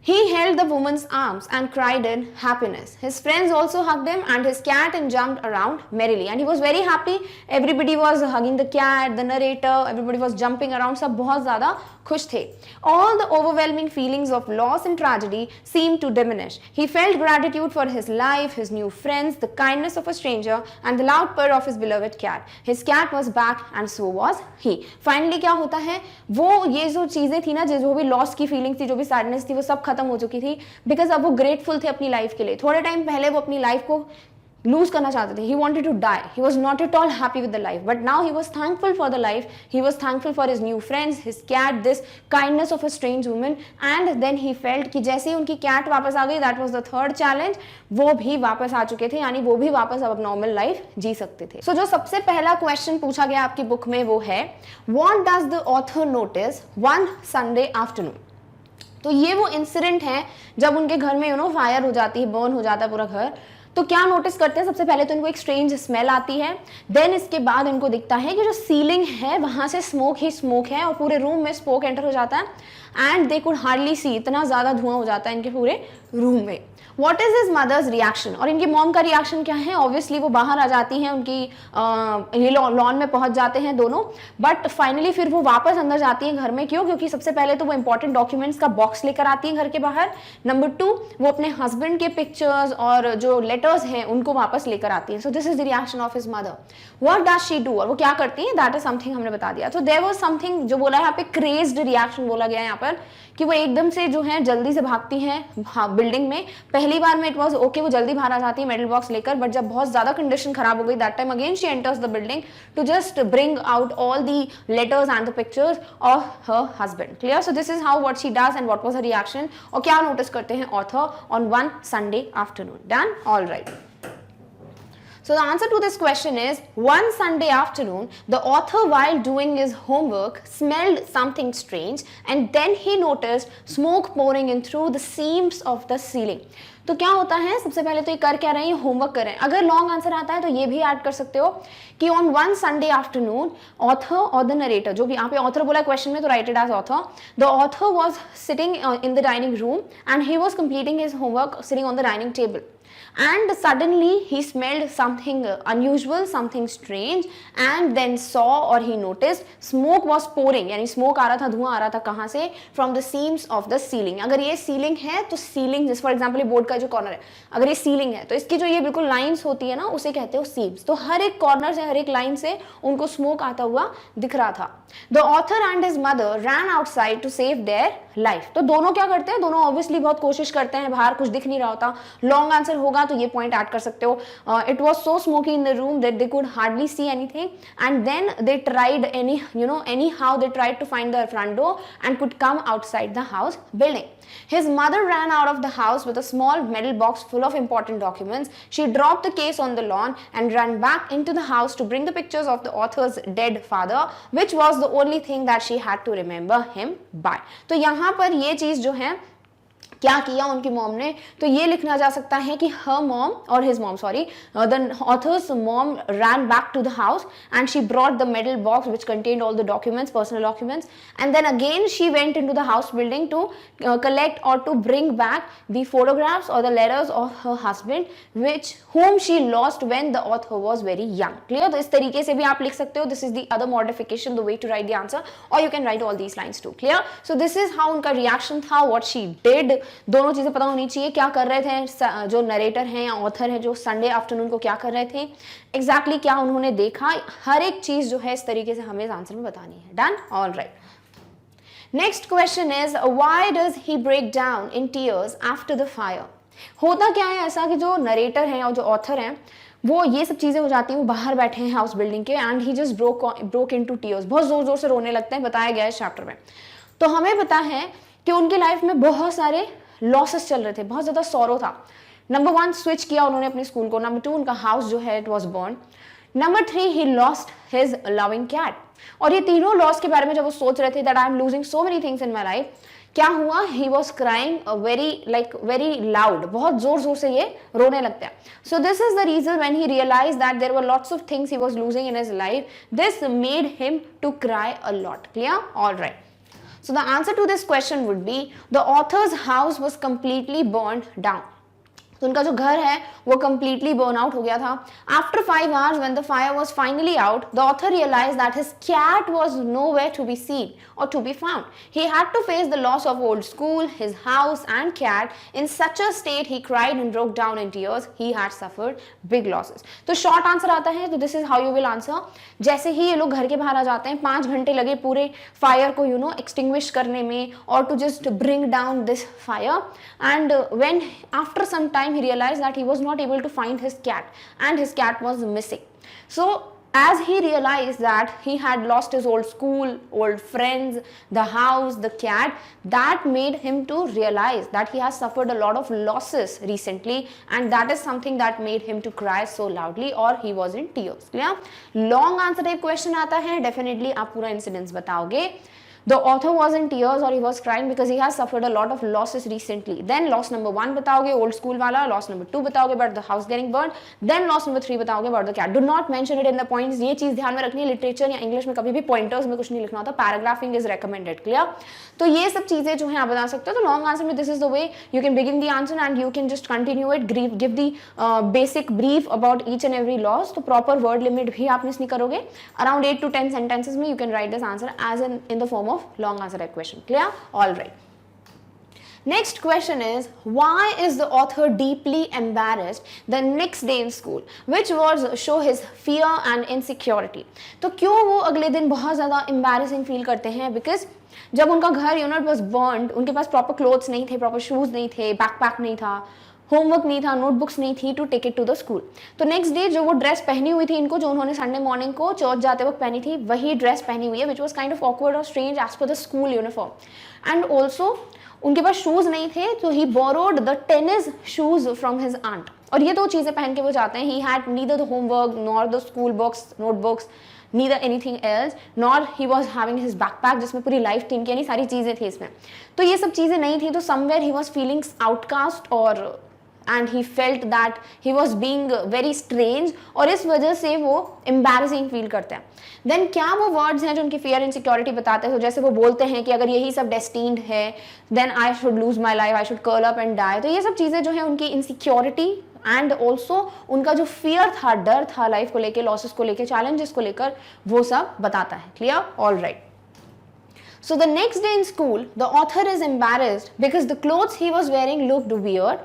He held the woman's arms and cried in happiness. His friends also hugged him and his cat and jumped around merrily. And he was very happy. Everybody was hugging the cat, the narrator, everybody was jumping around. सब बहुत ज़्यादा खुश थे. All the overwhelming feelings of loss and tragedy seemed to diminish. He felt gratitude for his life, his new friends, the kindness of a stranger and the loud purr of his beloved cat. His cat was back and so was he. Finally क्या होता है, वो ये जो चीज़ें थी ना, जो भी लॉस की फीलिंग्स थी, जो भी सैडनेस थी, वो सब खत्म हो चुकी थी. बिकॉज अब वो ग्रेटफुल थे अपनी लाइफ के लिए. थोड़े टाइम पहले वो अपनी लाइफ को लूज करना चाहते थे. He wanted to die. He was not at all happy with the life, but now he was thankful for the life. He was thankful for his new friends, his cat, this kindness of a strange woman. And then he felt कि जैसे ही उनकी cat वापस आ गई, that was the third challenge, वो भी वापस आ चुके थे, यानी वो भी वापस अब नॉर्मल लाइफ जी सकते थे. सो जो सबसे पहला क्वेश्चन पूछा गया आपकी बुक में वो है, what does the author notice one Sunday afternoon. तो ये वो इंसिडेंट है जब उनके घर में फायर हो जाती है, बर्न हो जाता है पूरा घर. तो क्या नोटिस करते हैं, सबसे पहले तो इनको एक स्ट्रेंज स्मेल आती है. देन इसके बाद इनको दिखता है कि जो सीलिंग है वहां से स्मोक ही स्मोक है और पूरे रूम में स्मोक एंटर हो जाता है. एंड दे कुड हार्डली सी, इतना ज्यादा धुआं हो जाता है इनके पूरे रूम में. What is his mother's reaction. और इनकी मॉम का रिएक्शन क्या है, ऑब्वियसली वो बाहर आ जाती हैं, उनकी ये लॉन में पहुंच जाते हैं दोनों. बट फाइनली फिर वो वापस अंदर जाती हैं घर में. क्यों? क्योंकि सबसे पहले तो वो इंपॉर्टेंट डॉक्यूमेंट्स का बॉक्स लेकर आती हैं घर के बाहर. नंबर 2, वो अपने हस्बैंड के पिक्चर्स और जो लेटर्स हैं उनको वापस लेकर आती हैं. सो this is the reaction of his mother. What does she do, और वो क्या करती हैं, दैट इज समथिंग हमने बता दिया. तो देयर वाज समथिंग जो बोला है यहाँ पे, क्रेज्ड रिएक्शन बोला गया है यहाँ पर, कि वो एकदम से जो है जल्दी से भागती हैं बिल्डिंग में. पहली बार में इट वाज ओके, वो जल्दी बाहर आ जाती है मेटल बॉक्स लेकर, बट जब बहुत ज्यादा कंडीशन खराब हो गई, that time again she enters the building to just bring out all the letters and the pictures of her husband. Clear? So this is how what she does and what was her reaction. और क्या notice करते हैं author on one Sunday afternoon. Done? All right. So the answer to this question is, one Sunday afternoon, the author while doing his homework smelled something strange and then he noticed smoke pouring in through the seams of the ceiling. तो क्या होता है, सबसे पहले तो ये कर क्या रहे हैं, होमवर्क कर रहे हैं. अगर लॉन्ग आंसर आता है तो ये भी ऐड कर सकते हो कि on one Sunday afternoon author और द नरेटर, जो भी यहाँ पे ऑथर बोला क्वेश्चन में तो write it as author. The author was sitting in the dining room and he was completing his homework sitting on the dining table. And suddenly he smelled something unusual, something strange, and then saw or he noticed smoke was pouring. यानी smoke आ रहा था, धुआं आ रहा था कहाँ से, from the seams of the ceiling. अगर ये ceiling है तो ceiling, जिस फॉर एग्जाम्पल बोर्ड का जो कॉर्नर है, अगर ये सीलिंग है तो इसकी जो ये बिल्कुल लाइंस होती है ना उसे कहते हो सीम्स। तो हर एक कॉर्नर से, हर एक लाइन से उनको स्मोक आता हुआ दिख रहा था। The author and his mother ran outside to save their life. तो दोनों क्या करते हैं, दोनों ऑब्वियसली बहुत कोशिश करते हैं, बाहर कुछ दिख नहीं रहा होता। लॉन्ग आंसर होगा तो ये पॉइंट ऐड कर सकते हो। It was so smoky in the room that they could hardly see anything and then they tried anyhow they tried to find the front door and could come outside the house building. His mother ran out of the house with a small metal box full of important documents. She dropped the case on the lawn and ran back into the house to bring the pictures of the author's dead father, which was the only thing that she had to remember him by. तो यहाँ पर ये चीज जो है क्या किया उनकी मॉम ने, तो ये लिखना जा सकता है कि हर मॉम और his mom sorry the author's mom ran back to the house and she brought the metal box which contained all the documents, personal documents, and then again she went into the house building to collect or to bring back the photographs or the letters of her husband whom she lost when the author was very young. Clear? तो इस तरीके से भी आप लिख सकते हो. This is the other modification, the way to write the answer, or you can write all these lines too. Clear? So this is how उनका reaction था, what she did. दोनों चीजें पता होनी चाहिए, क्या कर रहे थे जो नरेटर हैं या ऑथर हैं जो संडे आफ्टरनून को क्या कर रहे थे, एग्जैक्टली क्या उन्होंने देखा, हर एक चीज जो है इस तरीके से हमें इस आंसर में बतानी है. Done? All right. Next question is why does he break down in tears after the fire. होता क्या है ऐसा कि जो नरेटर हैं और जो ऑथर हैं वो ये सब चीजें हो जाती हैं, वो बाहर बैठे हैं हाउस बिल्डिंग के and he just broke into tears, बहुत जोर जोर से रोने लगते हैं, बताया गया है इस चैप्टर में. तो हमें पता है कि उनकी लाइफ में बहुत सारे लॉसेस चल रहे थे, बहुत ज्यादा सॉरो था. नंबर 1 स्विच किया उन्होंने अपने स्कूल को. नंबर 2 उनका हाउस जो है it was burn. Number 3 he lost his loving cat. और ये तीनों लॉस के बारे में जब वो सोच रहे थे that I am losing so many things in my life, क्या हुआ, he was crying very loud, बहुत जोर जोर से ये रोने लगता है. So this is the reason when he realize that there were lots of things he was losing in his life, this made him to cry a lot. Clear? All right. So the answer to this question would be the author's house was completely burned down. तो उनका जो घर है वो completely burn out हो गया था. After 5 hours when the fire was finally out, the author realized that his cat was nowhere to be seen or to be found. He had to face the loss of old school, his house and cat. In such a state, he cried and broke down in tears. He had suffered big losses. तो short answer आता है, तो this is how you will answer. जैसे ही ये लोग घर के बाहर आ जाते हैं, 5 घंटे लगे पूरे फायर को extinguish करने में or to just bring down this fire. And when after some time he realized that he was not able to find his cat and his cat was missing. So as he realized that he had lost his old school, old friends, the house, the cat, that made him to realize that he has suffered a lot of losses recently, and that is something that made him to cry so loudly or he was in tears. Yeah? Long answer एक question आता है, definitely आप पूरा incidents बताओगे. The author was in tears or he was crying because he has suffered a lot of losses recently. Then loss number 1 बताओगे old school वाला, loss number 2 बताओगे about the house getting burned, then loss number 3 बताओगे about the cat. Do not mention it in the points. ये चीज ध्यान में रखनी है, लिटरेचर या इंग्लिश में कभी भी पॉइंटर्स में कुछ नहीं लिखना होता, पैराग्राफिंग इज रेकमेंडेड. क्लियर? तो ये सब चीजें जो है आप बता सकते हो. तो लॉन्ग आंसर में this is the way you can begin the answer and you can just continue it, give the basic brief about each and every loss. तो प्रॉपर वर्ड लिमिट भी आप मिस नहीं करोगे. अराउंड 8 to 10 sentences में you can write this answer as in the form of long answer question. Clear? All right. Next question is, why is the author deeply embarrassed the next day in school, which was show his fear and insecurity. तो क्यों वो अगले दिन बहुत ज़्यादा embarrassing feel करते हैं? Because जब उनका घर was burned, उनके पास proper clothes नहीं थे, proper shoes नहीं थे, backpack नहीं था, होमवर्क नहीं था, नोटबुक्स नहीं थी to take it to the school. तो नेक्स्ट डे जो वो ड्रेस पहनी हुई थी इनको, जो उन्होंने संडे मॉर्निंग को चर्च जाते वक्त पहनी थी, वही ड्रेस पहनी हुई है, which was kind of awkward और स्ट्रेंज एज पर the school uniform. And also उनके पास शूज नहीं थे, तो he borrowed the tennis shoes from his aunt. और ये 2 चीजें पहन के वो जाते हैं. He had neither the homework nor the school books, notebooks, neither anything else, nor he was having his backpack जिसमें पूरी लाइफ टीम की यानी सारी चीजें थी इसमें. तो ये सब चीजें नहीं थी, तो somewhere he was feeling outcast और and he felt that he was being very strange और इस वजह से वो embarrassing feel करते हैं. Then क्या वो words हैं जो उनकी fear insecurity बताते हैं? तो जैसे वो बोलते हैं कि अगर यही सब destined है then I should lose my life, I should curl up and die. तो ये सब चीज़ें जो है उनकी insecurity एंड ऑल्सो उनका जो फियर था, डर था लाइफ को लेके, लॉसेस को लेके, चैलेंजेस को लेकर, वो सब बताता है. Clear? All right. So the next day in school, the author is embarrassed because the clothes he was wearing looked weird.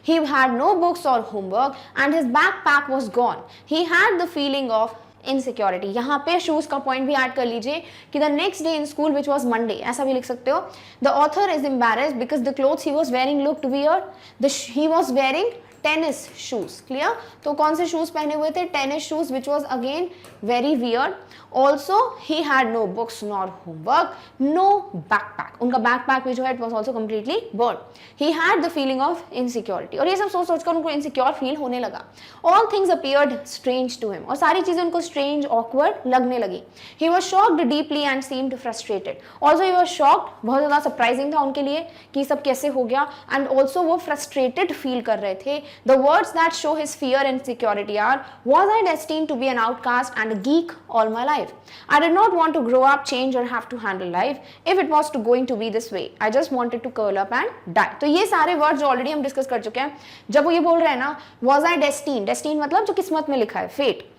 He had no books or homework and his backpack was gone. He had the feeling of insecurity. यहाँ पे shoes का point भी add कर लीजिए कि the next day in school which was Monday, ऐसा भी लिख सकते हो. The author is embarrassed because the clothes he was wearing looked weird. He was wearing tennis shoes. Clear? तो कौन से शूज पहने हुए थे? Tennis shoes which was again very weird. Also he had no books nor homework, no backpack. उनका backpack भी जो है it was also completely burn. He had the feeling of insecurity. और ये सब सोच सोचकर उनको इनसिक्योर फील होने लगा. All things appeared strange to him. और सारी चीजें उनको स्ट्रेंज ऑकवर्ड लगने लगी. He was shocked deeply and seemed frustrated. Also he was shocked, बहुत ज्यादा सरप्राइजिंग था उनके लिए कि सब कैसे हो गया. एंड ऑल्सो वो फ्रस्ट्रेटेड फील कर रहे थे. The words that show his fear and insecurity are, was I destined to be an outcast and a geek all my life? I did not want to grow up, change or have to handle life if it was going to be this way. I just wanted to curl up and die. तो ये सारे words जो already हम discuss कर चुके हैं. जब वो ये बोल रहे हैं ना, was I destined, destined मतलब जो किस्मत में लिखा है, fate.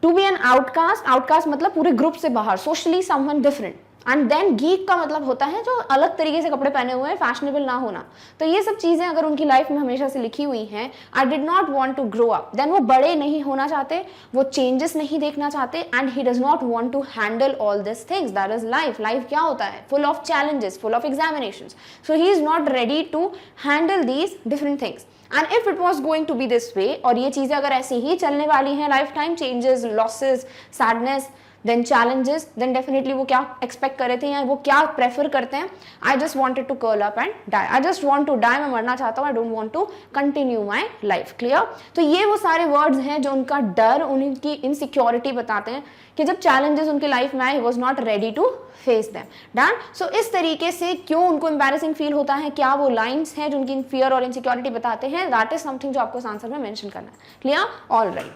To be an outcast, outcast मतलब पूरे ग्रुप से बाहर, socially someone different. And then geek का मतलब होता है जो अलग तरीके से कपड़े पहने हुए हैं, फैशनेबल ना होना. तो ये सब चीजें अगर उनकी लाइफ में हमेशा से लिखी हुई हैं, I did not want to grow up, then वो बड़े नहीं होना चाहते, वो चेंजेस नहीं देखना चाहते. And he does not want to handle all this things. That is life. Life क्या होता है? Full of challenges, full of examinations. So he is not ready to handle these different things. And if it was going to be this way, और ये चीजें अगर ऐसे ही चलने वाली हैं, life time changes, losses, sadness, then challenges, then definitely वो क्या एक्सपेक्ट कर रहे थे या वो क्या प्रेफर करते हैं? I just wanted to curl up and die. I just want to die. मैं मरना चाहता हूँ. I don't want to continue my life. Clear? तो ये वो सारे वर्ड्स हैं जो उनका डर, उनकी इनसिक्योरिटी बताते हैं कि जब चैलेंजेस उनकी लाइफ में आए, he was not ready to face them. Done? So इस तरीके से क्यों उनको एम्बैरेसिंग फील होता है, क्या वो लाइन्स हैं जो उनकी फियर और इनसिक्योरिटी बताते हैं, दैट इज समथिंग जो आपको इस आंसर में मेंशन करना है. Clear? All right.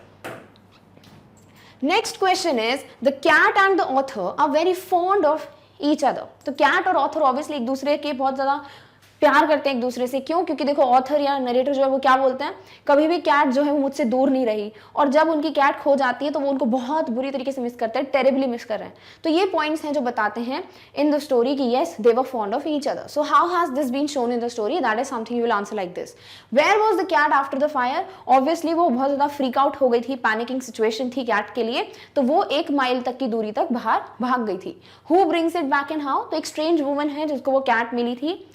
Next question is, the cat and the author are very fond of each other. तो cat और author obviously एक दूसरे के बहुत ज़्यादा प्यार करते हैं एक दूसरे से. क्यों? क्योंकि देखो ऑथर या नरेटर जो है वो क्या बोलते हैं, कभी भी कैट जो है वो मुझसे दूर नहीं रही, और जब उनकी कैट खो जाती है तो वो उनको बहुत बुरी तरीके से मिस करते हैं, टेरिबली मिस कर रहे हैं. तो ये पॉइंट्स हैं जो बताते हैं इन द स्टोरी कि yes they were fond of each other. So how has this been shown in the story? That is something you will answer like this. Where was the cat after the fire? Obviously वो बहुत ज्यादा freak out हो गई थी, panicking situation थी cat के लिए, तो वो 1 माइल तक की दूरी तक बाहर भाग गई थी. Who brings it back and how? तो एक स्ट्रेंज वुमन है जिसको वो कैट मिली थी.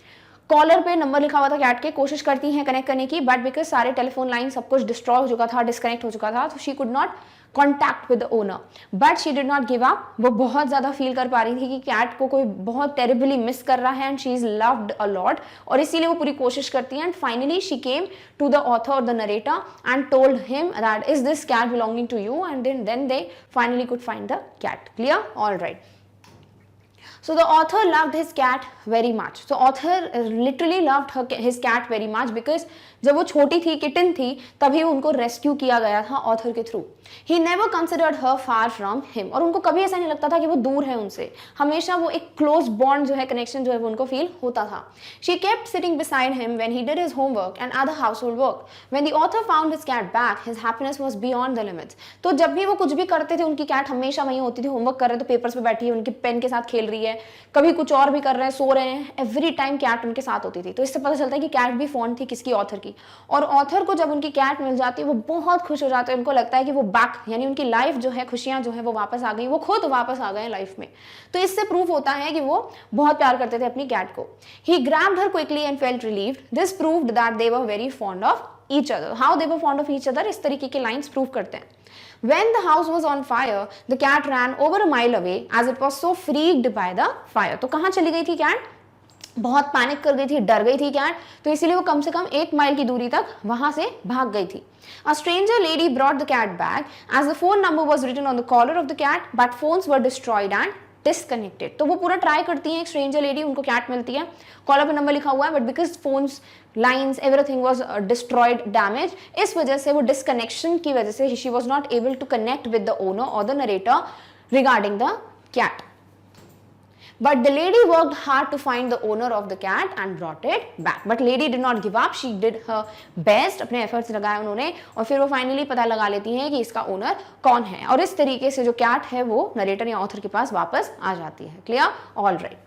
कॉलर पे नंबर लिखा हुआ था कैट के, कोशिश करती हैं कनेक्ट करने की, बट बिकॉज सारे टेलीफोन लाइन सब कुछ डिस्ट्रॉय हो चुका था, डिस्कनेक्ट हो चुका था, तो she could not contact with the owner. But she did not give up. वो बहुत ज्यादा फील कर पा रही थी कि कैट को कोई बहुत टेरिबली मिस कर रहा है, and she is loved a lot, और इसीलिए वो पूरी कोशिश करती है. And finally she came to the author और the narrator and told him that is this cat belonging to you, and then they finally could find the cat. Clear? All right. So the author loved his cat very much. So author literally loved his cat very much because जब वो छोटी थी, kitten थी, तभी उनको rescue किया गया था ऑथर के through. He never considered her far from him. और उनको कभी ऐसा नहीं लगता था कि वो दूर है उनसे. हमेशा वो एक क्लोज बॉन्ड जो है, कनेक्शन जो है वो उनको फील होता था. She kept sitting beside him when he did his homework and other household work. When the author found his cat back, his happiness was beyond the limits. तो जब भी वो कुछ भी करते थे, उनकी कैट हमेशा वहीं होती थी. होमवर्क कर रहे तो पेपर्स पे बैठी है, उनकी पेन के साथ खेल रही है, कभी कुछ और भी कर रहे हैं, सो रहे हैं, एवरी टाइम कैट उनके साथ होती थी. तो इससे पता चलता है कि कैट भी फॉन्ड थी किसकी? ऑथर की. और ऑथर को जब उनकी कैट मिल जाती है वो बहुत खुश हो जाते हैं. उनको लगता है कि वो बैक, यानी उनकी लाइफ जो है, खुशियां जो है वो वापस आ गई, वो खुद वापस आ गए लाइफ में. तो इससे प्रूफ होता है कि वो बहुत प्यार करते थे अपनी कैट को. He grabbed her quickly and felt relieved. This proved that they were very fond of each other. How they were fond of each other, इस तरीके के लाइंस प्रूव करते हैं. When the house was on fire, the cat ran over a mile away as it was so freaked by the fire. तो कहाँ चली गई थी कैट? बहुत पैनिक कर गई थी, डर गई थी कैट, तो इसीलिए वो कम से कम 1 माइल की दूरी तक वहां से भाग गई थी. A stranger lady brought the cat back as the phone number was written on the collar of the cat, but phones were destroyed and disconnected. तो वो पूरा ट्राई करती है, एक स्ट्रेंजर लेडी, उनको कैट मिलती है, कॉलर पे नंबर लिखा हुआ है, but because phones, lines, everything was destroyed, damage, इस वजह से, वो डिस्कनेक्शन की वजह से she was not able to connect with the owner और the narrator regarding the cat. But the lady worked hard to find the owner of the cat and brought it back. But lady did not give up. She did her best. अपने efforts लगाए उन्होंने, और फिर वो finally पता लगा लेती हैं कि इसका owner कौन है, और इस तरीके से जो cat है वो narrator या author के पास वापस आ जाती है. Clear? All right.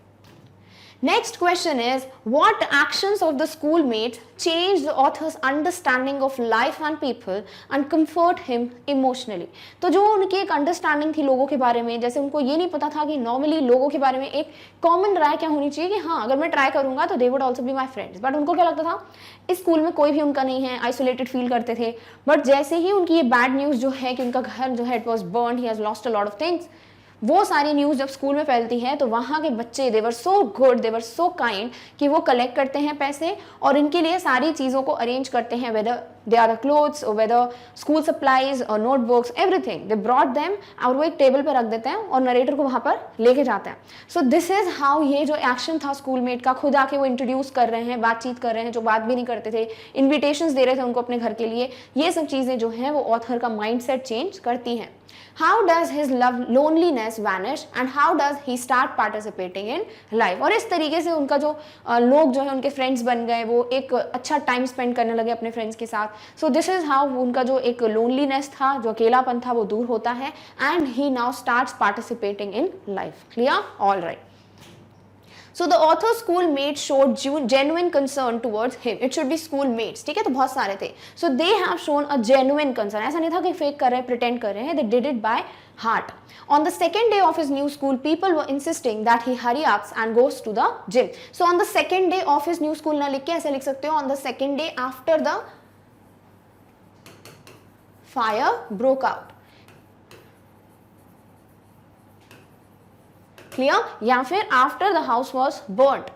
Next question is, what actions of the schoolmates changed the author's understanding of life and people and comfort him emotionally? तो जो उनकी एक अंडरस्टैंडिंग थी लोगों के बारे में, जैसे उनको ये नहीं पता था कि नॉर्मली लोगों के बारे में एक कॉमन राय क्या होनी चाहिए कि हाँ अगर मैं ट्राई करूंगा तो they would also be my friends, but उनको क्या लगता था इस स्कूल में कोई भी उनका नहीं है, आइसोलेटेड फील करते थे. बट जैसे ही उनकी ये बैड न्यूज़ जो है कि उनका घर जो है it was burn, he has lost a lot of things, वो सारी न्यूज़ जब स्कूल में फैलती है तो वहाँ के बच्चे दे वर सो गुड, दे वर सो काइंड कि वो कलेक्ट करते हैं पैसे और इनके लिए सारी चीज़ों को अरेंज करते हैं, whether they are the clothes और वेदर स्कूल सप्लाईज और notebooks, everything they brought them, और वो एक टेबल पर रख देते हैं और नरेटर को वहाँ पर लेके जाते हैं. सो दिस इज हाउ ये जो एक्शन था स्कूलमेट का, खुद आके वो इंट्रोड्यूस कर रहे हैं, बातचीत कर रहे हैं, जो बात भी नहीं करते थे, इन्विटेशंस दे रहे थे उनको अपने घर के लिए, ये सब चीज़ें जो हैं वो ऑथर का माइंड सेट चेंज करती हैं. How does his loneliness vanish and how does he start participating in life? और इस तरीके से उनका जो लोग जो है उनके फ्रेंड्स बन गए, वो एक अच्छा टाइम स्पेंड करने लगे अपने फ्रेंड्स के साथ. सो दिस इज हाउ उनका जो एक लोनलीनेस था, जो अकेलापन था, वो दूर होता है and he now starts participating in life. Clear? All right. So the author's schoolmates showed genuine concern towards him. It should be schoolmates. ठीक है, तो बहुत सारे थे. So they have shown a genuine concern. ऐसा नहीं था कि fake कर रहे हैं, pretend कर रहे हैं. They did it by heart. On the second day of his new school, people were insisting that he hurry up and goes to the gym. So on the second day of his new school ना लिख के ऐसे लिख सकते हो, on the second day after the fire broke out. Clear? या फिर after the house was burnt.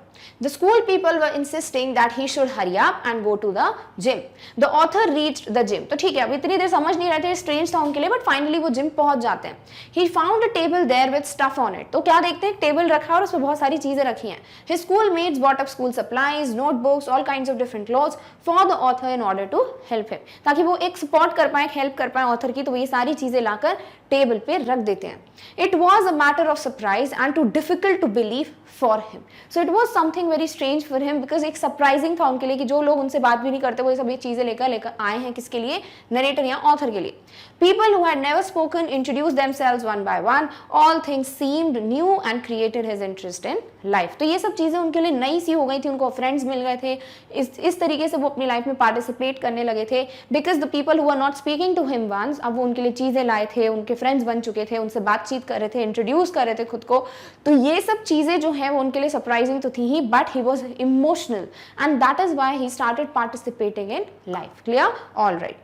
The school people were insisting that he should hurry up and go to the gym. The author reached the gym. तो ठीक है, अब इतनी देर समझ नहीं रहे थे, स्ट्रेंज था उनके लिए, बट फाइनली वो जिम पहुंच जाते हैं. He found a table there with stuff on it. तो क्या देखते हैं, टेबल रखा है और उसमें बहुत सारी चीजें रखी हैं. His schoolmates bought up school supplies, notebooks, all kinds of different clothes for the author in order to help him. ताकि वो एक सपोर्ट कर पाए, हेल्प कर पाए ऑथर की, तो वो ये सारी चीजें लाकर टेबल पे रख देते हैं. It was a matter of surprise and too difficult to believe for him. So it was something very strange for him because एक surprising था उनके लिए कि जो लोग उनसे बात भी नहीं करते वो ये सब ये चीजें लेकर आए हैं, किसके लिए, नरेटर या ऑथर के लिए. People who had never spoken introduced themselves one by one. All things seemed new and created his interest in life. तो ये सब चीजें उनके लिए नई सी हो गई थी, उनको फ्रेंड्स मिल गए थे, इस तरीके से वो अपनी लाइफ में पार्टिसिपेट करने लगे थे. Because the people who were not speaking to him once, अब वो उनके लिए चीजें लाए थे, उनके फ्रेंड्स बन चुके थे, उनसे बातचीत कर रहे थे, इंट्रोड्यूस कर रहे थे खुद को. तो ये सब चीजें जो है वो उनके लिए सरप्राइजिंग तो थी ही, but he was emotional and that is why he started participating in life. Clear? All right.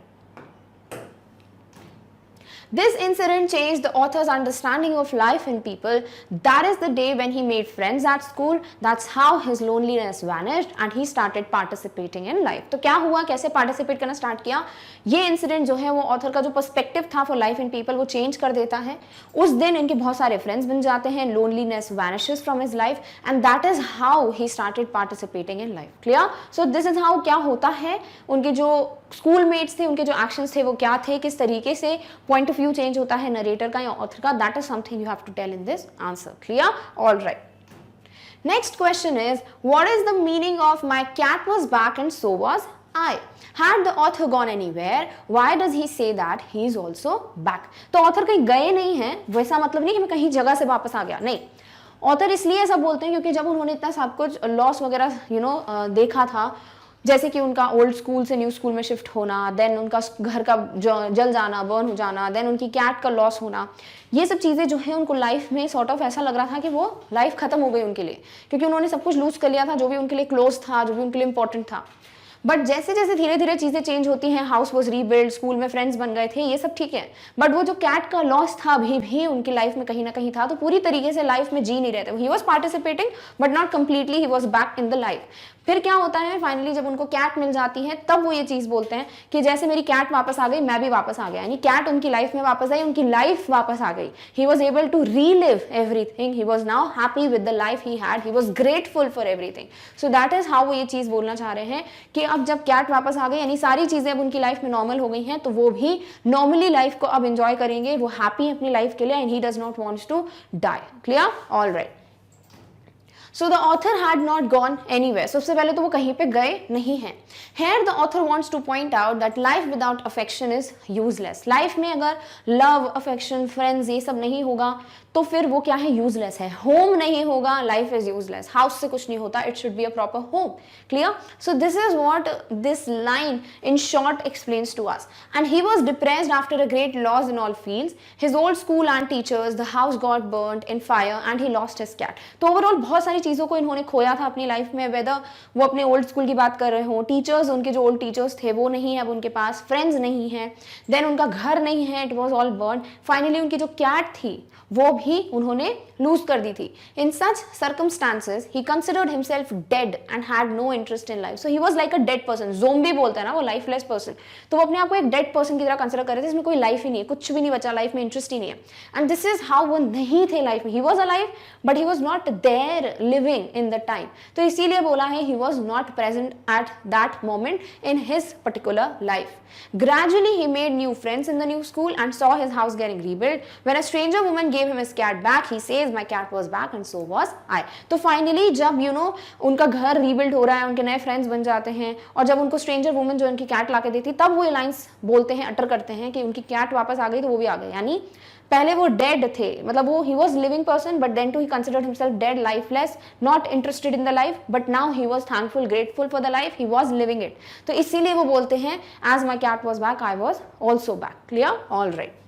This incident changed the author's understanding of life and people. That is the day when he made friends at school. That's how his loneliness vanished and he started participating in life. तो क्या हुआ, कैसे participate करना start किया, ये incident जो है वो ऑथर का जो पर्सपेक्टिव था फॉर लाइफ एंड पीपल वो चेंज कर देता है. उस दिन इनके बहुत सारे फ्रेंड्स बन जाते हैं, loneliness vanishes from his life and that is how he started participating in life. Clear? So this is how क्या होता है, उनके जो स्कूलमेट्स थे, उनके जो एक्शंस थे वो क्या थे, किस तरीके से पॉइंट ऑफ व्यू चेंज होता है नरेटर का या ऑथर का. That is something you have to tell in this answer. Clear? All right. Next question is, what is the meaning of my cat was back and so was I? Had the author gone anywhere? Why does he say that he is also back? तो author कहीं गए नहीं हैं, वैसा मतलब नहीं कि मैं कहीं जगह से वापस आ गया, नहीं. ऑथर इसलिए ऐसा बोलते हैं क्योंकि जब उन्होंने इतना सब कुछ लॉस वगैरह देखा था, जैसे कि उनका ओल्ड स्कूल से न्यू स्कूल में शिफ्ट होना, देन उनका घर का जल जाना, बर्न हो जाना, देन उनकी कैट का लॉस होना, ये सब चीज़ें जो है उनको लाइफ में सॉर्ट ऑफ ऐसा लग रहा था कि वो लाइफ खत्म हो गई उनके लिए, क्योंकि उन्होंने सब कुछ लूज कर लिया था जो भी उनके लिए क्लोज था, जो भी उनके लिए इंपॉर्टेंट था. बट जैसे जैसे धीरे धीरे चीज़ें चेंज होती हैं, हाउस वॉज रीबिल्ड, स्कूल में फ्रेंड्स बन गए थे, ये सब ठीक है, बट वो जो कैट का लॉस था अभी भी उनकी लाइफ में कहीं ना कहीं था, तो पूरी तरीके से लाइफ में जी नहीं रहे थे. He was participating but not completely, he was back in the life. फिर क्या होता है, फाइनली जब उनको कैट मिल जाती है तब वो ये चीज़ बोलते हैं कि जैसे मेरी कैट वापस आ गई, मैं भी वापस आ गया. यानी कैट उनकी लाइफ में वापस आई, उनकी लाइफ वापस आ गई. He was able to relive everything, he was now happy with the life he had, he was grateful for everything. So that is how वो ये चीज़ बोलना चाह रहे हैं कि अब जब कैट वापस आ गई, यानी सारी चीज़ें अब उनकी लाइफ में नॉर्मल हो गई हैं, तो वो भी नॉर्मली लाइफ को अब एंजॉय करेंगे, वो हैप्पी अपनी लाइफ के लिए, and he does not wants to die. Clear? All right. So the author had not gone anywhere, सबसे पहले तो वो कहीं पे गए नहीं हैं. Here the author wants to point out that life without affection is useless. Life में अगर लव, अफेक्शन, फ्रेंड्स ये सब नहीं होगा तो फिर वो क्या है, यूजलेस है. होम नहीं होगा, लाइफ इज यूजलेस. हाउस से कुछ नहीं होता, it should be a proper home. Clear? So this is what this line in short explains to us. And he was depressed after a great loss in all fields. His old school and teachers, the house got burned in fire and he lost his cat. तो overall बहुत सारी चीजों को इन्होंने खोया था अपनी life में, वेदर वो अपने ओल्ड स्कूल की बात कर रहे हो, टीचर्स, उनके जो ओल्ड टीचर्स थे वो नहीं है अब उनके पास, फ्रेंड्स नहीं है, देन उनका घर नहीं है, it was all burn. Finally उनकी जो कैट थी वो भी उन्होंने लूज कर दी थी. In such circumstances he considered himself dead and had no interest in life. So he was like a dead person. Zombie बोलते हैं ना वो, लाइफलेस पर्सन. तो वो अपने आप को एक डेड पर्सन की तरह कंसिडर कर रहे थे, इसमें कोई लाइफ ही नहीं है, कुछ भी नहीं बचा लाइफ में, इंटरेस्ट ही नहीं है. एंड दिस इज हाउ वो नहीं थे लाइफ में. He was alive but he was not there living in the time. तो इसीलिए बोला है he was not present at that moment in his particular life. Gradually he made new friends in the new school and saw his house getting rebuilt. When a stranger woman gave him his cat back, he says my cat was back and so was I. तो finally जब उनका घर rebuild हो रहा है, उनके नए friends बन जाते हैं, और जब उनको stranger woman जो उनकी cat लाके देती, तब वो ये lines बोलते हैं, utter करते हैं कि उनकी cat वापस आ गई तो वो भी आ गई. यानी पहले वो डेड थे, मतलब वो he was living person but then too he considered himself dead, lifeless, not interested in the life, but now he was thankful, grateful for the life, he was living it. तो इसीलिए वो बोलते हैं as my cat was back I was also back. Clear? All right.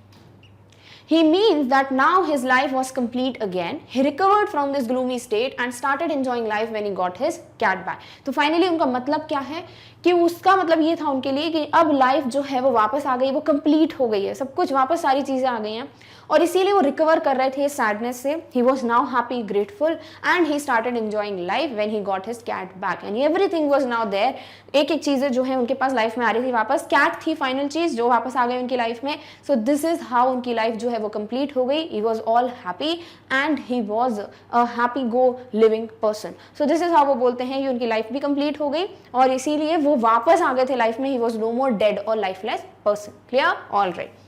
He means that now his life was complete again. He recovered from this gloomy state and started enjoying life when he got his cat back. तो finally उनका मतलब क्या है कि उसका मतलब ये था उनके लिए कि अब लाइफ जो है वो वापस आ गई, वो कंप्लीट हो गई है, सब कुछ वापस, सारी चीज़ें आ गई हैं, और इसीलिए वो रिकवर कर रहे थे सैडनेस से. He was now happy, grateful and he started enjoying life when he got his cat back and everything was now there. एक एक चीज़ें जो है उनके पास लाइफ में आ रही थी वापस. कैट थी फाइनल चीज़ जो वापस आ गई उनकी लाइफ में. सो दिस इज हाउ उनकी लाइफ जो है वो कंप्लीट हो गई. He was all happy and he was a happy go living person. So this is how वो बोलते हैं कि उनकी लाइफ भी कंप्लीट हो गई और इसीलिए वो वापस आ गए थे लाइफ में. He was no more dead और lifeless person. Clear? All right.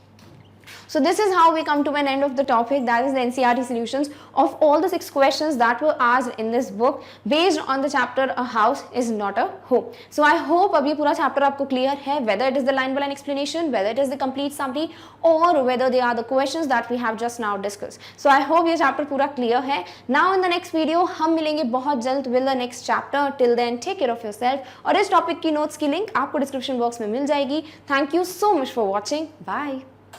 So this is how we come to an end of the topic, that is the NCERT solutions of all the 6 questions that were asked in this book based on the chapter A House is Not a Home. So I hope अब ये पूरा chapter आपको clear है, whether it is the line by line explanation, whether it is the complete summary or whether they are the questions that we have just now discussed. So I hope ये chapter पूरा clear है. Now in the next video हम मिलेंगे बहुत जल्द with the next chapter. Till then take care of yourself. और इस topic की notes की link आपको description box में मिल जाएगी. Thank you so much for watching. Bye.